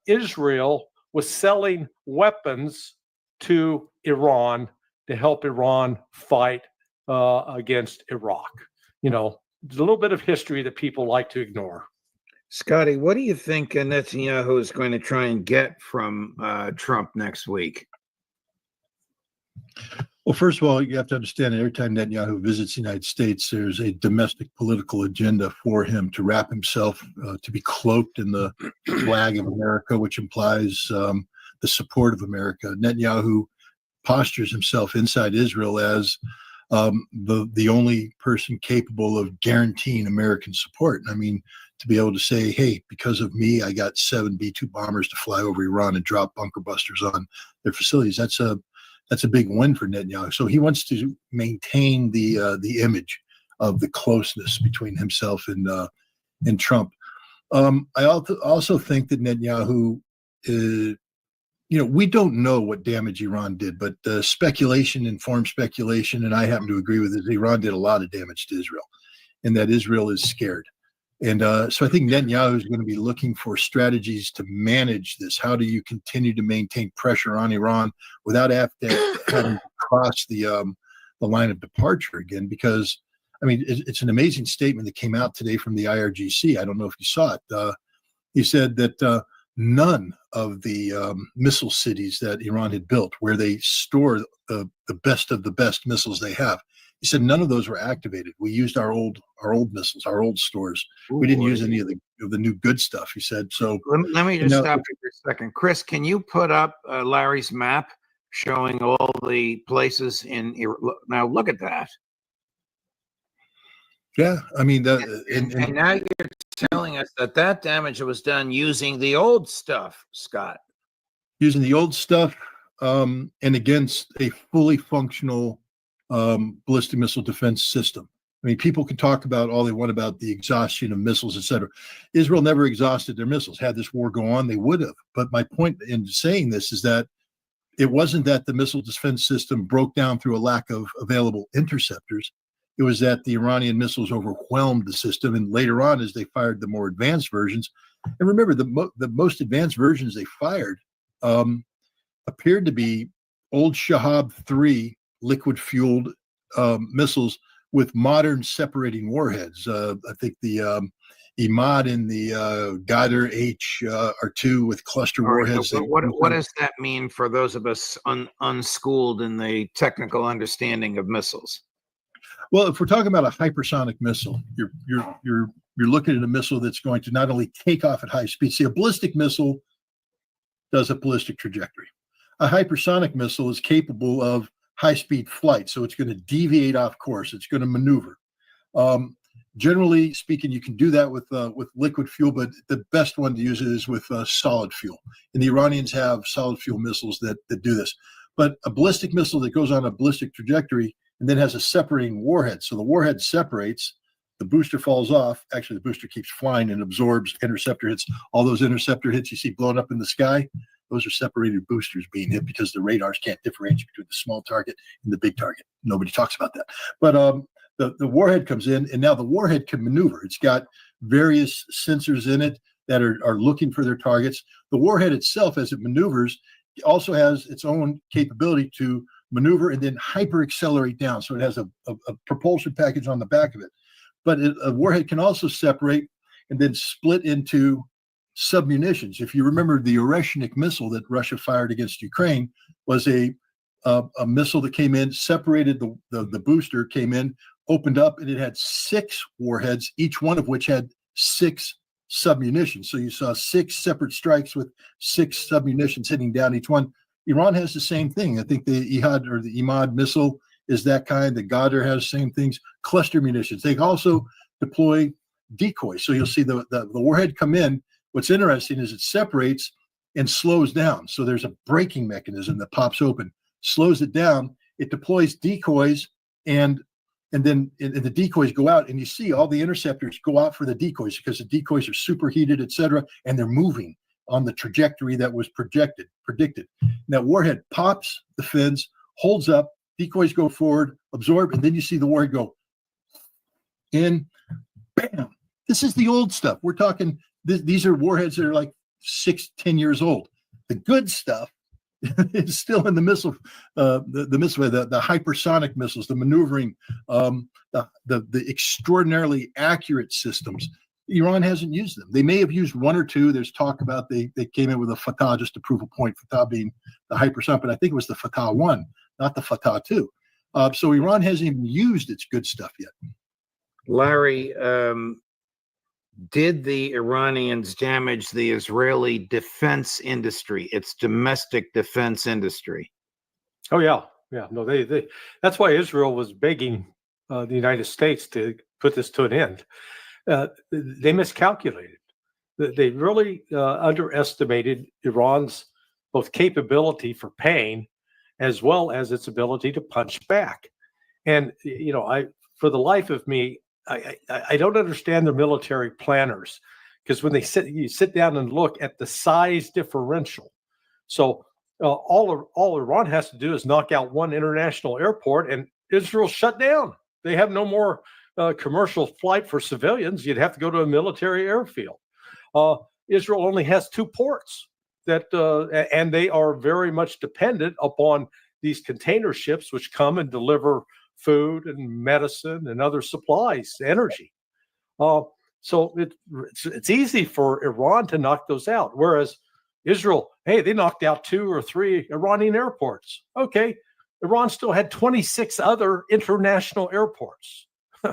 Israel was selling weapons to Iran to help Iran fight against Iraq. There's a little bit of history that people like to ignore. Scotty, what do you think Netanyahu is going to try and get from Trump next week? Well, first of all, you have to understand that every time Netanyahu visits the United States, there's a domestic political agenda for him to wrap himself, to be cloaked in the flag of America, which implies the support of America. Netanyahu postures himself inside Israel as the only person capable of guaranteeing American support. I mean, to be able to say, hey, because of me, I got 7 B-2 bombers to fly over Iran and drop bunker busters on their facilities. That's a big win for Netanyahu. So he wants to maintain the image of the closeness between himself and Trump. I also think that Netanyahu, we don't know what damage Iran did, but speculation informs speculation, and I happen to agree with this. Iran did a lot of damage to Israel, and that Israel is scared. And so I think Netanyahu is going to be looking for strategies to manage this. How do you continue to maintain pressure on Iran without having to cross the line of departure again? Because, I mean, it's an amazing statement that came out today from the IRGC. I don't know if you saw it. He said that none of the missile cities that Iran had built, where they store the best of the best missiles they have, he said none of those were activated. We used our old missiles, our old stores. We didn't use any of the new good stuff. He said so. Let me just stop you for a second, Chris. Can you put up Larry's map showing all the places in Iraq? Now look at that. Yeah, I mean, and now you're telling us that damage was done using the old stuff, Scott. Using the old stuff and against a fully functional ballistic missile defense system. I mean, people can talk about all they want about the exhaustion of missiles, et cetera. Israel never exhausted their missiles. Had this war go on, they would have. But my point in saying this is that it wasn't that the missile defense system broke down through a lack of available interceptors. It was that the Iranian missiles overwhelmed the system, and later on, as they fired the more advanced versions, and remember, the most advanced versions they fired appeared to be old Shahab 3 liquid-fueled missiles with modern separating warheads. I think the Imad and the Ghadr H are two with cluster All right, warheads. so what does that mean for those of us unschooled in the technical understanding of missiles? Well, if we're talking about a hypersonic missile, you're looking at a missile that's going to not only take off at high speed. See, a ballistic missile does a ballistic trajectory. A hypersonic missile is capable of high-speed flight, so it's going to deviate off course. It's going to maneuver. Generally speaking, you can do that with liquid fuel, but the best one to use is with solid fuel. And the Iranians have solid fuel missiles that do this. But a ballistic missile that goes on a ballistic trajectory and then has a separating warhead. So the warhead separates, the booster falls off. Actually, the booster keeps flying and absorbs interceptor hits. All those interceptor hits you see blown up in the sky, those are separated boosters being hit because the radars can't differentiate between the small target and the big target. Nobody talks about that. But the warhead comes in, and now the warhead can maneuver. It's got various sensors in it that are looking for their targets. The warhead itself, as it maneuvers, also has its own capability to maneuver and then hyper accelerate down. So it has a propulsion package on the back of it. But a warhead can also separate and then split into submunitions. If you remember, the Oreshnik missile that Russia fired against Ukraine was a missile that came in, separated the booster, came in, opened up, and it had 6 warheads, each one of which had 6 submunitions. So you saw 6 separate strikes with 6 submunitions hitting down each one. Iran has the same thing. I think the Ihad or the Imad missile is that kind. The Ghadr has the same things. Cluster munitions. They also deploy decoys. So you'll see the warhead come in. What's interesting is it separates and slows down. So there's a braking mechanism that pops open, slows it down. It deploys decoys, and then the decoys go out, and you see all the interceptors go out for the decoys because the decoys are superheated, etc., and they're moving on the trajectory that was predicted. That warhead pops the fins, holds up, decoys go forward, absorb, and then you see the warhead go in, bam. This is the old stuff. We're talking, these are warheads that are like 6-10 years old. The good stuff is still in the missile, the missile, the hypersonic missiles, the maneuvering, the extraordinarily accurate systems. Iran hasn't used them. They may have used 1 or 2. There's talk about they came in with a Fatah just to prove a point, Fatah being the hypersonic, but I think it was the Fatah 1, not the Fatah 2. So Iran hasn't even used its good stuff yet. Larry, did the Iranians damage the Israeli defense industry, its domestic defense industry? Oh yeah. No, they that's why Israel was begging the United States to put this to an end. They miscalculated. They really underestimated Iran's both capability for pain as well as its ability to punch back. And for the life of me, I don't understand the military planners, because when you sit down and look at the size differential. So all Iran has to do is knock out one international airport, and Israel shut down. They have no more commercial flight for civilians. You'd have to go to a military airfield. Israel only has 2 ports and they are very much dependent upon these container ships, which come and deliver food and medicine and other supplies, energy. So it's easy for Iran to knock those out. Whereas Israel, hey, they knocked out 2 or 3 Iranian airports. Okay, Iran still had 26 other international airports,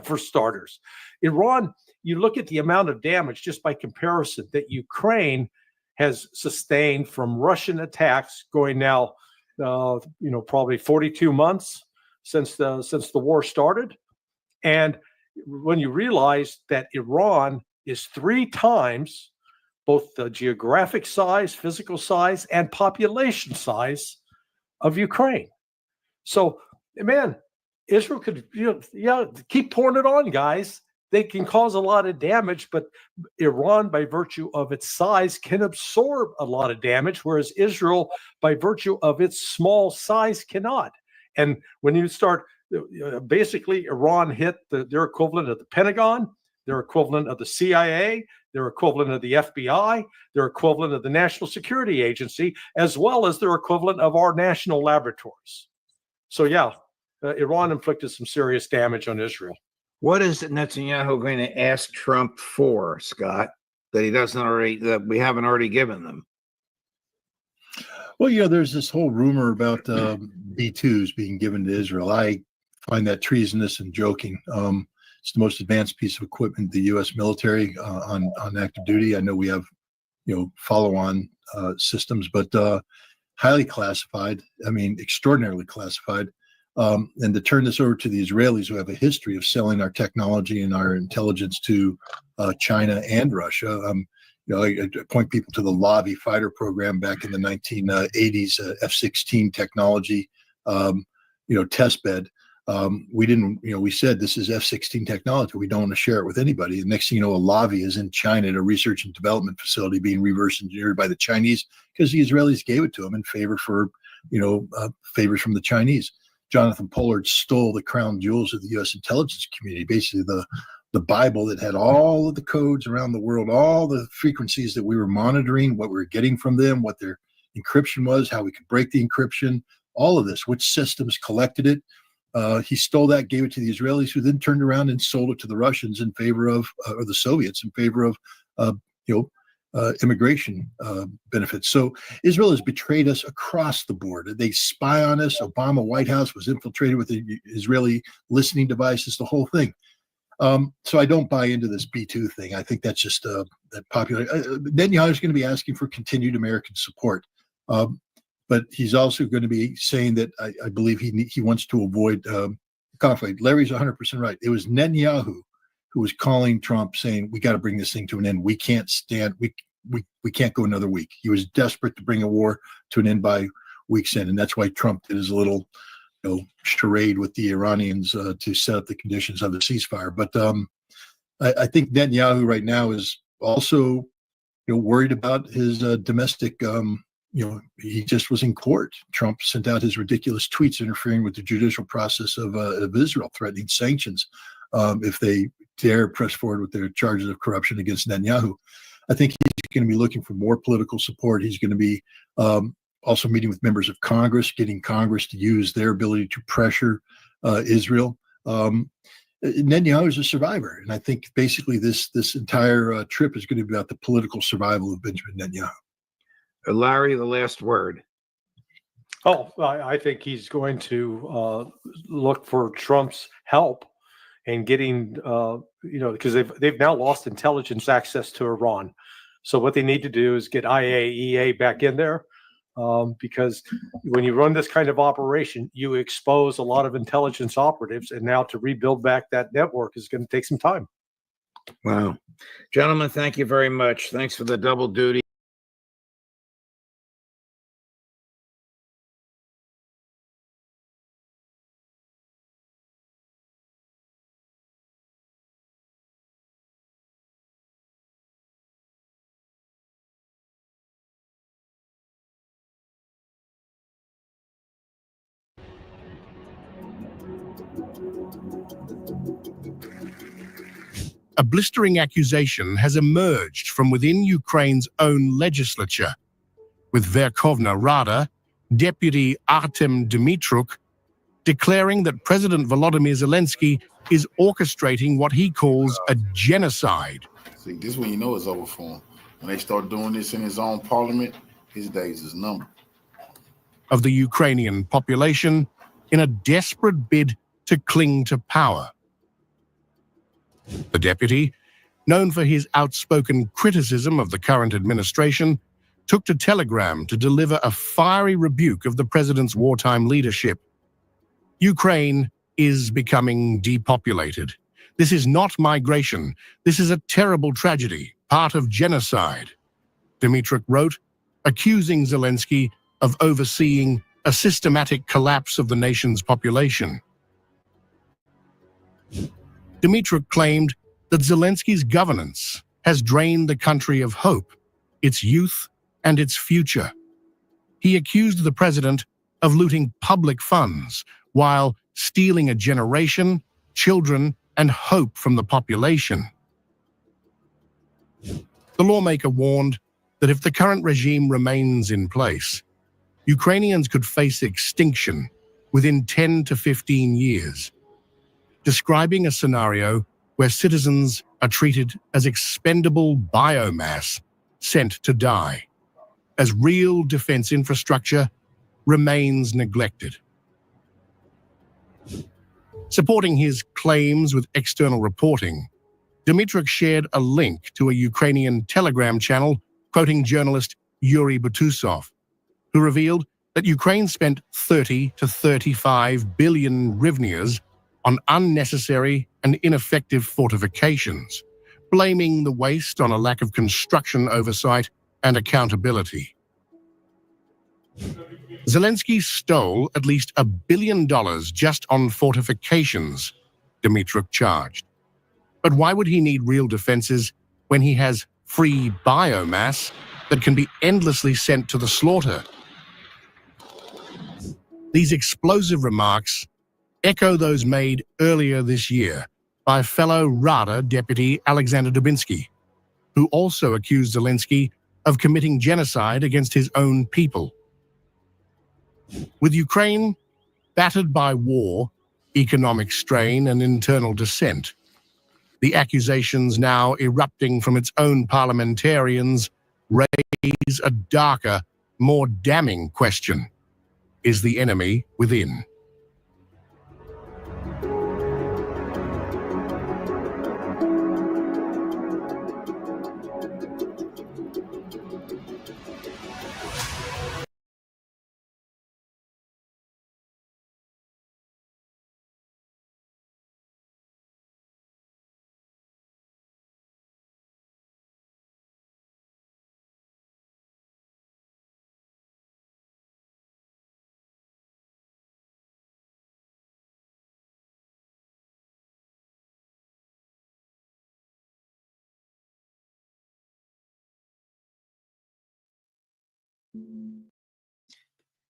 for starters. Iran, you look at the amount of damage just by comparison that Ukraine has sustained from Russian attacks, going now, probably 42 months since the war started. And when you realize that Iran is 3 times both the geographic size, physical size, and population size of Ukraine. So, man, Israel could, keep pouring it on, guys. They can cause a lot of damage, but Iran, by virtue of its size, can absorb a lot of damage, whereas Israel, by virtue of its small size, cannot. And when you start, basically, Iran hit their equivalent of the Pentagon, their equivalent of the CIA, their equivalent of the FBI, their equivalent of the National Security Agency, as well as their equivalent of our national laboratories. So, yeah, Iran inflicted some serious damage on Israel. What is Netanyahu going to ask Trump for, Scott, that he doesn't already, that we haven't already given them? Well, there's this whole rumor about B-2s being given to Israel. I find that treasonous and joking. It's the most advanced piece of equipment the U.S. military on active duty. I know we have, follow-on systems, but highly classified. I mean, extraordinarily classified. And to turn this over to the Israelis, who have a history of selling our technology and our intelligence to China and Russia. I point people to the Lavi fighter program back in the 1980s, F-16 technology, test bed. We didn't, we said this is F-16 technology. We don't want to share it with anybody. The next thing you know, a Lavi is in China at a research and development facility being reverse engineered by the Chinese because the Israelis gave it to them in favor for, favors from the Chinese. Jonathan Pollard stole the crown jewels of the U.S. intelligence community, basically the Bible that had all of the codes around the world, all the frequencies that we were monitoring, what we were getting from them, what their encryption was, how we could break the encryption, all of this, which systems collected it. He stole that, gave it to the Israelis, who then turned around and sold it to the Russians in favor of, or the Soviets in favor of, immigration benefits. So Israel has betrayed us across the board. They spy on us. Obama White House was infiltrated with the Israeli listening devices, the whole thing. So I don't buy into this B-2 thing. I think that's just that popular. Netanyahu is going to be asking for continued American support. But he's also going to be saying that I believe he wants to avoid conflict. Larry's 100% right. It was Netanyahu who was calling Trump saying, we got to bring this thing to an end. We can't stand, we can't go another week. He was desperate to bring a war to an end by week's end. And that's why Trump did his little charade with the Iranians to set up the conditions of the ceasefire. But I think Netanyahu right now is also worried about his domestic he just was in court. Trump sent out his ridiculous tweets interfering with the judicial process of Israel, threatening sanctions if they dare press forward with their charges of corruption against Netanyahu. I think he's going to be looking for more political support. He's going to be also meeting with members of Congress, getting Congress to use their ability to pressure Israel. Netanyahu is a survivor, and I think basically this entire trip is going to be about the political survival of Benjamin Netanyahu. Larry, the last word. Oh, I think he's going to look for Trump's help in getting, because they've now lost intelligence access to Iran. So what they need to do is get IAEA back in there, because when you run this kind of operation, you expose a lot of intelligence operatives, and now to rebuild back that network is going to take some time. Wow. Gentlemen, thank you very much. Thanks for the double duty. A blistering accusation has emerged from within Ukraine's own legislature, with Verkhovna Rada Deputy Artem Dmytruk declaring that President Volodymyr Zelensky is orchestrating what he calls a genocide. See, this is when you know it's over for him. When they start doing this in his own parliament, his days is numbered. Of the Ukrainian population in a desperate bid to cling to power. The deputy, known for his outspoken criticism of the current administration, took to Telegram to deliver a fiery rebuke of the president's wartime leadership. Ukraine is becoming depopulated. This is not migration. This is a terrible tragedy, part of genocide, Dmytruk wrote, accusing Zelensky of overseeing a systematic collapse of the nation's population. Dmytruk claimed that Zelensky's governance has drained the country of hope, its youth, and its future. He accused the president of looting public funds while stealing a generation, children, and hope from the population. The lawmaker warned that if the current regime remains in place, Ukrainians could face extinction within 10 to 15 years, describing a scenario where citizens are treated as expendable biomass sent to die, as real defense infrastructure remains neglected. Supporting his claims with external reporting, Dmytryk shared a link to a Ukrainian Telegram channel quoting journalist Yuri Butusov, who revealed that Ukraine spent 30 to 35 billion hryvnias on unnecessary and ineffective fortifications, blaming the waste on a lack of construction oversight and accountability. Zelensky stole at least $1 billion just on fortifications, Dmytryk charged. But why would he need real defenses when he has free biomass that can be endlessly sent to the slaughter? These explosive remarks echo those made earlier this year by fellow Rada deputy Alexander Dubinsky, who also accused Zelensky of committing genocide against his own people. With Ukraine battered by war, economic strain, and internal dissent, the accusations now erupting from its own parliamentarians raise a darker, more damning question. Is the enemy within?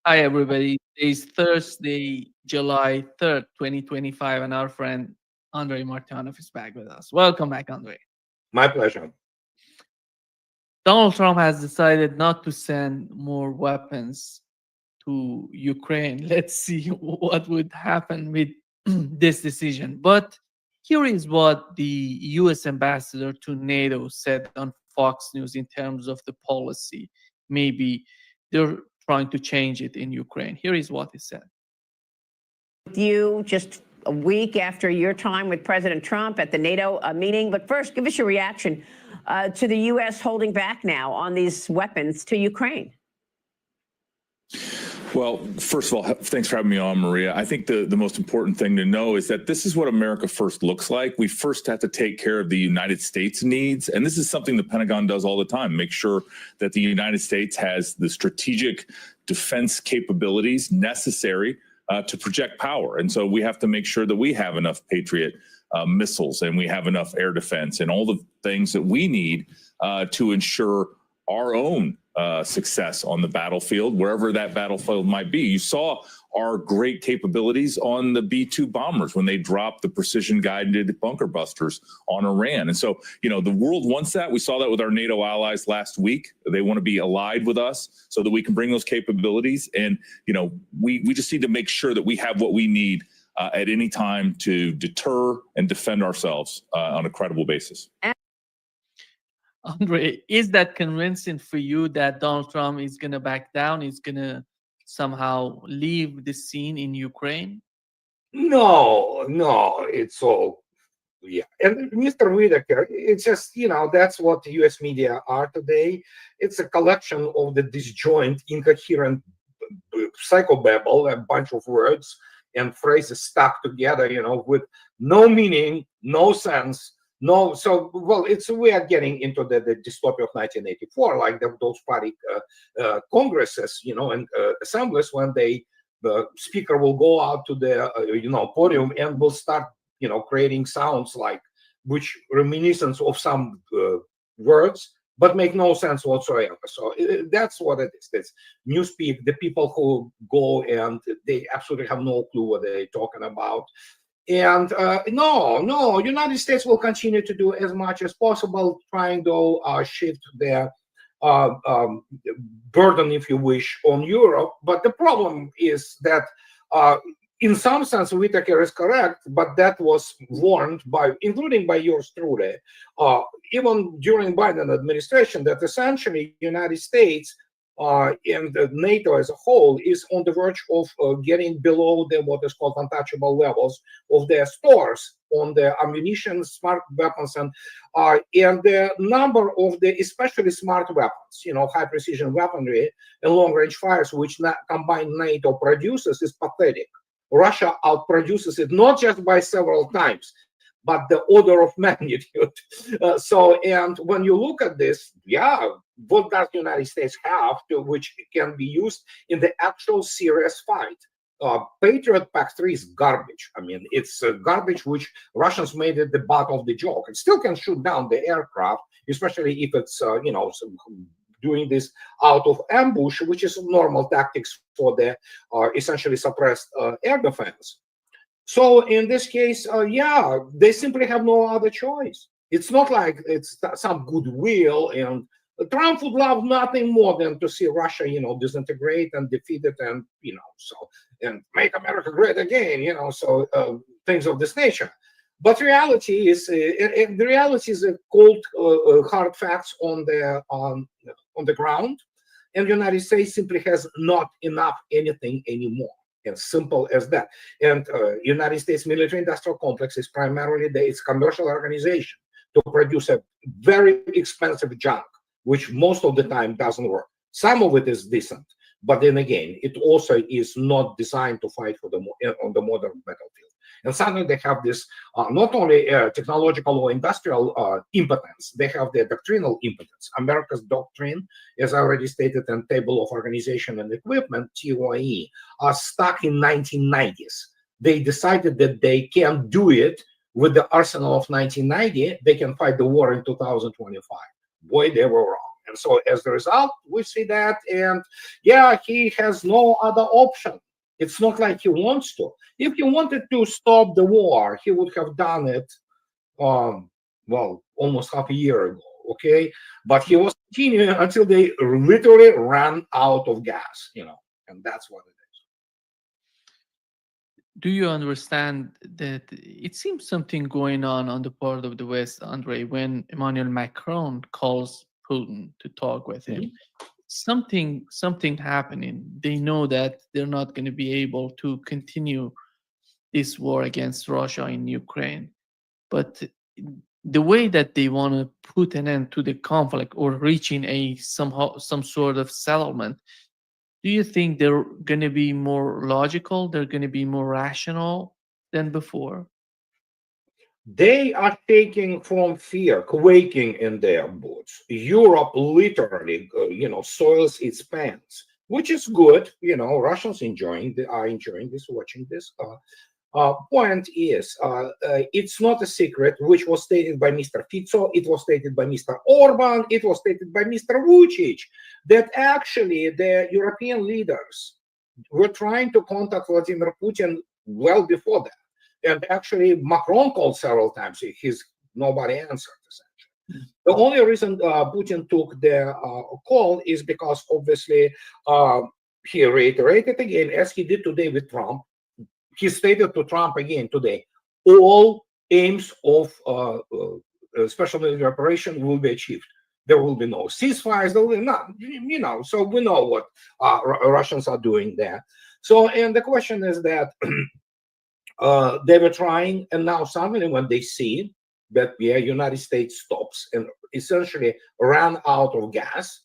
Hi, everybody. It's Thursday, July 3rd, 2025, and our friend Andrei Martyanov is back with us. Welcome back, Andrei. My pleasure. Donald Trump has decided not to send more weapons to Ukraine. Let's see what would happen with this decision. But here is what the US ambassador to NATO said on Fox News in terms of the policy. Maybe they're trying to change it in Ukraine. Here is what he said. You just a week after your time with President Trump at the NATO meeting. But first, give us your reaction to the U.S. holding back now on these weapons to Ukraine. Well, first of all, thanks for having me on, Maria. I think the most important thing to know is that this is what America First looks like. We first have to take care of the United States needs. And this is something the Pentagon does all the time, make sure that the United States has the strategic defense capabilities necessary to project power. And so we have to make sure that we have enough Patriot missiles and we have enough air defense and all the things that we need to ensure our own success on the battlefield, wherever that battlefield might be. You saw our great capabilities on the B-2 bombers when they dropped the precision-guided bunker busters on Iran. And so, you know, the world wants that. We saw that with our NATO allies last week. They want to be allied with us so that we can bring those capabilities. And, you know, we just need to make sure that we have what we need at any time to deter and defend ourselves on a credible basis. Andrei, is that convincing for you that Donald Trump is going to back down? Is going to somehow leave the scene in Ukraine? No, it's all, yeah. And Mr. Whitaker, it's just, you know, that's what the U.S. media are today. It's a collection of the disjoint, incoherent psychobabble, a bunch of words and phrases stuck together, you know, with no meaning, no sense. No, so, well, we are getting into the dystopia of 1984, like those party congresses, you know, and assemblies when the speaker will go out to the, podium and will start, you know, creating sounds like, which reminiscence of some words, but make no sense whatsoever. So that's what it is. This newspeak, the people who go and they absolutely have no clue what they're talking about. And no, United States will continue to do as much as possible, trying to shift their burden, if you wish, on Europe. But the problem is that In some sense, Whitaker is correct, but that was warned by, including by yours truly, even during Biden administration, that essentially United States and NATO as a whole is on the verge of getting below the what is called untouchable levels of their stores on the ammunition, smart weapons, and the number of the especially smart weapons, high precision weaponry and long range fires, which combined NATO produces, is pathetic. Russia outproduces it not just by several times, but the order of magnitude. And when you look at this, what does the United States have which can be used in the actual serious fight? Patriot PAC-3 is garbage. I mean, it's garbage which Russians made it the butt of the joke. It still can shoot down the aircraft, especially if it's, doing this out of ambush, which is normal tactics for the essentially suppressed air defense. So in this case, they simply have no other choice. It's not like it's some goodwill, and Trump would love nothing more than to see Russia, disintegrate and defeated, and and make America great again, things of this nature. But reality is, the reality is cold, hard facts on the ground, and the United States simply has not enough anything anymore. As simple as that. And United States military-industrial complex is primarily its commercial organization to produce a very expensive junk, which most of the time doesn't work. Some of it is decent, but then again, it also is not designed to fight on the modern battlefield. And suddenly they have this not only technological or industrial impotence, they have their doctrinal impotence. America's doctrine, as I already stated in Table of Organization and Equipment, TOE, are stuck in 1990s. They decided that they can do it with the arsenal of 1990. They can fight the war in 2025. Boy, they were wrong. And so as a result, we see that, and he has no other option. It's not like he wants to. If he wanted to stop the war, he would have done it, almost half a year ago, okay? But he was continuing until they literally ran out of gas, and that's what it is. Do you understand that it seems something going on the part of the West, Andre, when Emmanuel Macron calls Putin to talk with him? Something happening. They know that they're not going to be able to continue this war against Russia in Ukraine, but the way that they want to put an end to the conflict or reaching some sort of settlement, do you think they're going to be more logical? They're going to be more rational than before? They are taking from fear, quaking in their boots. Europe literally, soils its pants, which is good. Russians are enjoying this, watching this. Point is, it's not a secret, which was stated by Mr. Fico, it was stated by Mr. Orban, it was stated by Mr. Vucic, that actually the European leaders were trying to contact Vladimir Putin well before that. And actually, Macron called several times. Nobody answered, essentially. The only reason Putin took the call is because, obviously, he reiterated again, as he did today with Trump. He stated to Trump again today, all aims of special military operation will be achieved. There will be no ceasefires. There will be none. So we know what Russians are doing there. So, and the question is that they were trying, and now suddenly when they see that United States stops and essentially ran out of gas,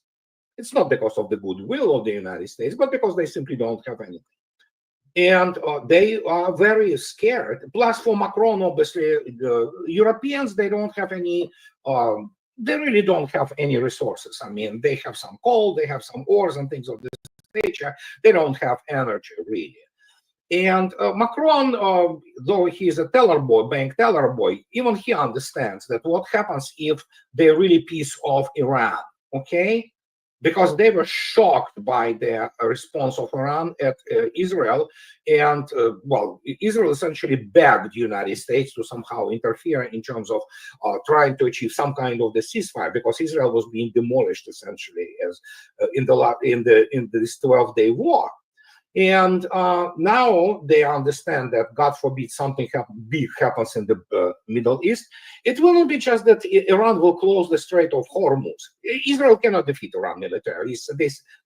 it's not because of the goodwill of the United States, but because they simply don't have anything. And they are very scared. Plus, for Macron, obviously, the Europeans, they don't have any, they really don't have any resources. I mean, they have some coal, they have some ores and things of this nature. They don't have energy, really. And Macron, though he's a teller boy, bank teller boy, even he understands that what happens if they really piss off Iran, okay? Because they were shocked by the response of Iran at Israel. And, Israel essentially begged the United States to somehow interfere in terms of trying to achieve some kind of the ceasefire, because Israel was being demolished essentially as in this 12-day war. And now they understand that, God forbid, something big happens in the Middle East. It will not be just that Iran will close the Strait of Hormuz. Israel cannot defeat Iran militarily.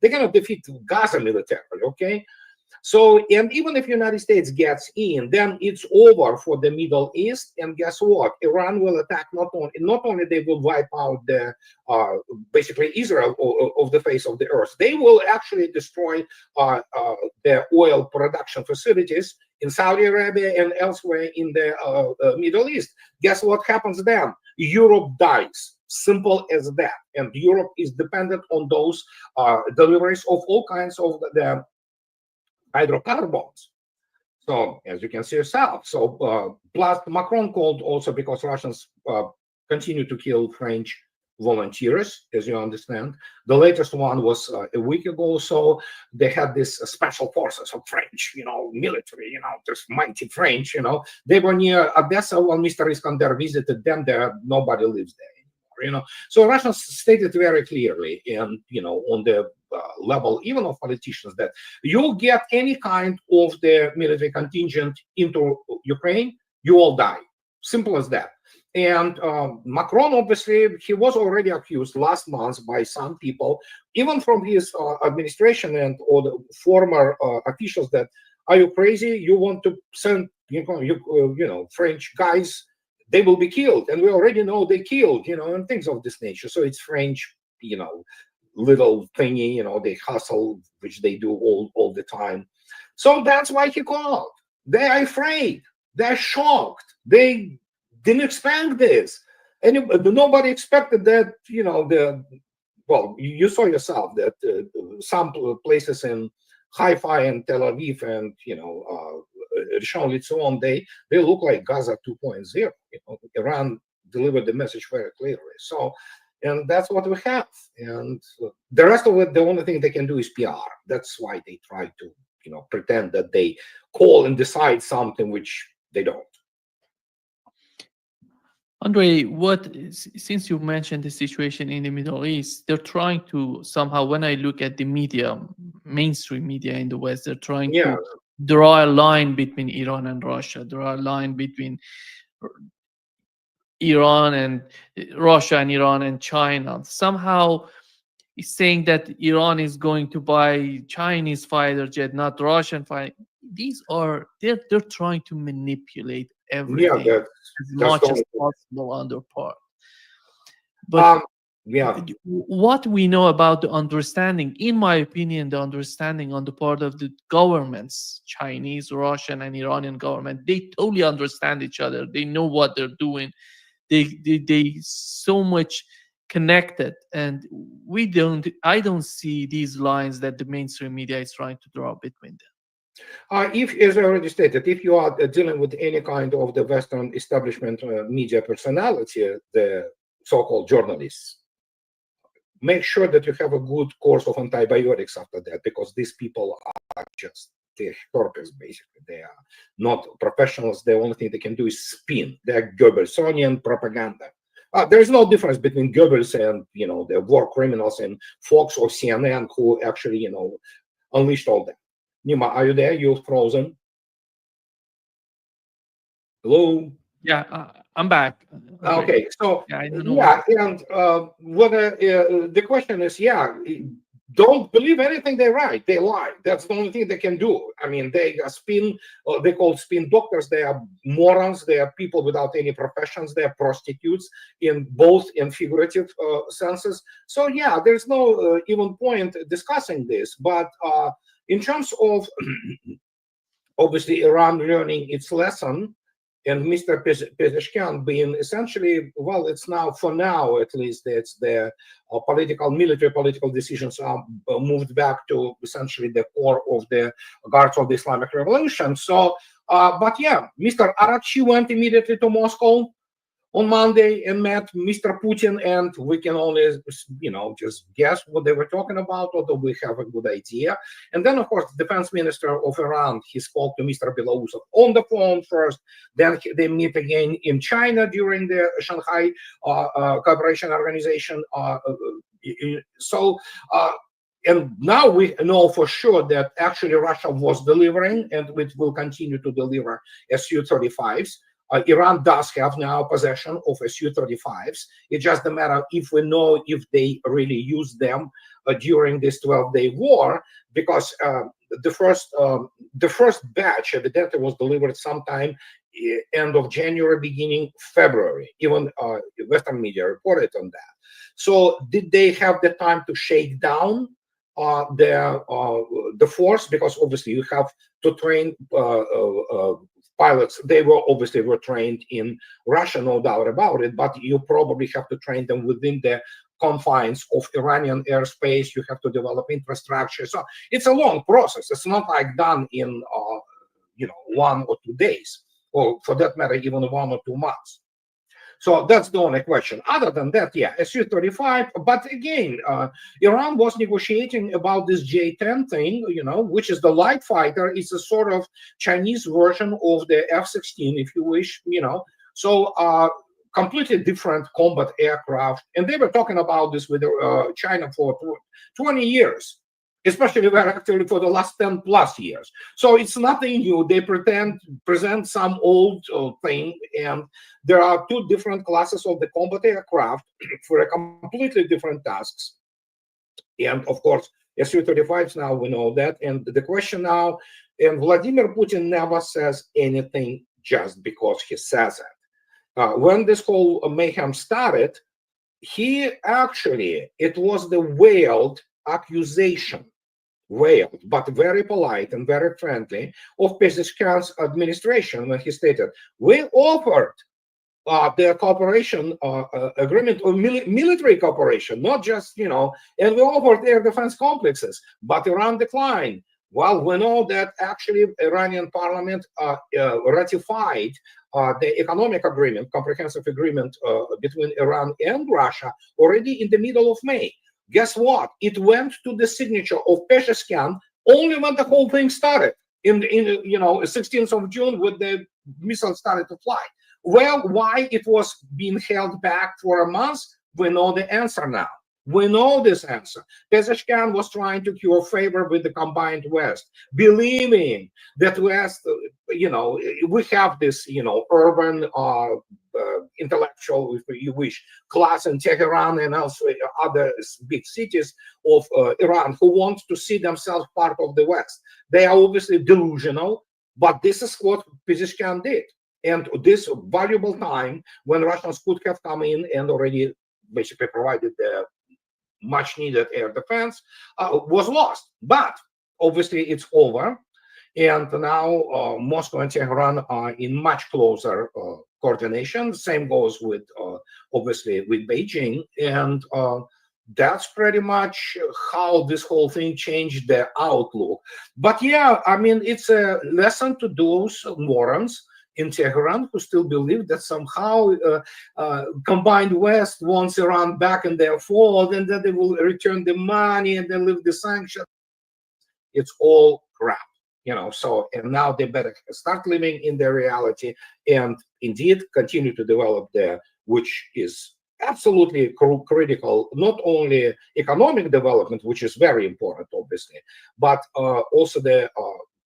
They cannot defeat Gaza militarily, okay? So, and even if United States gets in, then it's over for the Middle East. And guess what? Iran will attack not only they will wipe out the basically Israel of the face of the earth. They will actually destroy the oil production facilities in Saudi Arabia and elsewhere in the Middle East. Guess what happens then? Europe dies. Simple as that. And Europe is dependent on those deliveries of all kinds of the hydrocarbons. So as you can see yourself, so plus Macron called also because Russians continue to kill French volunteers, as you understand. The latest one was a week ago. So they had this special forces of French, military, this mighty French, they were near Odessa when Mr. Iskander visited them. There, nobody lives there. So Russians stated very clearly, and on the level even of politicians, that you get any kind of the military contingent into Ukraine, you all die. Simple as that. And Macron, obviously, he was already accused last month by some people, even from his administration and or the former officials, that, are you crazy? You want to send French guys? They will be killed, and we already know they killed, and things of this nature. So it's French, little thingy, they hustle, which they do all the time. So that's why he called. They are afraid. They're shocked. They didn't expect this. And nobody expected that, well, you saw yourself that some places in Haifa and Tel Aviv and, Rishon LeZion, they look like Gaza 2.0. Iran delivered the message very clearly. So, and that's what we have. And the rest of it, the only thing they can do is PR. That's why they try to, pretend that they call and decide something which they don't. Andre, since you mentioned the situation in the Middle East, they're trying to somehow, when I look at the media, mainstream media in the West, they're trying to draw a line between Iran and Russia, draw a line between Iran and Russia and Iran and China. Somehow saying that Iran is going to buy Chinese fighter jet, not Russian fighter. They're trying to manipulate everything as much as possible on their part. But what we know about the understanding, in my opinion, the understanding on the part of the governments, Chinese, Russian, and Iranian government, they totally understand each other. They know what they're doing. They so much connected, and I don't see these lines that the mainstream media is trying to draw between them. If, as I already stated, if you are dealing with any kind of the Western establishment media personality, the so-called journalists, make sure that you have a good course of antibiotics after that, because these people are just, they're torpes, basically. They are not professionals. The only thing they can do is spin. They're Goebbelsonian propaganda. There's no difference between Goebbels and, the war criminals in Fox or CNN who actually, unleashed all that. Nima, are you there? You're frozen. Hello? Yeah, I'm back. Okay, so I don't know and the question is, don't believe anything they write. They lie. That's the only thing they can do. I mean, they are they call spin doctors. They are morons. They are people without any professions. They are prostitutes in both in figurative senses. So there's no even point discussing this. But in terms of obviously Iran learning its lesson, and Mr. Pezeshkian being essentially, well, it's now, for now at least, it's the military political decisions are moved back to essentially the core of the guards of the Islamic Revolution. So, but Mr. Arachi went immediately to Moscow on Monday and met Mr. Putin, and we can only, just guess what they were talking about, although we have a good idea. And then, of course, the defense minister of Iran, he spoke to Mr. Belousov on the phone first, then they meet again in China during the Shanghai Cooperation Organization. So and now we know for sure that actually Russia was delivering, and it will continue to deliver Su-35s. Iran does have now possession of Su-35s. It's just a matter if we know if they really use them during this 12-day war, because the first batch evidently was delivered sometime end of January, beginning February. Even Western media reported on that. So did they have the time to shake down the force? Because obviously you have to train pilots. They were trained in Russia, no doubt about it, but you probably have to train them within the confines of Iranian airspace. You have to develop infrastructure. So it's a long process. It's not like done in 1 or 2 days, or for that matter, even 1 or 2 months. So that's the only question. Other than that, yeah, Su-35. But again, Iran was negotiating about this J-10 thing, which is the light fighter. It's a sort of Chinese version of the F-16, if you wish, So completely different combat aircraft. And they were talking about this with China for 20 years. Especially actually for the last 10 plus years. So it's nothing new. They present some old thing, and there are 2 different classes of the combat aircraft for a completely different tasks. And of course, Su-35s now, we know that. And the question now, and Vladimir Putin never says anything just because he says it. When this whole mayhem started, it was the veiled accusation, but very polite and very friendly, of Pezeshkian's administration when he stated, we offered the cooperation agreement or military cooperation, not just, and we offered air defense complexes, but Iran declined. Well, we know that actually Iranian parliament ratified the economic agreement, comprehensive agreement between Iran and Russia already in the middle of May. Guess what? It went to the signature of Pezeshkian only when the whole thing started in 16th of June, when the missiles started to fly. Well, why it was being held back for a month? We know the answer now. We know this answer. Pezeshkian was trying to cure favor with the combined West, believing that West, we have this, urban intellectual, if you wish, class in Tehran and also other big cities of Iran who want to see themselves part of the West. They are obviously delusional, but this is what Pezeshkian did. And this valuable time when Russians could have come in and already basically provided the much needed air defense was lost. But obviously it's over. And now Moscow and Tehran are in much closer coordination. Same goes with, obviously, with Beijing. And that's pretty much how this whole thing changed the outlook. But yeah, I mean, it's a lesson to those morons in Tehran who still believe that somehow combined West wants Iran back in their fold and that they will return the money and then lift the sanctions. It's all crap. So, and now they better start living in their reality and indeed continue to develop there, which is absolutely critical, not only economic development, which is very important, obviously, but also the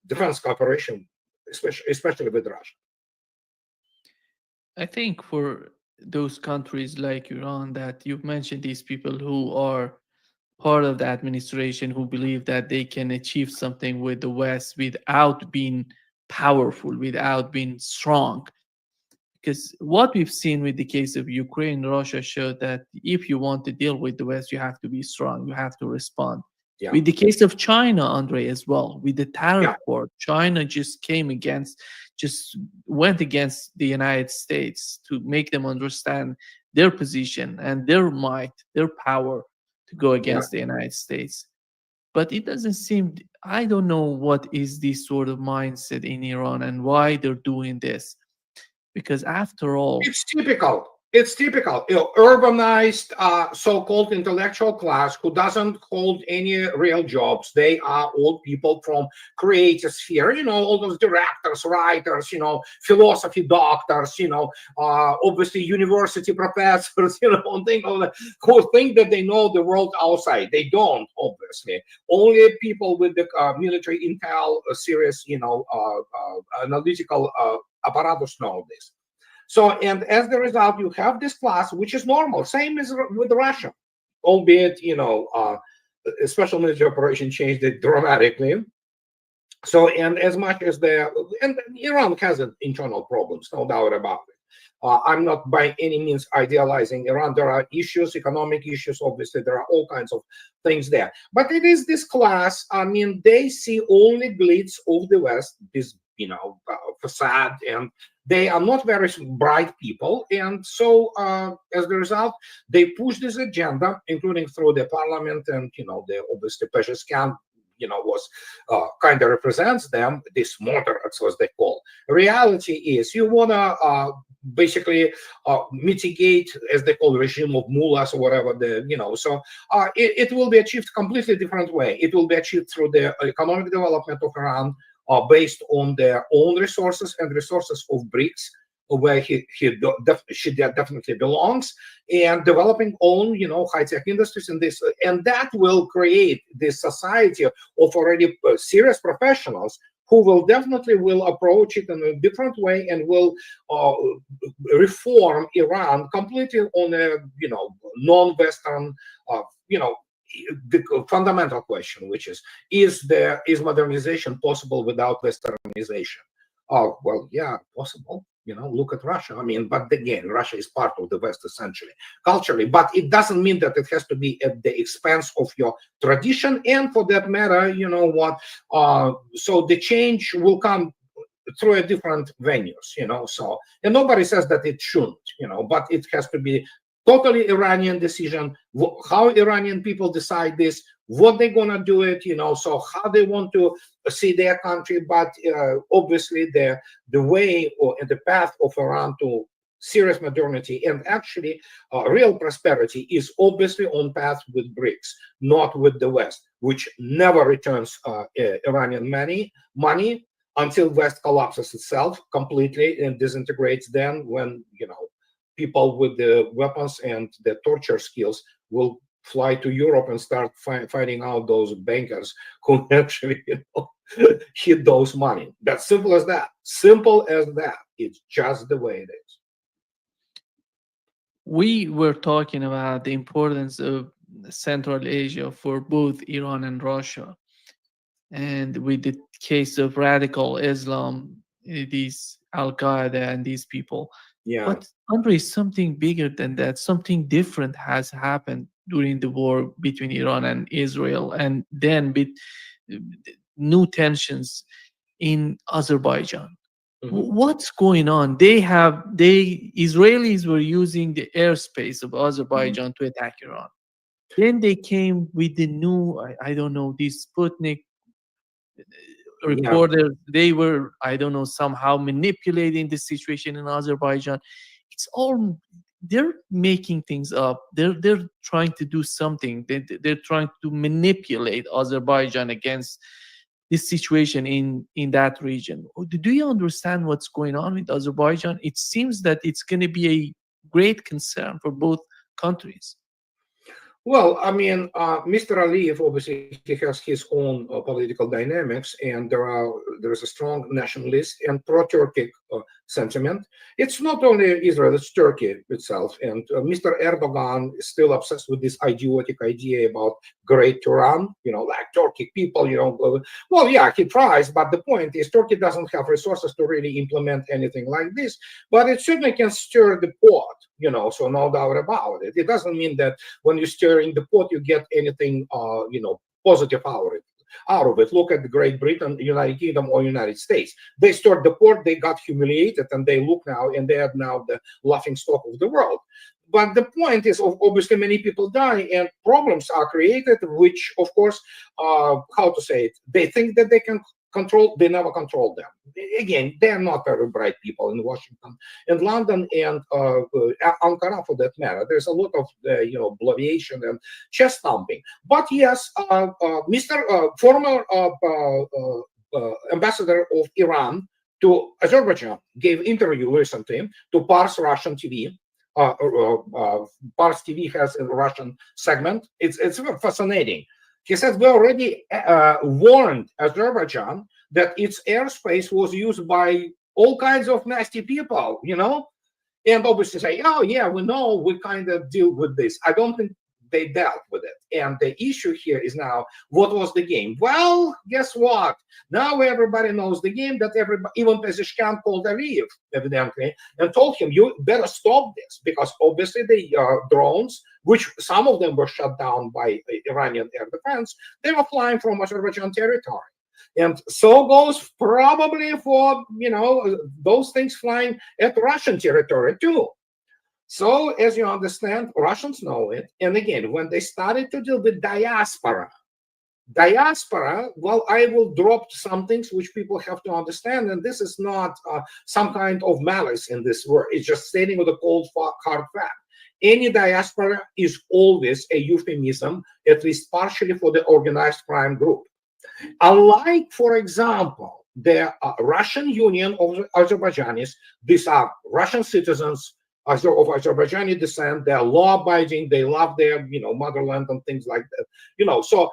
defense cooperation, especially with Russia. I think for those countries like Iran that you've mentioned, these people who are part of the administration who believe that they can achieve something with the West without being powerful, without being strong. Because what we've seen with the case of Ukraine, Russia showed that if you want to deal with the West, you have to be strong, you have to respond. Yeah. With the case of China, Andre, as well, with the tariff war, China just went against the United States to make them understand their position and their might, their power to go against the United States. But it doesn't seem, I don't know what is this sort of mindset in Iran and why they're doing this. Because after all, it's typical. It's typical, urbanized, so-called intellectual class who doesn't hold any real jobs. They are all people from creative sphere, all those directors, writers, philosophy doctors, obviously university professors, who think that they know the world outside. They don't, obviously. Only people with the military intel, serious, analytical apparatus know this. So, and as the result, you have this class, which is normal, same as with Russia, albeit, a special military operation changed it dramatically. So, and as much as and Iran has internal problems, no doubt about it. I'm not by any means idealizing Iran. There are issues, economic issues, obviously, there are all kinds of things there. But it is this class, they see only glitz of the West, this, facade, and they are not very bright people. And so, as a result, they push this agenda, including through the parliament and, the obviously Pezeshkian, was kind of represents them, this moderates, as they call. Reality is you want to basically mitigate, as they call, regime of mullahs or whatever, so it will be achieved completely different way. It will be achieved through the economic development of Iran, based on their own resources and resources of BRICS, where she definitely belongs, and developing own, high-tech industries in this, and that will create this society of already serious professionals who will definitely approach it in a different way and will reform Iran completely on a, non-Western, the fundamental question, which is modernization possible without Westernization? Oh, well, yeah, possible. Look at Russia. But again, Russia is part of the West essentially, culturally, but it doesn't mean that it has to be at the expense of your tradition. And for that matter, so the change will come through a different venues, so, and nobody says that it shouldn't, but it has to be totally Iranian decision, how Iranian people decide this, what they're going to do it, so how they want to see their country. But obviously the way or the path of Iran to serious modernity and actually real prosperity is obviously on path with BRICS, not with the West, which never returns Iranian money until West collapses itself completely and disintegrates. Then when, people with the weapons and the torture skills will fly to Europe and start finding out those bankers who actually hid those money. That's simple as that. Simple as that. It's just the way it is. We were talking about the importance of Central Asia for both Iran and Russia. And with the case of radical Islam, these Al-Qaeda and these people. Yeah. But Andre, something bigger than that, something different has happened during the war between Iran and Israel, and then with new tensions in Azerbaijan. What's going on? Israelis were using the airspace of Azerbaijan to attack Iran. Then they came with the new, I don't know, these Sputnik reporters. They were, I don't know, somehow manipulating the situation in Azerbaijan. It's all, they're making things up. They're trying to do something. They're trying to manipulate Azerbaijan against this situation in that region. Do you understand what's going on with Azerbaijan? It seems that it's going to be a great concern for both countries. Well, Mr. Aliyev, obviously, he has his own political dynamics, and there is a strong nationalist and pro-Turkic sentiment. It's not only Israel, it's Turkey itself. And Mr. Erdogan is still obsessed with this idiotic idea about Great Turan, like Turkic people, well, yeah, he tries, but the point is Turkey doesn't have resources to really implement anything like this, but it certainly can stir the pot, so no doubt about it. It doesn't mean that when you stir in the pot, you get anything, positive out of it. Look at the Great Britain, United Kingdom, or United States. They stirred the pot, they got humiliated, and they look now, and they are now the laughing stock of the world. But the point is, obviously, many people die, and problems are created, which, of course, how to say it, they think that they can they never controlled them. Again, they're not very bright people in Washington and London and Ankara, for that matter. There's a lot of bloviation and chest thumping. But yes, former ambassador of Iran to Azerbaijan gave interview recently to Pars Russian TV. Pars TV has a Russian segment. It's fascinating. He said, we already warned Azerbaijan that its airspace was used by all kinds of nasty people, and obviously say, oh yeah, we know, we kind of deal with this. I don't think they dealt with it. And the issue here is now, what was the game? Well, guess what? Now everybody knows the game, that even Pezeshkian called Aliyev, evidently, and told him, you better stop this, because obviously the drones, which some of them were shut down by Iranian air defense, they were flying from Azerbaijan territory. And so goes probably for, those things flying at Russian territory too. So, as you understand, Russians know it. And again, when they started to deal with diaspora, well, I will drop some things which people have to understand. And this is not some kind of malice in this word. It's just stating with a cold, hard fact. Any diaspora is always a euphemism, at least partially, for the organized crime group. Unlike, for example, the Russian Union of Azerbaijanis, these are Russian citizens of Azerbaijani descent. They are law-abiding. They love their, motherland and things like that. So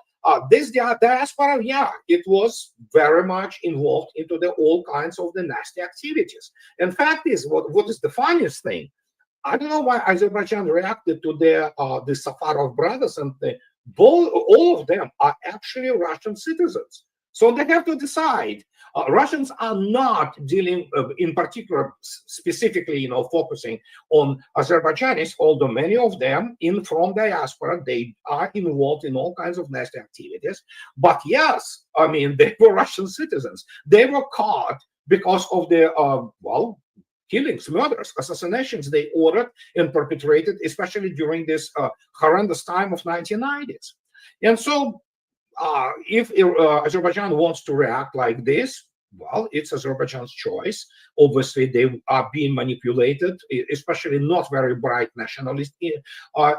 this diaspora, yeah, it was very much involved into all kinds of the nasty activities. And fact is, what is the funniest thing? I don't know why Azerbaijan reacted to the Safarov brothers, and all of them are actually Russian citizens. So they have to decide. Russians are not dealing, in particular, specifically, focusing on Azerbaijanis, although many of them from diaspora, they are involved in all kinds of nasty activities. But yes, I mean, they were Russian citizens. They were caught because of the, killings, murders, assassinations they ordered and perpetrated, especially during this horrendous time of 1990s. And so if Azerbaijan wants to react like this, well, it's Azerbaijan's choice. Obviously, they are being manipulated, especially not very bright nationalist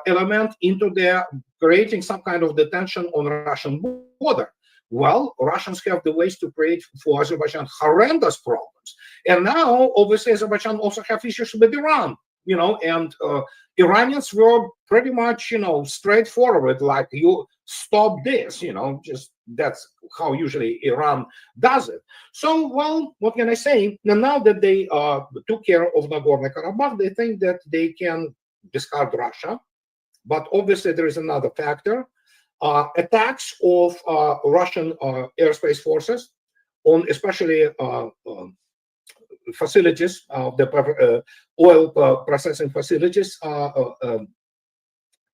element, into their creating some kind of detention on Russian border. Well, Russians have the ways to create for Azerbaijan horrendous problems. And now, obviously, Azerbaijan also have issues with Iran, and Iranians were pretty much, straightforward, like, you stop this, just that's how usually Iran does it. So, well, what can I say? Now that they took care of Nagorno-Karabakh, they think that they can discard Russia. But obviously, there is another factor. Attacks of Russian airspace forces on especially facilities, the oil processing facilities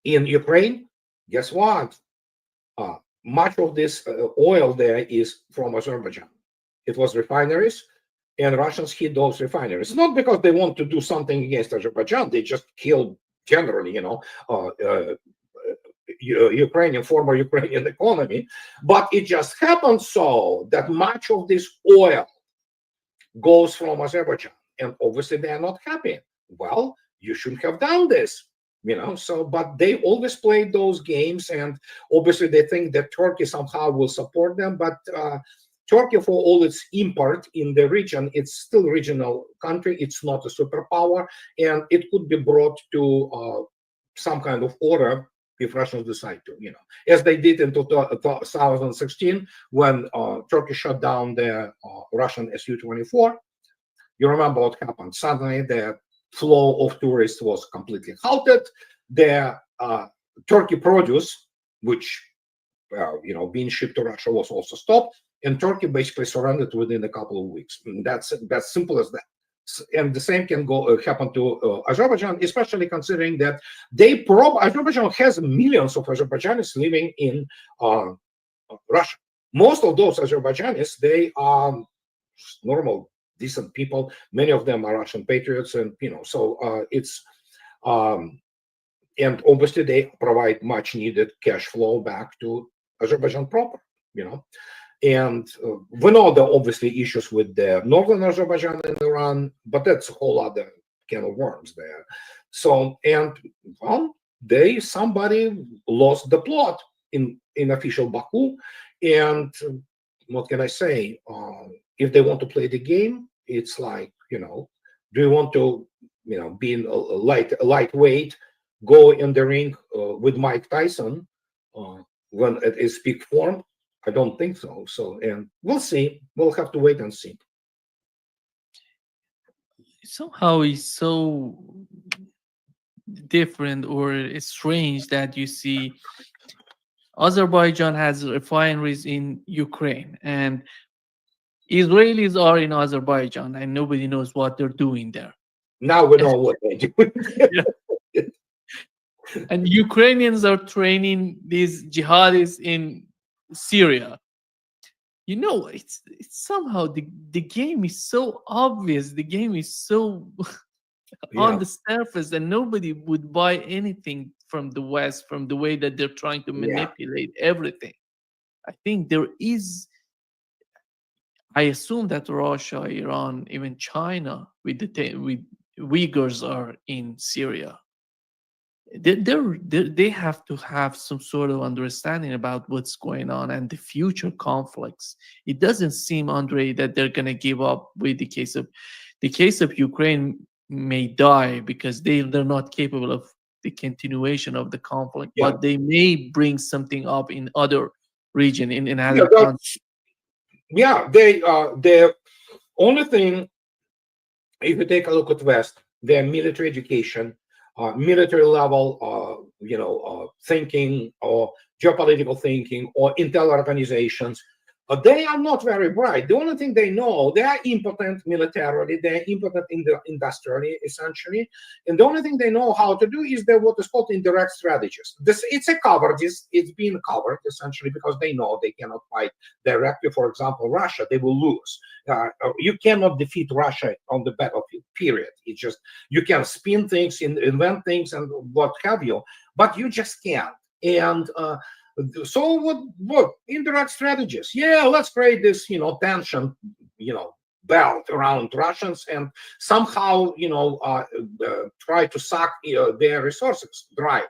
in Ukraine. Guess what? Much of this oil there is from Azerbaijan. It was refineries, and Russians hit those refineries. Not because they want to do something against Azerbaijan. They just killed generally, former Ukrainian economy. But it just happens so that much of this oil goes from Azerbaijan, and obviously they are not happy. Well, you shouldn't have done this, but they always played those games, and obviously they think that Turkey somehow will support them. But Turkey, for all its import in the region, it's still a regional country. It's not a superpower, and it could be brought to some kind of order if Russians decide to, as they did in 2016 when Turkey shut down the Russian Su-24. You remember what happened? Suddenly, the flow of tourists was completely halted. The Turkey produce, which being shipped to Russia, was also stopped, and Turkey basically surrendered within a couple of weeks. And that's simple as that. And the same can happen to Azerbaijan, especially considering that Azerbaijan has millions of Azerbaijanis living in Russia. Most of those Azerbaijanis, they are normal, decent people. Many of them are Russian patriots, and it's and obviously they provide much needed cash flow back to Azerbaijan proper. And we know there are obviously issues with the northern Azerbaijan and Iran, but that's a whole other can of worms there. So, and well, somebody lost the plot in official Baku. And what can I say? If they want to play the game, it's like, do you want to, being a lightweight, go in the ring with Mike Tyson when it is peak form? I don't think so. So, and we'll see. We'll have to wait and see. Somehow it's so different or it's strange that you see Azerbaijan has refineries in Ukraine and Israelis are in Azerbaijan and nobody knows what they're doing there. Now we know what they do. Yeah. And Ukrainians are training these jihadists in Syria. It's somehow the game is so obvious. The game is so on the surface, and nobody would buy anything from the West, from the way that they're trying to manipulate everything. I think I assume that Russia, Iran, even China, with Uyghurs are in Syria. They have to have some sort of understanding about what's going on and the future conflicts. It doesn't seem, Andre, that they're going to give up with the case of Ukraine may die because they're not capable of the continuation of the conflict, but they may bring something up in other region, in other countries. Yeah, the only thing, if you take a look at West, their military education, military level, thinking or geopolitical thinking or intel organizations, they are not very bright. The only thing they know, they are impotent militarily, they are impotent industrially, essentially, and the only thing they know how to do is what is called indirect strategies. It's a cowardice. It's being covered essentially because they know they cannot fight directly. For example, Russia, they will lose. You cannot defeat Russia on the battlefield, period. It's just, you can spin things, invent things, and what have you, but you just can't. And so what indirect strategies? Yeah, let's create this, tension, belt around Russians and somehow, try to suck their resources dry.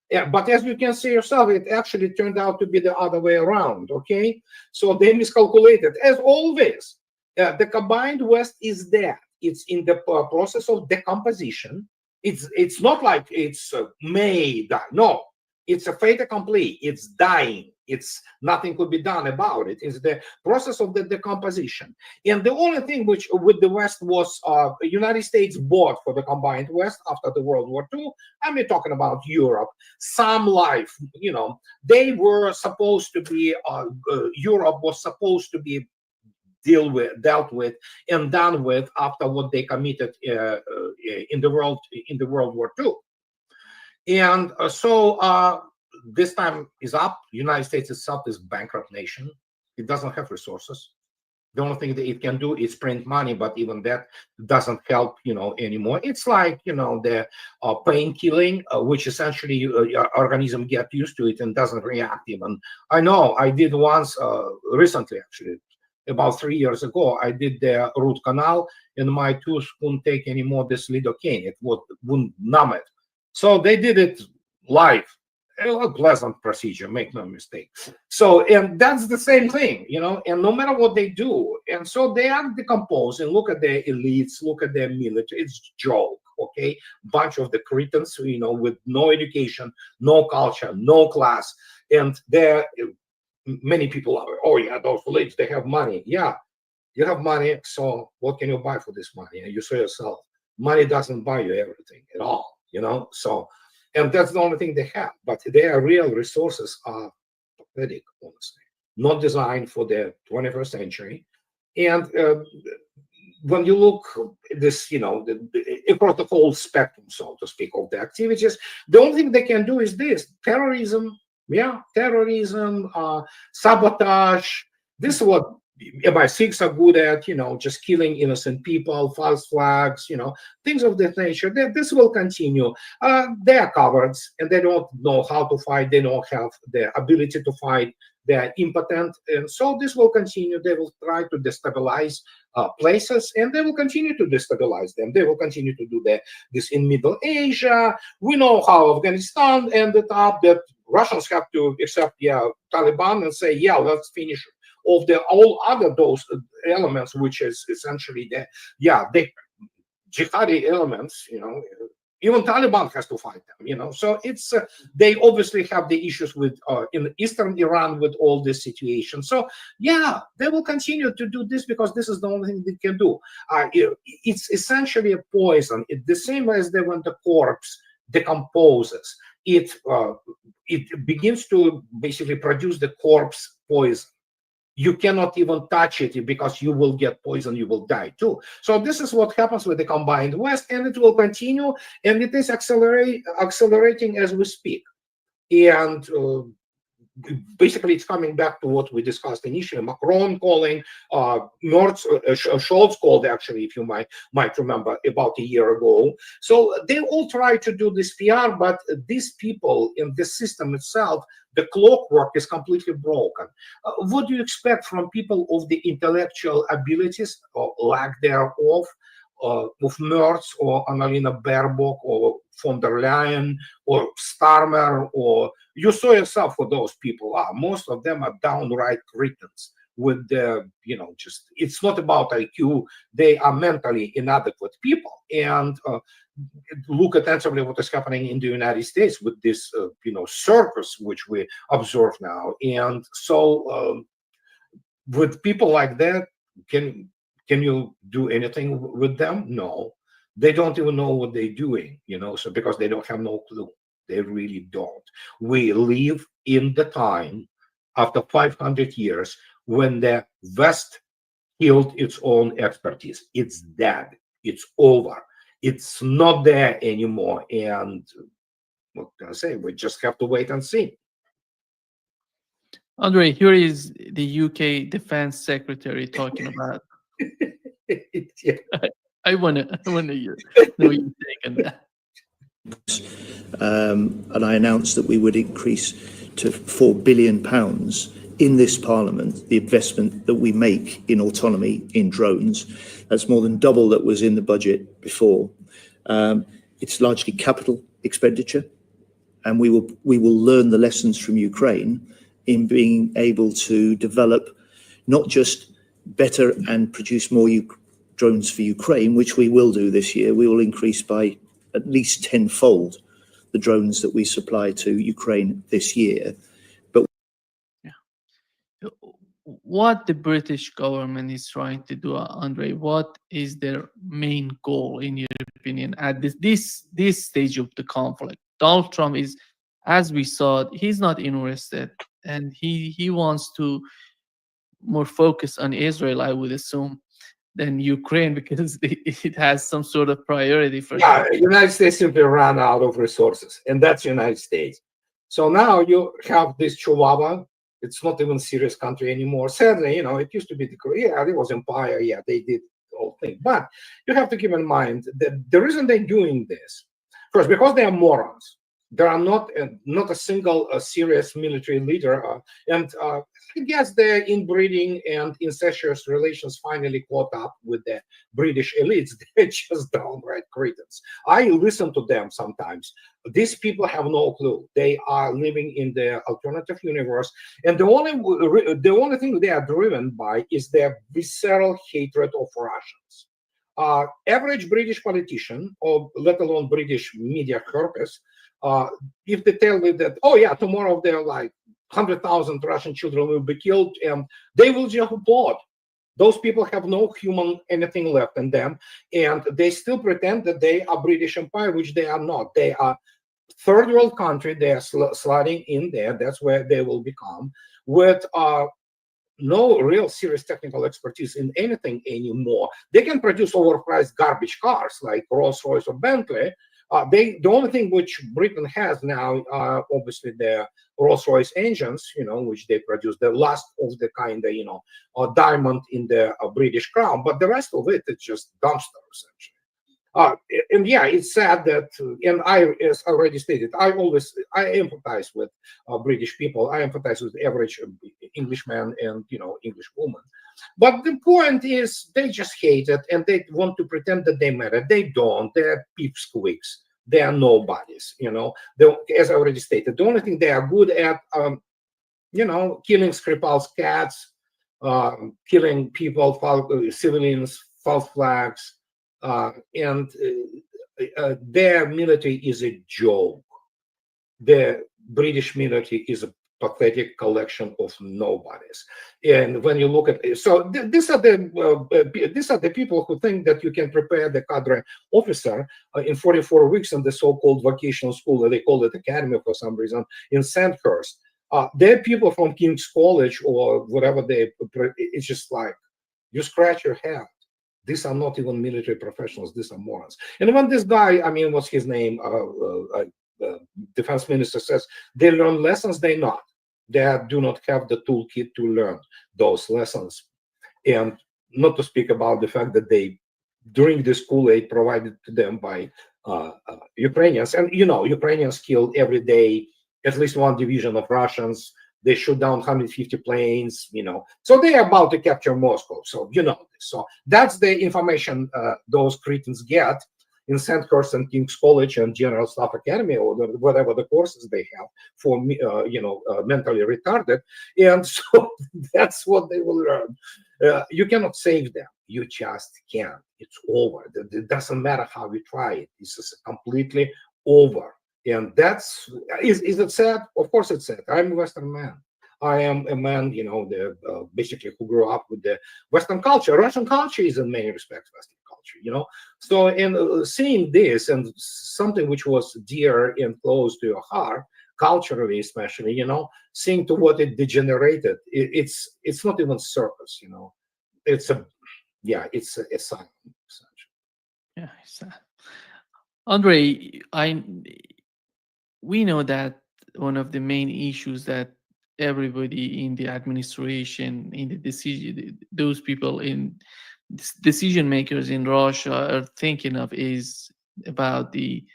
Yeah, but as you can see yourself, it actually turned out to be the other way around. Okay, so they miscalculated as always. The combined West is there. It's in the process of decomposition. It's not like it's may die. No. It's a fait accompli. It's dying. It's nothing could be done about it. It's the process of the decomposition. And the only thing which with the West was United States bought for the combined West after the World War II. I'm talking about Europe. Some life, they were supposed to be. Europe was supposed to be dealt with and done with after what they committed in the World War II. And so this time is up. United States itself is a bankrupt nation. It doesn't have resources. The only thing that it can do is print money, but even that doesn't help, anymore. It's like, the pain killing, which essentially your organism get used to it and doesn't react even. I know I did once recently, actually, about 3 years ago. I did the root canal and my tooth couldn't take any more this lidocaine. It wouldn't numb it. So they did it live. A pleasant procedure, make no mistake. So, and that's the same thing, and no matter what they do. And so they are decomposed, and look at their elites, look at their military. It's joke, okay? Bunch of the cretins, with no education, no culture, no class. And many people are, oh yeah, those elites, they have money. Yeah, you have money, so what can you buy for this money? And you say yourself, money doesn't buy you everything at all. So, and that's the only thing they have, but their real resources are pathetic, honestly, not designed for the 21st century. And when you look at this, across the whole spectrum, so to speak, of the activities, the only thing they can do is this: terrorism, sabotage. This is what MI6 are good at, just killing innocent people, false flags, things of that nature. This will continue. They are cowards and they don't know how to fight. They don't have the ability to fight. They are impotent, and so this will continue. They will try to destabilize places, and they will continue to destabilize them. They will continue to do this in Middle Asia. We know how Afghanistan ended up, that Russians have to accept Taliban and say, yeah, let's finish all other those elements, which is essentially the jihadi elements, even Taliban has to fight them, so it's they obviously have the issues with in eastern Iran with all this situation. So they will continue to do this because this is the only thing they can do. It's essentially a poison. It's the same as when the corpse decomposes, it begins to basically produce the corpse poison. You cannot even touch it because you will get poisoned, you will die too. So this is what happens with the combined West, and it will continue, and it is accelerating as we speak. And basically, it's coming back to what we discussed initially. Macron calling, Scholz called, actually, if you might remember, about a year ago. So they all try to do this PR, but these people in the system itself, the clockwork is completely broken. What do you expect from people of the intellectual abilities or lack thereof, of Merz or Annalena Baerbock or von der Leyen or Starmer, or you saw yourself what those people are. Most of them are downright cretins with the, just, it's not about IQ. They are mentally inadequate people. And look attentively what is happening in the United States with this, circus, which we observe now. And so with people like that, can you do anything with them? No, they don't even know what they're doing, so because they don't have no clue. They really don't. We live in the time after 500 years when the West killed its own expertise. It's dead. It's over. It's not there anymore. And what can I say? We just have to wait and see. Andre, here is the UK Defense Secretary talking about. I wanna know your take on that. And I announced that we would increase to £4 billion in this Parliament the investment that we make in autonomy in drones. That's more than double that was in the budget before. It's largely capital expenditure, and we will learn the lessons from Ukraine in being able to develop not just better and produce more drones for Ukraine, which we will do this year. We will increase by at least tenfold the drones that we supply to Ukraine this year. But what the British government is trying to do, Andre, what is their main goal, in your opinion, at this stage of the conflict? Donald Trump is, as we saw, he's not interested, and he wants to more focus on Israel, I would assume, than Ukraine, because it has some sort of priority for them. The United States simply ran out of resources, and that's the United States. So now you have this Chihuahua. It's not even a serious country anymore. Sadly, it used to be it was empire. Yeah, they did the whole thing. But you have to keep in mind that the reason they're doing this, first, because they are morons. There are not a single serious military leader, and I guess the inbreeding and incestuous relations finally caught up with the British elites. They're just downright cretins. I listen to them sometimes. These people have no clue. They are living in the alternative universe, and the only thing they are driven by is their visceral hatred of Russians. Average British politician, or let alone British media corpus, if they tell me that, oh yeah, tomorrow they're like 100,000 Russian children will be killed, and they will just applaud. Those people have no human anything left in them, and they still pretend that they are British Empire, which they are not. They are third world country. They are sliding in there. That's where they will become, with no real serious technical expertise in anything anymore. They can produce overpriced garbage cars like Rolls-Royce or Bentley. The only thing which Britain has now are obviously the Rolls-Royce engines, which they produce, the last of the kind of, diamond in the British crown. But the rest of it is just dumpster, essentially. And yeah, it's sad that, and I, as already stated, I empathize with British people. I empathize with the average Englishman and English woman. But the point is, they just hate it and they want to pretend that they matter. They don't. They're pipsqueaks. They are nobodies. As I already stated, the only thing they are good at, killing Skripal's cats, killing people, civilians, false flags. And their military is a joke. The British military is a pathetic collection of nobodies. And when you look at it, so these are the people who think that you can prepare the cadre officer in 44 weeks in the so-called vocational school, they call it academy for some reason, in Sandhurst. They're people from King's College or whatever it's just like, you scratch your head. These are not even military professionals. These are morons. And when this guy, what's his name, defense minister says they learn lessons, they not. They do not have the toolkit to learn those lessons. And not to speak about the fact that they, during this Kool-Aid provided to them by Ukrainians, and Ukrainians killed every day at least one division of Russians. They shoot down 150 planes, So they are about to capture Moscow. So So that's the information those cretins get in Sandhurst and King's College and General Staff Academy, or whatever the courses they have for mentally retarded. And so that's what they will learn. You cannot save them. You just can't. It's over. It doesn't matter how you try it. This is completely over. And is it sad? Of course it's sad. I'm a Western man. I am a man, basically who grew up with the Western culture. Russian culture is in many respects Western culture, So in seeing this and something which was dear and close to your heart, culturally especially, seeing to what it degenerated, it's not even circus, It's a sign. Yeah, Andre, we know that one of the main issues that everybody in the administration, in the decision, those people in decision makers in Russia are thinking of is about the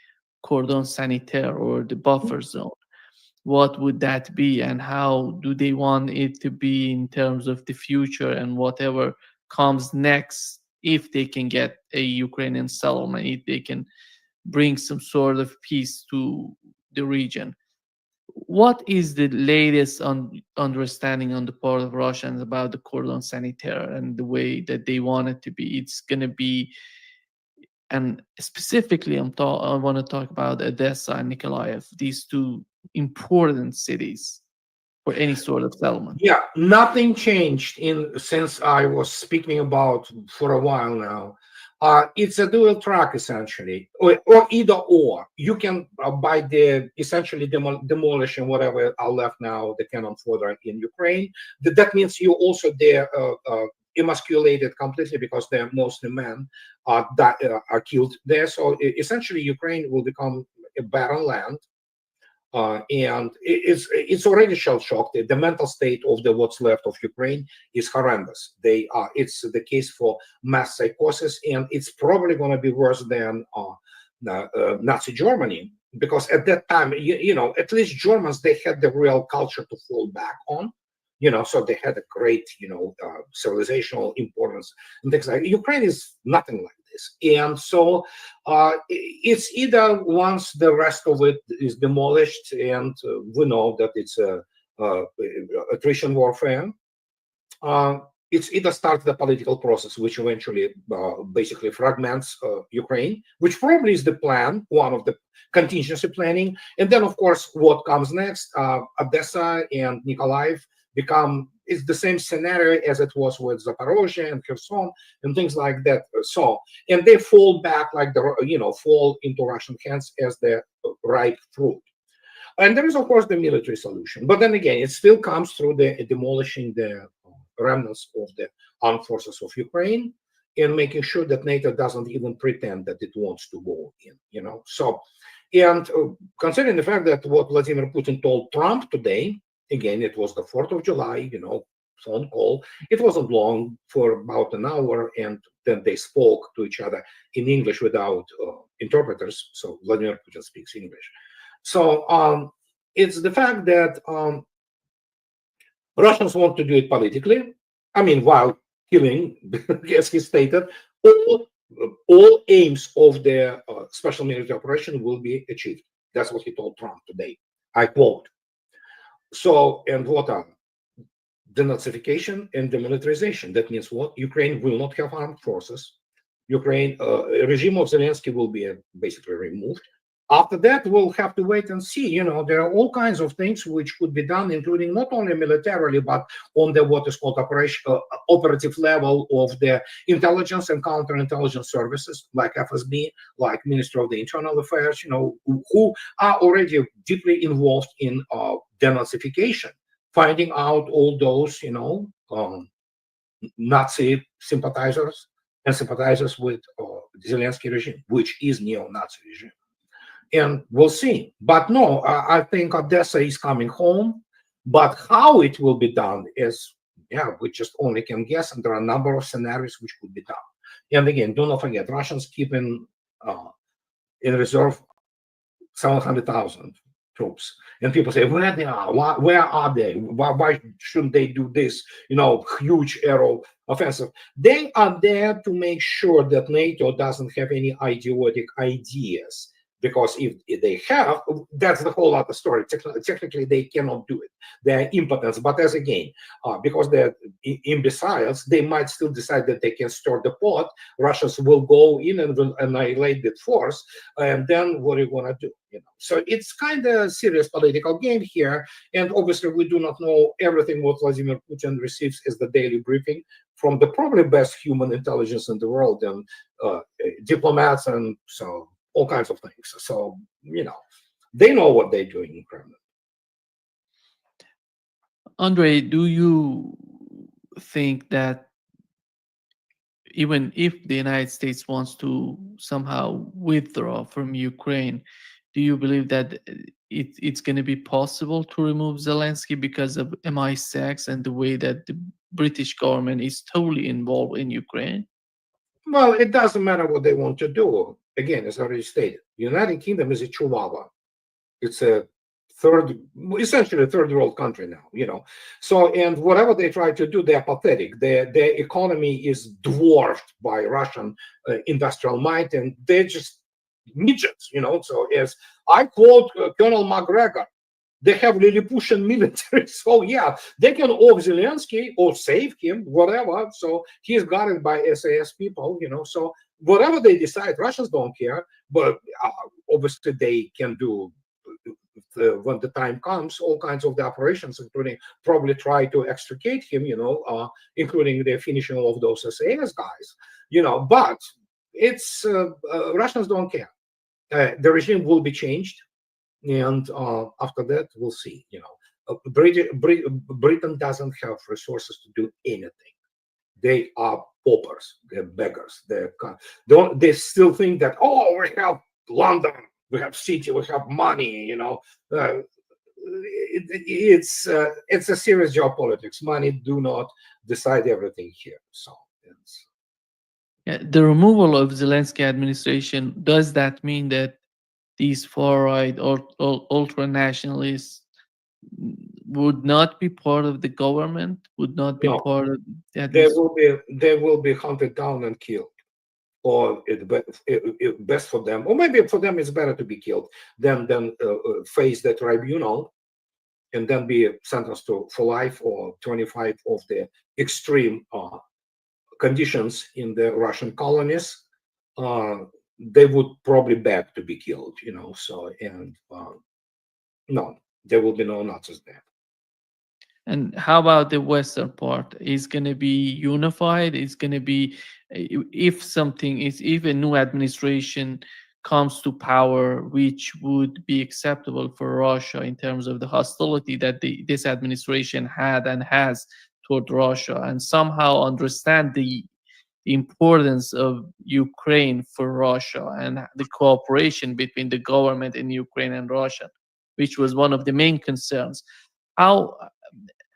cordon sanitaire or the buffer zone. What would that be, and how do they want it to be in terms of the future and whatever comes next, if they can get a Ukrainian settlement, if they can bring some sort of peace to the region. What is the latest understanding on the part of Russians about the cordon sanitaire and the way that they want it to be? It's going to be, and specifically, I want to talk about Odessa and Nikolaev, these two important cities for any sort of settlement. Yeah, nothing changed since I was speaking about for a while now. It's a dual track essentially, or either or. You can by essentially demolishing whatever are left now, the cannon fodder in Ukraine. That means you also emasculated completely, because they're mostly men that are killed there. So essentially, Ukraine will become a barren land. And it's already shell-shocked. The mental state of what's left of Ukraine is horrendous. It's the case for mass psychosis, and it's probably going to be worse than Nazi Germany, because at that time, at least Germans, they had the real culture to fall back on. So they had a great, civilizational importance and things like that. Ukraine is nothing like this. And so it's either once the rest of it is demolished, and we know that it's attrition warfare, it's either starts the political process, which eventually basically fragments Ukraine, which probably is the plan, one of the contingency planning. And then, of course, what comes next, Odessa and Nikolaev it's the same scenario as it was with Zaporozhye and Kherson and things like that. So, and they fall back like fall into Russian hands as the ripe fruit. And there is, of course, the military solution. But then again, it still comes through the demolishing the remnants of the armed forces of Ukraine and making sure that NATO doesn't even pretend that it wants to go in, So, and considering the fact that what Vladimir Putin told Trump today, again, it was the 4th of July, phone call. It wasn't long, for about an hour, and then they spoke to each other in English without interpreters. So Vladimir Putin speaks English. So it's the fact that Russians want to do it politically. I mean, while killing, as he stated, all aims of the special military operation will be achieved. That's what he told Trump today. I quote. So, and what are denazification and demilitarization? That means what? Ukraine will not have armed forces. Ukraine regime of Zelensky will be basically removed. After that, we'll have to wait and see. You know, there are all kinds of things which could be done, including not only militarily, but on the what is called operative level of the intelligence and counterintelligence services, like FSB, like Ministry of the Internal Affairs, you know, who are already deeply involved in denazification, finding out all those, you know, Nazi sympathizers and sympathizers with the Zelensky regime, which is neo-Nazi regime. And we'll see. But no, I think Odessa is coming home. But how it will be done is, yeah, we just only can guess. And there are a number of scenarios which could be done. And again, do not forget, Russians keep in reserve 700,000 troops. And people say, where they are? Where are they? Why shouldn't they do this, you know, huge aero offensive? They are there to make sure that NATO doesn't have any idiotic ideas. Because if they have, that's the whole other story. Technically, they cannot do it. They're impotents. But as again, because they're imbeciles, they might still decide that they can stir the pot. Russians will go in and will annihilate that force. And then what are you going to do? You know? So it's kind of serious political game here. And obviously, we do not know everything what Vladimir Putin receives as the daily briefing from the probably best human intelligence in the world and diplomats and so all kinds of things. So, you know, they know what they're doing in Kremlin. Andrei, do you think that even if the United States wants to somehow withdraw from Ukraine, do you believe that it's going to be possible to remove Zelensky because of MI6 and the way that the British government is totally involved in Ukraine? Well, it doesn't matter what they want to do. Again, as I already stated, the United Kingdom is a chihuahua. It's a essentially a third world country now, you know. So, and whatever they try to do, they're pathetic. Their economy is dwarfed by Russian industrial might, and they're just midgets, you know. So, as I quote Colonel McGregor, they have Lilliputian military. So yeah, they can off Zelensky or save him, whatever. So he's guarded by SAS people, you know. So whatever they decide, Russians don't care. But obviously they can do, when the time comes, all kinds of the operations, including probably try to extricate him, you know, including the finishing of those SAS guys, you know. But it's Russians don't care. The regime will be changed. And after that, we'll see. You know, Britain doesn't have resources to do anything. They are paupers. They're beggars. They still think that, oh, we have London, we have city, we have money. You know, it's a serious geopolitics. Money do not decide everything here. So it's. Yeah, the removal of Zelensky administration, does that mean that these far-right or ultra-nationalists would not be part of the government, would not be part of the they will be hunted down and killed, or it best for them, or maybe for them it's better to be killed than face the tribunal and then be sentenced to for life or 25 of the extreme conditions in the Russian colonies. They would probably beg to be killed, you know. So, and no, there will be no Nazis there. And how about the Western part? Is going to be unified? It's going to be, if a new administration comes to power, which would be acceptable for Russia in terms of the hostility that this administration had and has toward Russia, and somehow understand the importance of Ukraine for Russia and the cooperation between the government in Ukraine and Russia, which was one of the main concerns. How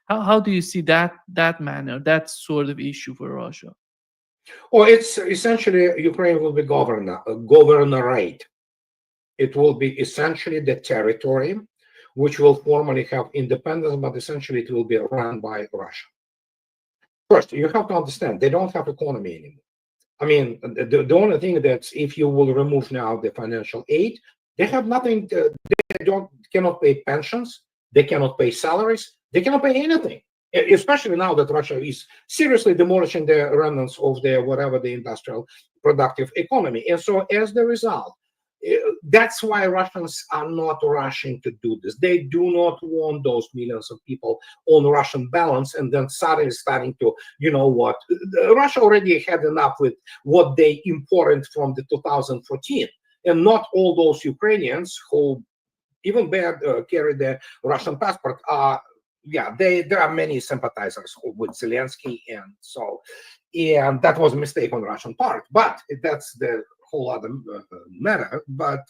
How do you see that manner, that sort of issue for Russia? Or it's essentially Ukraine will be governorate. It will be essentially the territory which will formally have independence, but essentially it will be run by Russia. First, you have to understand they don't have economy anymore. I mean, the only thing that if you will remove now the financial aid, they have nothing. They cannot pay pensions. They cannot pay salaries. They cannot pay anything. Especially now that Russia is seriously demolishing the remnants of their whatever the industrial productive economy, and so as the result, that's why Russians are not rushing to do this. They do not want those millions of people on Russian balance and then suddenly starting to, you know what, Russia already had enough with what they imported from the 2014. And not all those Ukrainians who even carry the Russian passport are, yeah, there are many sympathizers with Zelensky. And so, and that was a mistake on the Russian part, but that's the whole other matter. But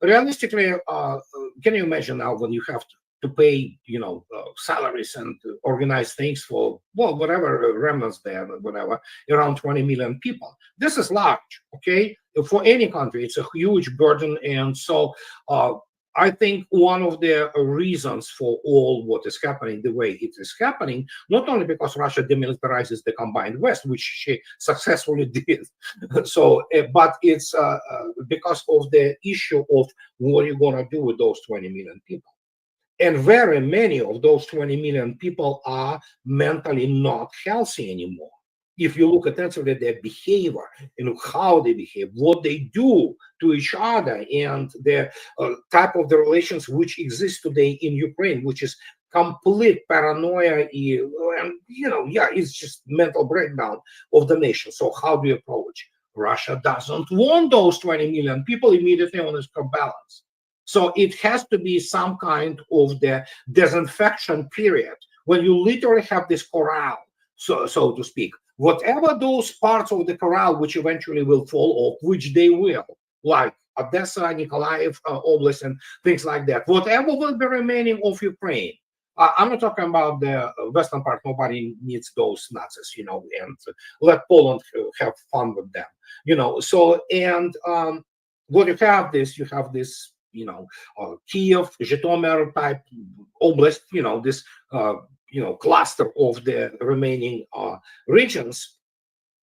realistically, can you imagine now when you have to pay, you know, salaries and organize things for, well, whatever remnants there, whatever, around 20 million people. This is large, okay? For any country, it's a huge burden. And so I think one of the reasons for all what is happening the way it is happening, not only because Russia demilitarizes the combined West, which she successfully did, so, but it's because of the issue of what you're going to do with those 20 million people. And very many of those 20 million people are mentally not healthy anymore. If you look attentively at their behavior and how they behave, what they do to each other, and the type of the relations which exist today in Ukraine, which is complete paranoia, and you know, yeah, it's just mental breakdown of the nation. So how do you approach? Russia doesn't want those 20 million people immediately on its balance. So it has to be some kind of the disinfection period when you literally have this corral, so to speak. Whatever those parts of the corral which eventually will fall off, which they will, like Odessa, Nikolaev Oblast, and things like that, whatever will be remaining of Ukraine. I'm not talking about the western part. Nobody needs those Nazis, you know, and let Poland have fun with them, you know. So, and what you have this, you know, Kiev, Zhytomyr type oblast, you know, this, you know, cluster of the remaining regions.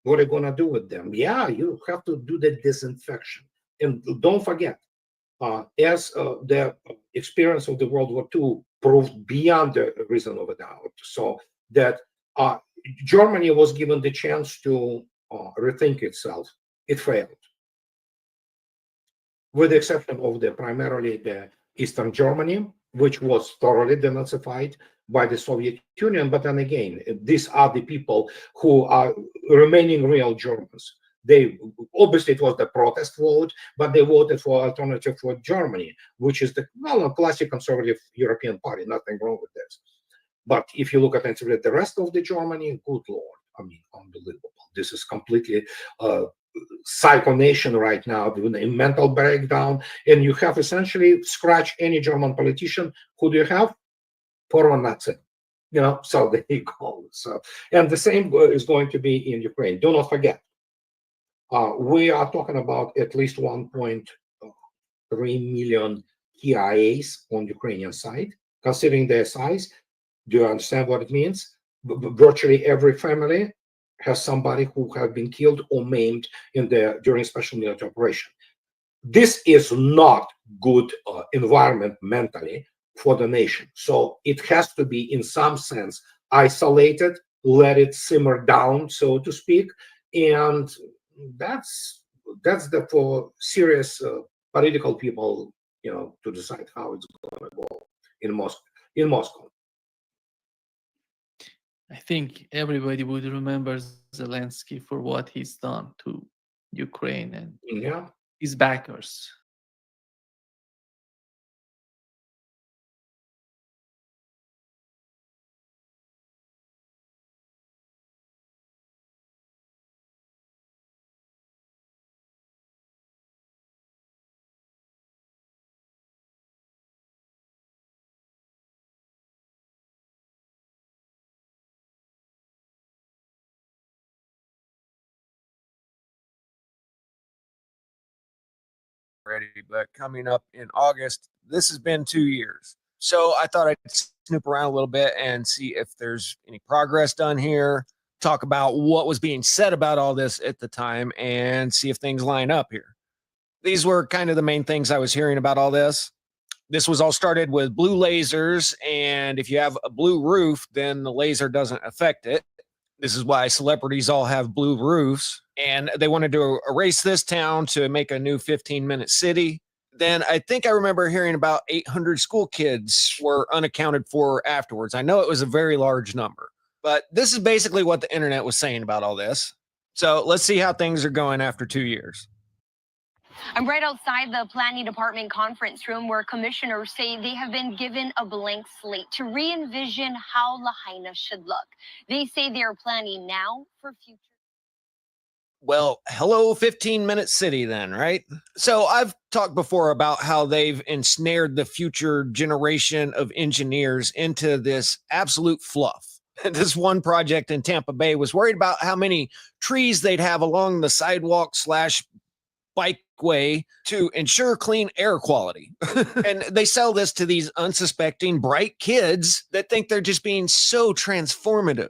What are you going to do with them? Yeah, you have to do the disinfection. And don't forget, as the experience of the World War II proved beyond the reason of a doubt, so that Germany was given the chance to rethink itself. It failed, with the exception of primarily the Eastern Germany, which was thoroughly denazified by the Soviet Union. But then again, these are the people who are remaining real Germans. They obviously, it was the protest vote, but they voted for alternative for Germany, which is the classic conservative European party. Nothing wrong with this. But if you look at the rest of the Germany, good Lord, I mean, unbelievable. This is completely psycho nation right now, with a mental breakdown. And you have essentially scratch any German politician. Who do you have? Former Nazi. You know, so there you go. So, and the same is going to be in Ukraine. Do not forget, we are talking about at least 1.3 million KIAs on Ukrainian side. Considering their size, do you understand what it means? Virtually every family has somebody who have been killed or maimed during special military operation. This is not good environment mentally for the nation. So it has to be, in some sense, isolated, let it simmer down, so to speak, and that's for serious political people, you know, to decide how it's going to go in Moscow. I think everybody would remember Zelensky for what he's done to Ukraine and his backers. already, but coming up in August, this has been 2 years. So I thought I'd snoop around a little bit and see if there's any progress done here, talk about what was being said about all this at the time, and see if things line up here. These were kind of the main things I was hearing about all this. This was all started with blue lasers, and if you have a blue roof, then the laser doesn't affect it. This is why celebrities all have blue roofs, and they wanted to erase this town to make a new 15-minute city. Then I think I remember hearing about 800 school kids were unaccounted for afterwards. I know it was a very large number, but this is basically what the internet was saying about all this. So let's see how things are going after 2 years. I'm right outside the planning department conference room where commissioners say they have been given a blank slate to re-envision how Lahaina should look. They say they are planning now for future. Well, hello 15-minute city then, right? So I've talked before about how they've ensnared the future generation of engineers into this absolute fluff. This one project in Tampa Bay was worried about how many trees they'd have along the sidewalk / bikeway to ensure clean air quality. And they sell this to these unsuspecting, bright kids that think they're just being so transformative.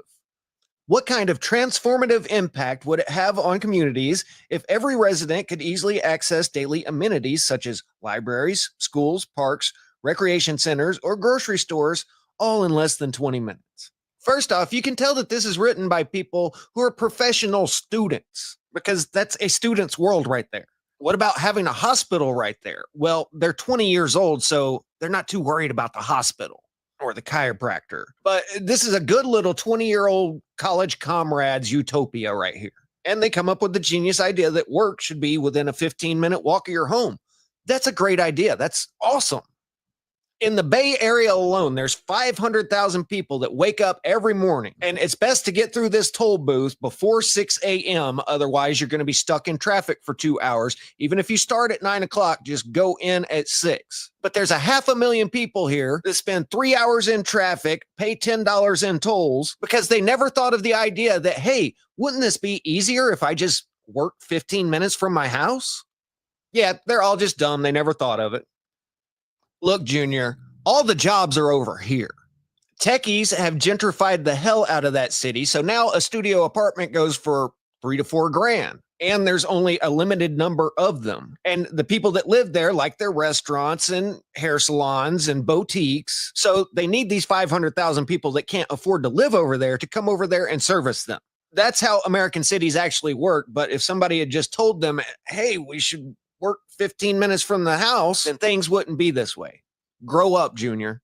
What kind of transformative impact would it have on communities if every resident could easily access daily amenities such as libraries, schools, parks, recreation centers, or grocery stores, all in less than 20 minutes? First off, you can tell that this is written by people who are professional students, because that's a student's world right there. What about having a hospital right there? Well, they're 20 years old, so they're not too worried about the hospital or the chiropractor. But this is a good little 20-year-old college comrades utopia right here. And they come up with the genius idea that work should be within a 15-minute walk of your home. That's a great idea. That's awesome. In the Bay Area alone, there's 500,000 people that wake up every morning, and it's best to get through this toll booth before 6 a.m. Otherwise, you're going to be stuck in traffic for 2 hours. Even if you start at 9 o'clock, just go in at 6. But there's 500,000 people here that spend 3 hours in traffic, pay $10 in tolls, because they never thought of the idea that, hey, wouldn't this be easier if I just worked 15 minutes from my house? Yeah, they're all just dumb. They never thought of it. Look, Junior, all the jobs are over here. Techies have gentrified the hell out of that city, so now a studio apartment goes for $3 to $4 grand, and there's only a limited number of them. And the people that live there like their restaurants and hair salons and boutiques, so they need these 500,000 people that can't afford to live over there to come over there and service them. That's how American cities actually work, but if somebody had just told them, hey, we should work 15 minutes from the house, and things wouldn't be this way. Grow up, Junior.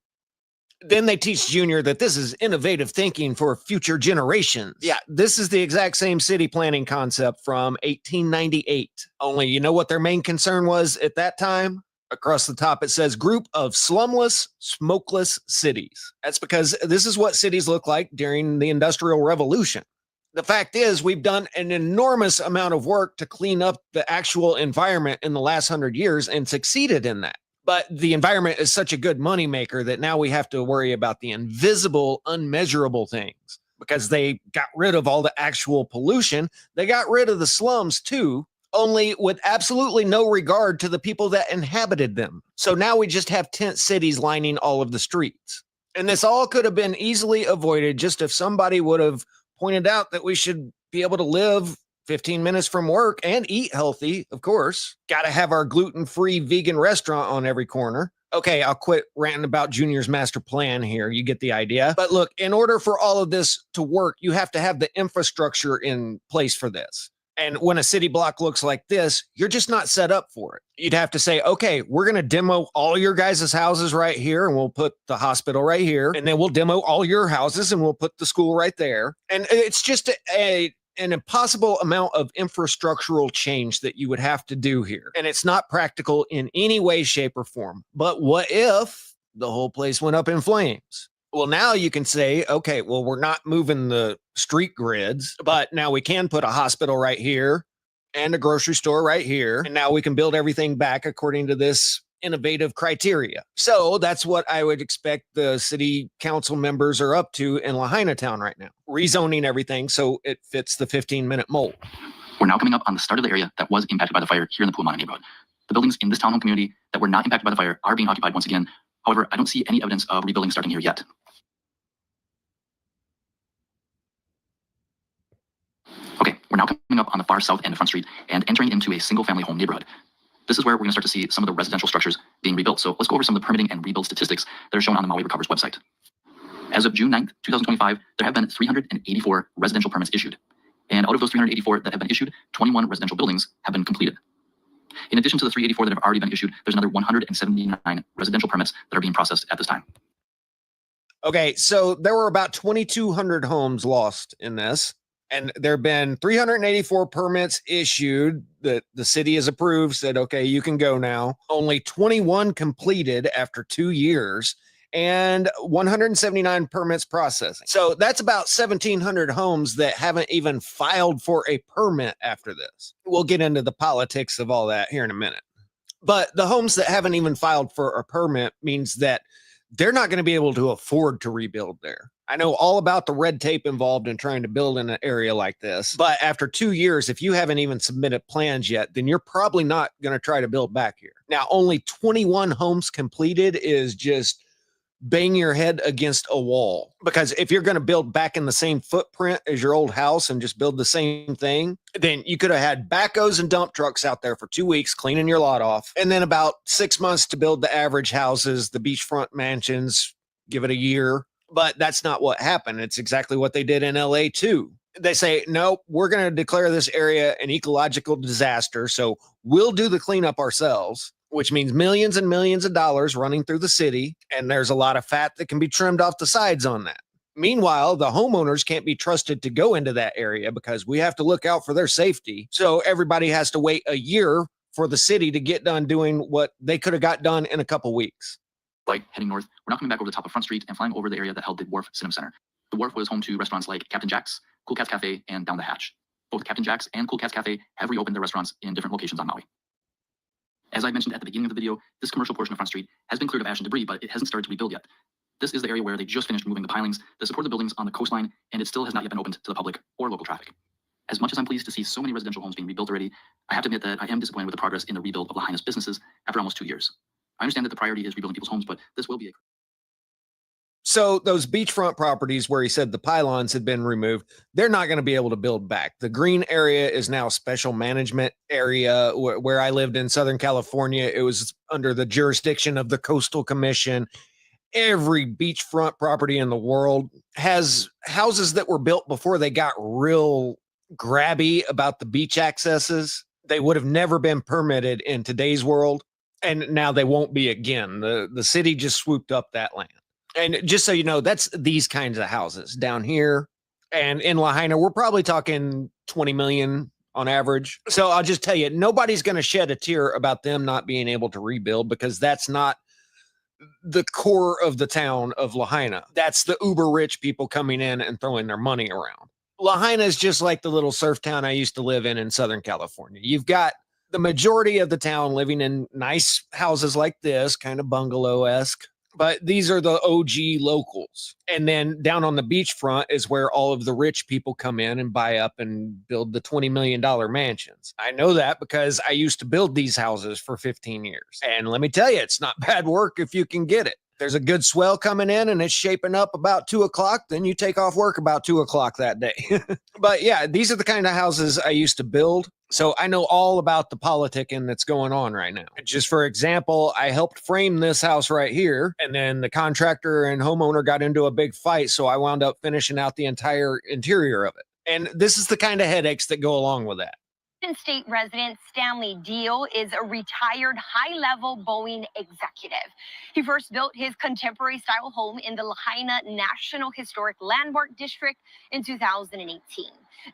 Then they teach Junior that this is innovative thinking for future generations. Yeah, this is the exact same city planning concept from 1898. Only you know what their main concern was at that time? Across the top, it says group of slumless, smokeless cities. That's because this is what cities look like during the Industrial Revolution. The fact is, we've done an enormous amount of work to clean up the actual environment in the last 100 years and succeeded in that. But the environment is such a good moneymaker that now we have to worry about the invisible, unmeasurable things. Because they got rid of all the actual pollution, they got rid of the slums too, only with absolutely no regard to the people that inhabited them. So now we just have tent cities lining all of the streets. And this all could have been easily avoided just if somebody would have pointed out that we should be able to live 15 minutes from work and eat healthy, of course. Got to have our gluten-free vegan restaurant on every corner. Okay, I'll quit ranting about Junior's master plan here. You get the idea. But look, in order for all of this to work, you have to have the infrastructure in place for this. And when a city block looks like this, you're just not set up for it. You'd have to say, okay, we're going to demo all your guys' houses right here, and we'll put the hospital right here. And then we'll demo all your houses, and we'll put the school right there. And it's just an impossible amount of infrastructural change that you would have to do here. And it's not practical in any way, shape, or form. But what if the whole place went up in flames? Well, now you can say, okay, well, we're not moving the street grids, but now we can put a hospital right here and a grocery store right here. And now we can build everything back according to this innovative criteria. So that's what I would expect the city council members are up to in Lahaina town right now. Rezoning everything so it fits the 15-minute mold. We're now coming up on the start of the area that was impacted by the fire here in the Puamana neighborhood. The buildings in this townhome community that were not impacted by the fire are being occupied once again. However, I don't see any evidence of rebuilding starting here yet. Okay, we're now coming up on the far south end of Front Street and entering into a single-family home neighborhood. This is where we're going to start to see some of the residential structures being rebuilt. So let's go over some of the permitting and rebuild statistics that are shown on the Maui Recovers website. As of June 9th, 2025, there have been 384 residential permits issued. And out of those 384 that have been issued, 21 residential buildings have been completed. In addition to the 384 that have already been issued, there's another 179 residential permits that are being processed at this time. Okay, so there were about 2,200 homes lost in this, and there have been 384 permits issued that the city has approved, said, okay, you can go now. Only 21 completed after 2 years, and 179 permits processing. So that's about 1,700 homes that haven't even filed for a permit after this. We'll get into the politics of all that here in a minute. But the homes that haven't even filed for a permit means that they're not going to be able to afford to rebuild there. I know all about the red tape involved in trying to build in an area like this, but after 2 years, if you haven't even submitted plans yet, then you're probably not going to try to build back here. Now, only 21 homes completed is just bang your head against a wall, because if you're going to build back in the same footprint as your old house and just build the same thing, then you could have had backhoes and dump trucks out there for 2 weeks cleaning your lot off, and then about 6 months to build the average houses, the beachfront mansions, give it a year. But that's not what happened. It's exactly what they did in LA too. They say, nope, we're going to declare this area an ecological disaster, so we'll do the cleanup ourselves, which means millions and millions of dollars running through the city, and there's a lot of fat that can be trimmed off the sides on that. Meanwhile, the homeowners can't be trusted to go into that area because we have to look out for their safety. So everybody has to wait a year for the city to get done doing what they could have got done in a couple weeks. Like heading north, we're now coming back over the top of Front Street and flying over the area that held the Wharf Cinema Center. The Wharf was home to restaurants like Captain Jack's, Cool Cat's Cafe, and Down the Hatch. Both Captain Jack's and Cool Cat's Cafe have reopened their restaurants in different locations on Maui. As I mentioned at the beginning of the video, this commercial portion of Front Street has been cleared of ash and debris, but it hasn't started to rebuild yet. This is the area where they just finished moving the pilings that support the buildings on the coastline, and it still has not yet been opened to the public or local traffic. As much as I'm pleased to see so many residential homes being rebuilt already, I have to admit that I am disappointed with the progress in the rebuild of Lahaina's businesses after almost 2 years. I understand that the priority is rebuilding people's homes, but this will be a... So those beachfront properties where he said the pylons had been removed, they're not going to be able to build back. The green area is now a special management area. Where I lived in Southern California, it was under the jurisdiction of the Coastal Commission. Every beachfront property in the world has houses that were built before they got real grabby about the beach accesses. They would have never been permitted in today's world, and now they won't be again. The city just swooped up that land. And just so you know, that's these kinds of houses down here. And in Lahaina, we're probably talking 20 million on average. So I'll just tell you, nobody's going to shed a tear about them not being able to rebuild, because that's not the core of the town of Lahaina. That's the uber rich people coming in and throwing their money around. Lahaina is just like the little surf town I used to live in Southern California. You've got the majority of the town living in nice houses like this, kind of bungalow-esque. But these are the OG locals. And then down on the beachfront is where all of the rich people come in and buy up and build the $20 million mansions. I know that because I used to build these houses for 15 years. And let me tell you, it's not bad work if you can get it. There's a good swell coming in and it's shaping up about 2 o'clock, then you take off work about 2 o'clock that day. But yeah, these are the kind of houses I used to build. So I know all about the politicking that's going on right now. Just for example, I helped frame this house right here, and then the contractor and homeowner got into a big fight, so I wound up finishing out the entire interior of it. And this is the kind of headaches that go along with that. State resident Stanley Deal is a retired high-level Boeing executive. He first built his contemporary-style home in the Lahaina National Historic Landmark District in 2018.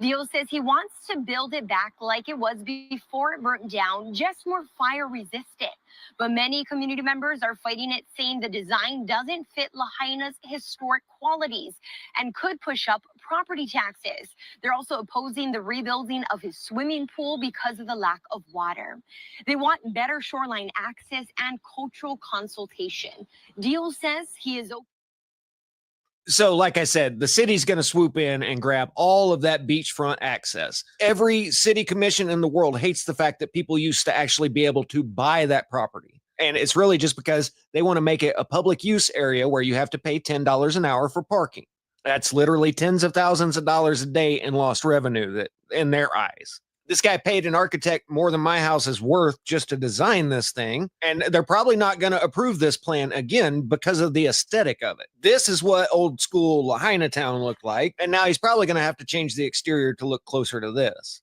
Deal says he wants to build it back like it was before it burnt down, just more fire-resistant. But many community members are fighting it, saying the design doesn't fit Lahaina's historic qualities and could push up property taxes. They're also opposing the rebuilding of his swimming pool because of the lack of water. They want better shoreline access and cultural consultation. Deal says he is open. So like I said, the city's going to swoop in and grab all of that beachfront access. Every city commission in the world hates the fact that people used to actually be able to buy that property. And it's really just because they want to make it a public use area where you have to pay $10 an hour for parking. That's literally tens of thousands of dollars a day in lost revenue that in their eyes. This guy paid an architect more than my house is worth just to design this thing. And they're probably not going to approve this plan again because of the aesthetic of it. This is what old school Lahaina town looked like. And now he's probably going to have to change the exterior to look closer to this.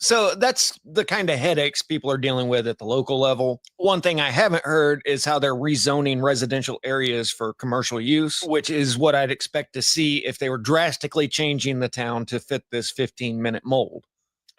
So that's the kind of headaches people are dealing with at the local level. One thing I haven't heard is how they're rezoning residential areas for commercial use, which is what I'd expect to see if they were drastically changing the town to fit this 15-minute mold.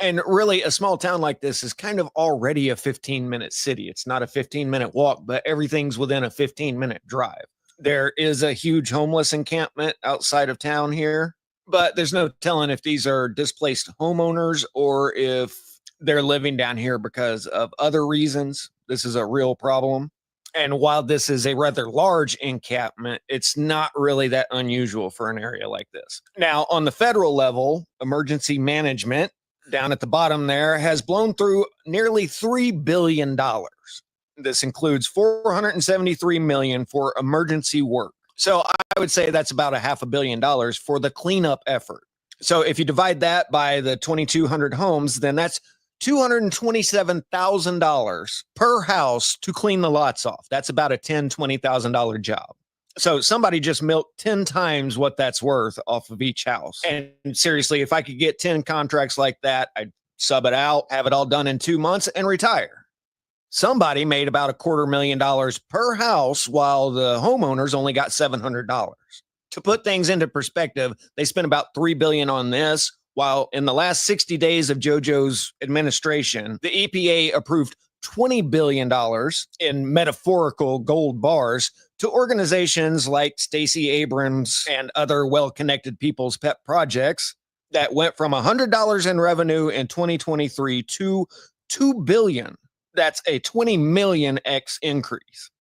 And really, a small town like this is kind of already a 15-minute city. It's not a 15-minute walk, but everything's within a 15-minute drive. There is a huge homeless encampment outside of town here, but there's no telling if these are displaced homeowners or if they're living down here because of other reasons. This is a real problem. And while this is a rather large encampment, it's not really that unusual for an area like this. Now, on the federal level, emergency management down at the bottom there has blown through nearly $3 billion. This includes $473 million for emergency work. So I would say that's about $500 million for the cleanup effort. So if you divide that by the 2,200 homes, then that's $227,000 per house to clean the lots off. That's about a $10,000, $20,000 job. So somebody just milked 10 times what that's worth off of each house. And seriously, if I could get 10 contracts like that, I'd sub it out, have it all done in 2 months and retire. Somebody made about $250,000 per house while the homeowners only got $700. To put things into perspective, they spent about $3 billion on this, while in the last 60 days of JoJo's administration, the EPA approved $20 billion in metaphorical gold bars to organizations like Stacey Abrams and other well-connected people's pet projects that went from $100 in revenue in 2023 to $2 billion. That's a 20 million X increase.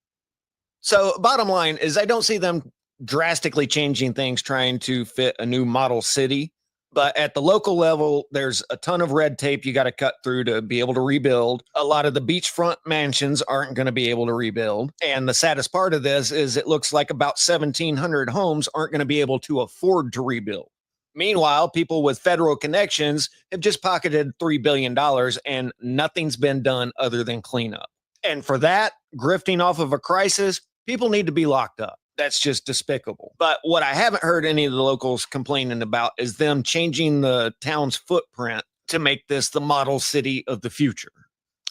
So bottom line is I don't see them drastically changing things trying to fit a new model city. But at the local level, there's a ton of red tape you got to cut through to be able to rebuild. A lot of the beachfront mansions aren't going to be able to rebuild. And the saddest part of this is it looks like about 1,700 homes aren't going to be able to afford to rebuild. Meanwhile, people with federal connections have just pocketed $3 billion and nothing's been done other than cleanup. And for that, grifting off of a crisis, people need to be locked up. That's just despicable. But what I haven't heard any of the locals complaining about is them changing the town's footprint to make this the model city of the future.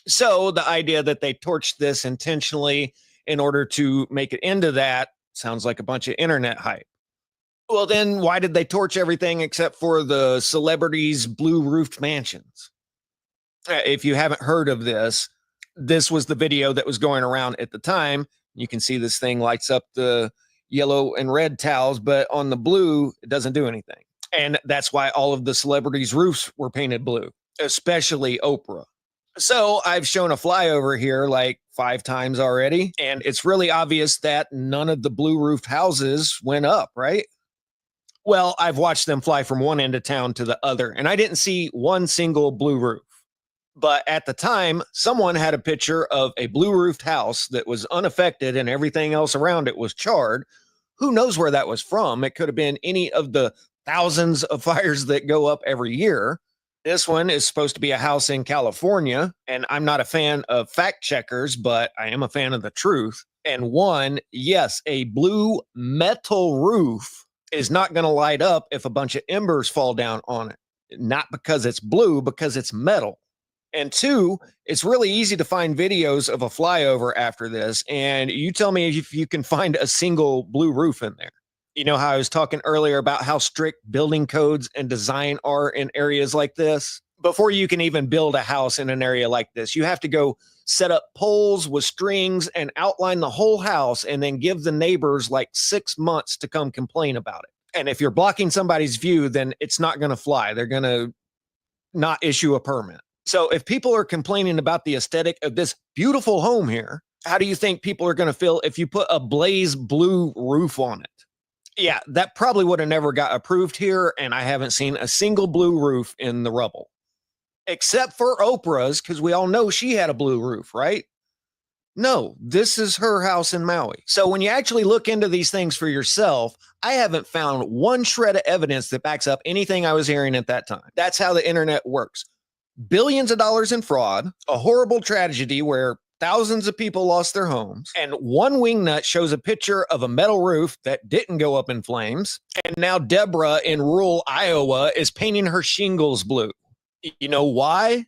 So the idea that they torched this intentionally in order to make it into that sounds like a bunch of internet hype. Well, then why did they torch everything except for the celebrities' blue-roofed mansions? If you haven't heard of this, this was the video that was going around at the time. You can see this thing lights up the yellow and red towels, but on the blue, it doesn't do anything. And that's why all of the celebrities' roofs were painted blue, especially Oprah. So I've shown a flyover here like 5 times already, and it's really obvious that none of the blue-roofed houses went up, right? Well, I've watched them fly from one end of town to the other, and I didn't see one single blue roof. But at the time, someone had a picture of a blue-roofed house that was unaffected and everything else around it was charred. Who knows where that was from? It could have been any of the thousands of fires that go up every year. This one is supposed to be a house in California, and I'm not a fan of fact checkers, but I am a fan of the truth. And one, yes, a blue metal roof is not going to light up if a bunch of embers fall down on it. Not because it's blue, because it's metal. And 2, it's really easy to find videos of a flyover after this. And you tell me if you can find a single blue roof in there. You know how I was talking earlier about how strict building codes and design are in areas like this? Before you can even build a house in an area like this, you have to go set up poles with strings and outline the whole house and then give the neighbors like 6 months to come complain about it. And if you're blocking somebody's view, then it's not going to fly. They're going to not issue a permit. So if people are complaining about the aesthetic of this beautiful home here, how do you think people are going to feel if you put a blaze blue roof on it? Yeah, that probably would have never got approved here, and I haven't seen a single blue roof in the rubble. Except for Oprah's, because we all know she had a blue roof, right? No, this is her house in Maui. So when you actually look into these things for yourself, I haven't found one shred of evidence that backs up anything I was hearing at that time. That's how the internet works. Billions of dollars in fraud, a horrible tragedy where thousands of people lost their homes, and one wingnut shows a picture of a metal roof that didn't go up in flames, and now Deborah in rural Iowa is painting her shingles blue. You know why?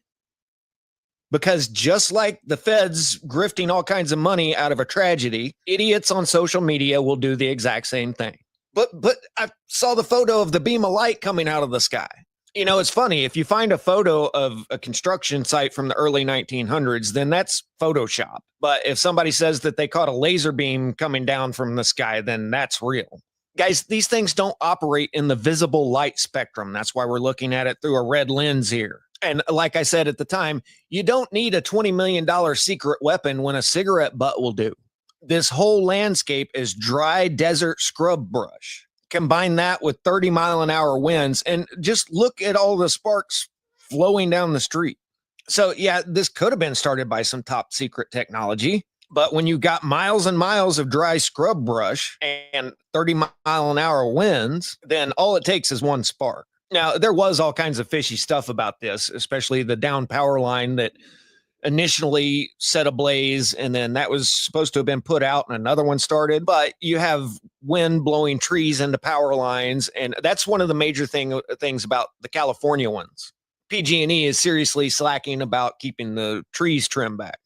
Because just like the feds grifting all kinds of money out of a tragedy, idiots on social media will do the exact same thing. But I saw the photo of the beam of light coming out of the sky. You know, it's funny. If you find a photo of a construction site from the early 1900s, then that's Photoshop. But if somebody says that they caught a laser beam coming down from the sky, then that's real. Guys, these things don't operate in the visible light spectrum. That's why we're looking at it through a red lens here. And like I said at the time, you don't need a $20 million secret weapon when a cigarette butt will do. This whole landscape is dry desert scrub brush. Combine that with 30-mile-an-hour winds, and just look at all the sparks flowing down the street. So yeah, this could have been started by some top secret technology. But when you got miles and miles of dry scrub brush and 30-mile-an-hour winds, then all it takes is one spark. Now, there was all kinds of fishy stuff about this, especially the down power line that initially set ablaze, and then that was supposed to have been put out and another one started. But you have wind blowing trees into power lines, and that's one of the major things about the California ones. PG&E is seriously slacking about keeping the trees trimmed back.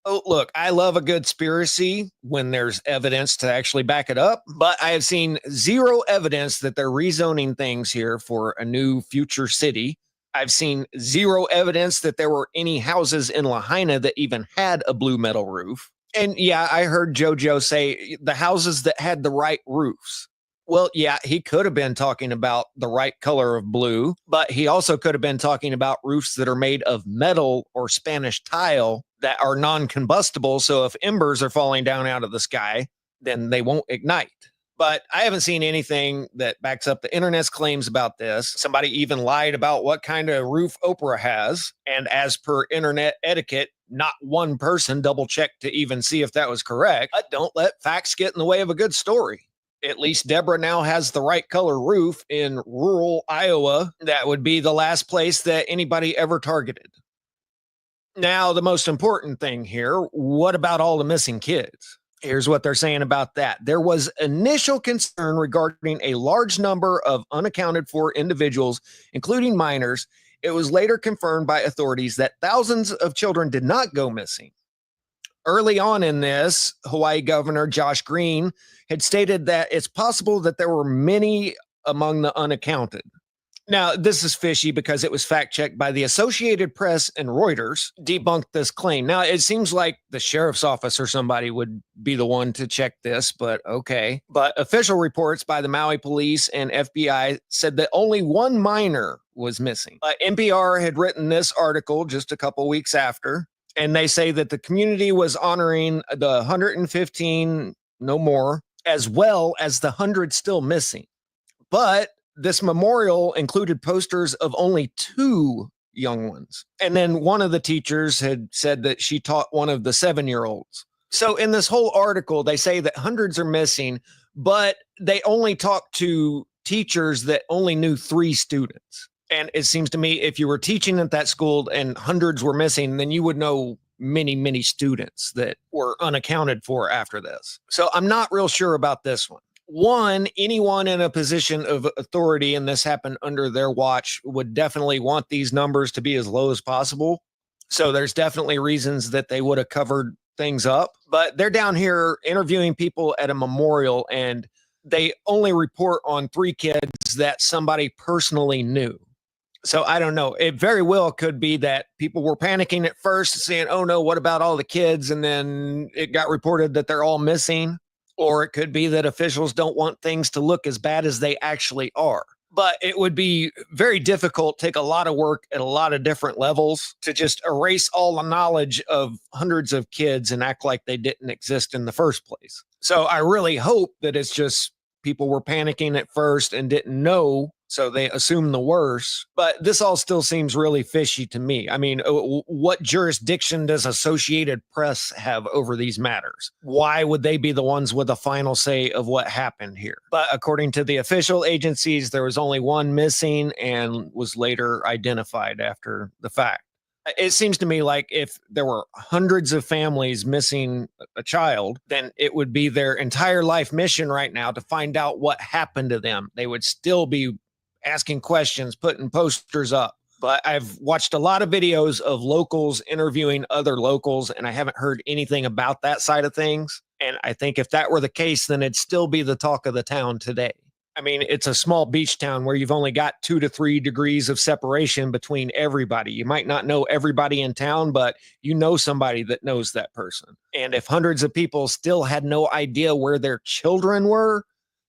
Oh, look, I love a good conspiracy when there's evidence to actually back it up, but I have seen zero evidence that they're rezoning things here for a new future city. I've seen zero evidence that there were any houses in Lahaina that even had a blue metal roof. And yeah, I heard JoJo say the houses that had the right roofs. Well, yeah, he could have been talking about the right color of blue, but he also could have been talking about roofs that are made of metal or Spanish tile that are non-combustible. So if embers are falling down out of the sky, then they won't ignite. But I haven't seen anything that backs up the internet's claims about this. Somebody even lied about what kind of roof Oprah has. And as per internet etiquette, not one person double-checked to even see if that was correct. But don't let facts get in the way of a good story. At least Deborah now has the right color roof in rural Iowa. That would be the last place that anybody ever targeted. Now, the most important thing here, what about all the missing kids? Here's what they're saying about that. There was initial concern regarding a large number of unaccounted for individuals, including minors. It was later confirmed by authorities that thousands of children did not go missing. Early on in this, Hawaii Governor Josh Green had stated that it's possible that there were many among the unaccounted. Now, this is fishy because it was fact-checked by the Associated Press and Reuters, debunked this claim. Now, it seems like the sheriff's office or somebody would be the one to check this, but okay. But official reports by the Maui police and FBI said that only one minor was missing. NPR had written this article just a couple weeks after, and they say that the community was honoring the 115, no more, as well as the 100 still missing. But this memorial included posters of only 2 young ones. And then one of the teachers had said that she taught one of the 7-year-olds. So in this whole article, they say that hundreds are missing, but they only talked to teachers that only knew 3 students. And it seems to me if you were teaching at that school and hundreds were missing, then you would know many, many students that were unaccounted for after this. So I'm not real sure about this one. One, anyone in a position of authority, and this happened under their watch, would definitely want these numbers to be as low as possible. So there's definitely reasons that they would have covered things up. But they're down here interviewing people at a memorial, and they only report on 3 kids that somebody personally knew. So I don't know. It very well could be that people were panicking at first, saying, oh no, what about all the kids? And then it got reported that they're all missing. Or it could be that officials don't want things to look as bad as they actually are. But it would be very difficult, take a lot of work at a lot of different levels to just erase all the knowledge of hundreds of kids and act like they didn't exist in the first place. So I really hope that it's just people were panicking at first and didn't know, so they assumed the worst. But this all still seems really fishy to me. I mean, what jurisdiction does Associated Press have over these matters? Why would they be the ones with the final say of what happened here? But according to the official agencies, there was only one missing and was later identified after the fact. It seems to me like if there were hundreds of families missing a child, then it would be their entire life mission right now to find out what happened to them. They would still be asking questions, putting posters up. But I've watched a lot of videos of locals interviewing other locals, and I haven't heard anything about that side of things. And I think if that were the case, then it'd still be the talk of the town today. I mean, it's a small beach town where you've only got 2 to 3 degrees of separation between everybody. You might not know everybody in town, but you know somebody that knows that person. And if hundreds of people still had no idea where their children were,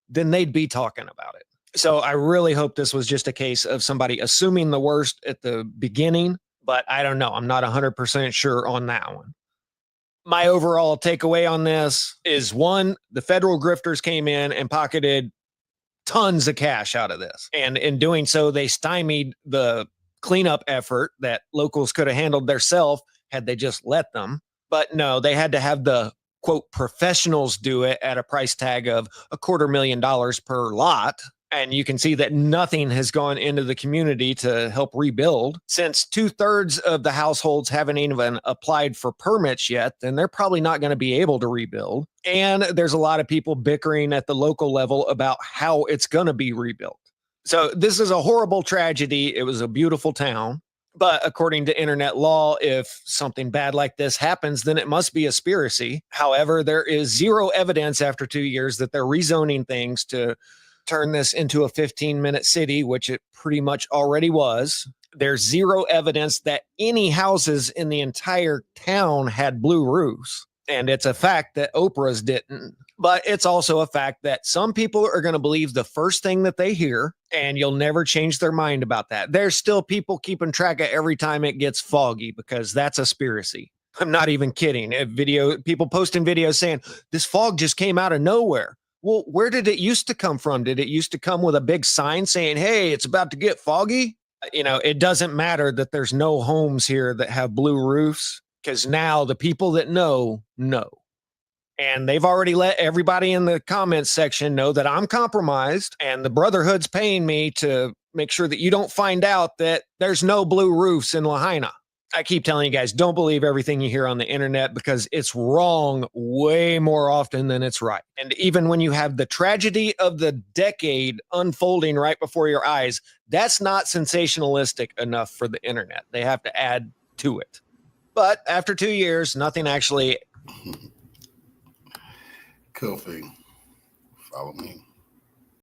then they'd be talking about it. So I really hope this was just a case of somebody assuming the worst at the beginning, but I don't know. I'm not 100% sure on that one. My overall takeaway on this is, one, the federal grifters came in and pocketed tons of cash out of this. And in doing so, they stymied the cleanup effort that locals could have handled themselves had they just let them. But no, they had to have the, quote, professionals do it at a price tag of $250,000 per lot. And you can see that nothing has gone into the community to help rebuild. Since 2/3 of the households haven't even applied for permits yet, then they're probably not going to be able to rebuild. And there's a lot of people bickering at the local level about how it's going to be rebuilt. So this is a horrible tragedy. It was a beautiful town. But according to internet law, if something bad like this happens, then it must be a conspiracy. However, there is zero evidence after 2 years that they're rezoning things to turn this into a 15-minute city, which it pretty much already was. There's zero evidence that any houses in the entire town had blue roofs. And it's a fact that Oprah's didn't. But it's also a fact that some people are going to believe the first thing that they hear, and you'll never change their mind about that. There's still people keeping track of every time it gets foggy, because that's a conspiracy. I'm not even kidding. People posting videos saying, this fog just came out of nowhere. Well, where did it used to come from? Did it used to come with a big sign saying, hey, it's about to get foggy? You know, it doesn't matter that there's no homes here that have blue roofs, because now the people that know. And they've already let everybody in the comments section know that I'm compromised, and the Brotherhood's paying me to make sure that you don't find out that there's no blue roofs in Lahaina. I keep telling you guys, don't believe everything you hear on the internet, because it's wrong way more often than it's right. And even when you have the tragedy of the decade unfolding right before your eyes, that's not sensationalistic enough for the internet. They have to add to it. But after 2 years, nothing actually. Kofi, follow me.